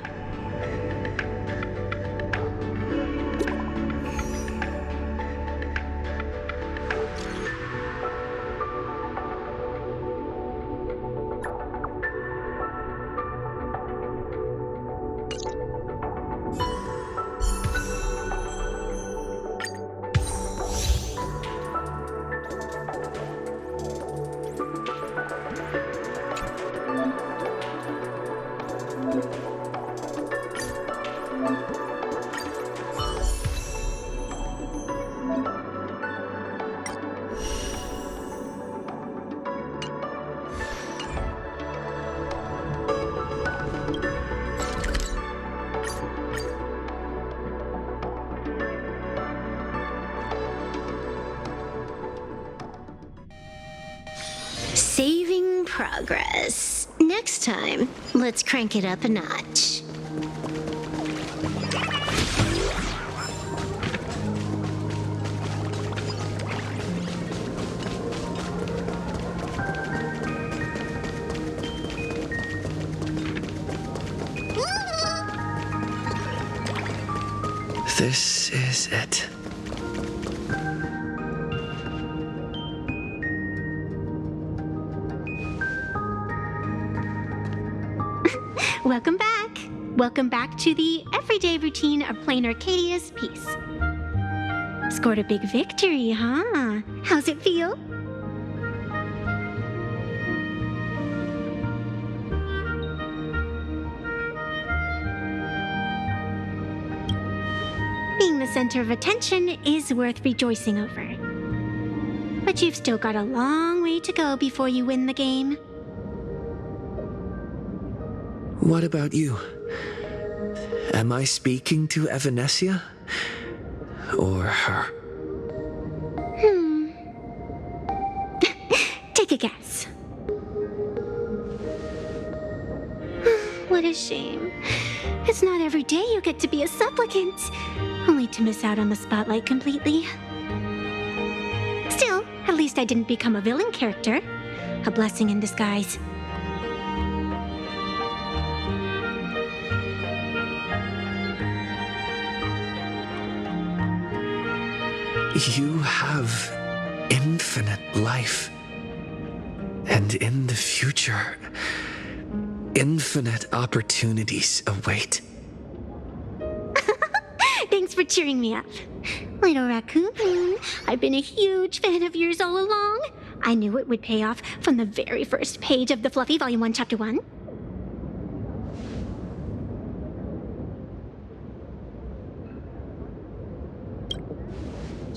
Saving progress. Next time, let's crank it up a notch. This is it. Welcome back. Welcome back to the everyday routine of playing Arcadia's piece. Scored a big victory, huh? How's it feel? Being the center of attention is worth rejoicing over. But you've still got a long way to go before you win the game. What about you? Am I speaking to Evanesia? Or her? Take a guess. What a shame. It's not every day you get to be a supplicant, only to miss out on the spotlight completely. Still, at least I didn't become a villain character. A blessing in disguise. You have infinite life. And in the future, infinite opportunities await. Thanks for cheering me up. Little Raccoon, I've been a huge fan of yours all along. I knew it would pay off from the very first page of the Fluffy Volume 1, Chapter 1.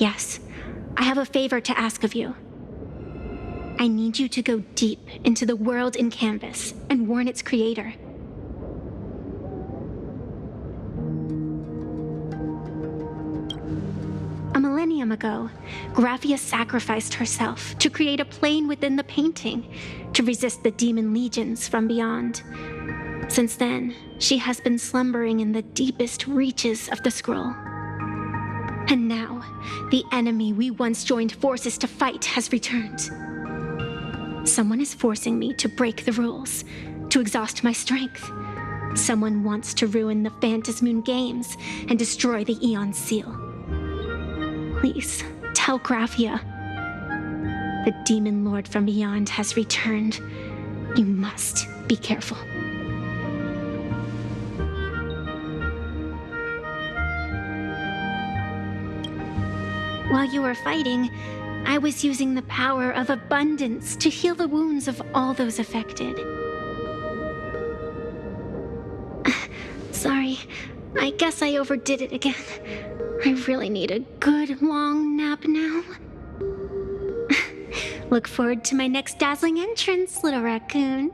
Yes, I have a favor to ask of you. I need you to go deep into the world in Canvas and warn its creator. A millennium ago, Graphia sacrificed herself to create a plane within the painting to resist the demon legions from beyond. Since then, she has been slumbering in the deepest reaches of the scroll. And now, the enemy we once joined forces to fight has returned. Someone is forcing me to break the rules, to exhaust my strength. Someone wants to ruin the Phantasmoon games and destroy the Eon Seal. Please, tell Graphia. The Demon Lord from beyond has returned. You must be careful. While you were fighting, I was using the power of abundance to heal the wounds of all those affected. Sorry, I guess I overdid it again. I really need a good long nap now. Look forward to my next dazzling entrance, little raccoon.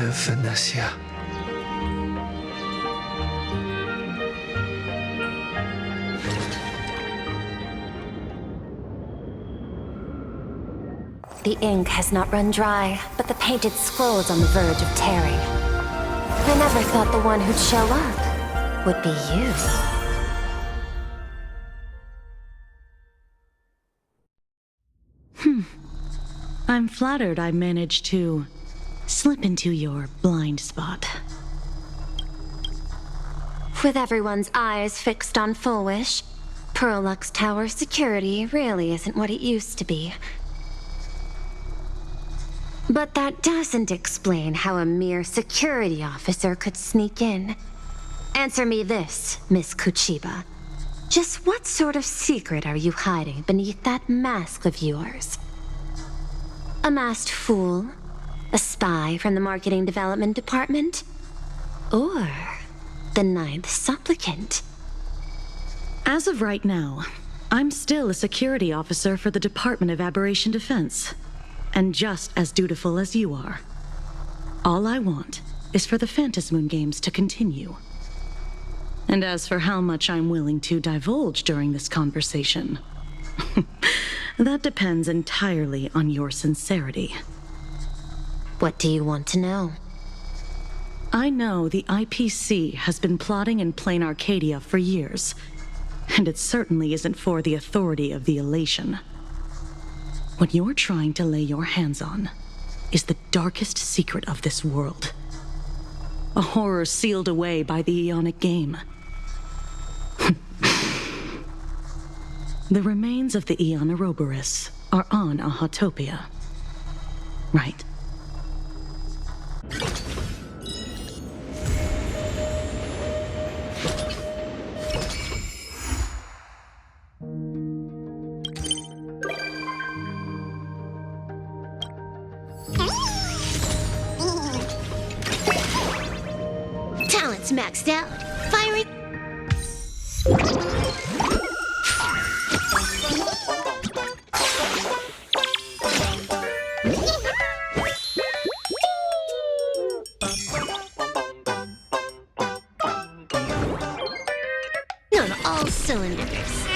Venetia. The ink has not run dry, but the painted scroll is on the verge of tearing. I never thought the one who'd show up would be you. I'm flattered I managed to slip into your blind spot. With everyone's eyes fixed on Full Wish, Pearlux Tower security really isn't what it used to be. But that doesn't explain how a mere security officer could sneak in. Answer me this, Miss Kuchiba. Just what sort of secret are you hiding beneath that mask of yours? A masked fool? A spy from the Marketing Development Department? Or the Ninth Supplicant? As of right now, I'm still a security officer for the Department of Aberration Defense, and just as dutiful as you are. All I want is for the Phantasmoon games to continue. And as for how much I'm willing to divulge during this conversation, that depends entirely on your sincerity. What do you want to know? I know the IPC has been plotting in plain Arcadia for years, and it certainly isn't for the authority of the Elation. What you're trying to lay your hands on is the darkest secret of this world. A horror sealed away by the Aeonic Game. The remains of the Aeon Ouroboros are on Ahotopia. Right. Talent's maxed out. Firing. On all cylinders.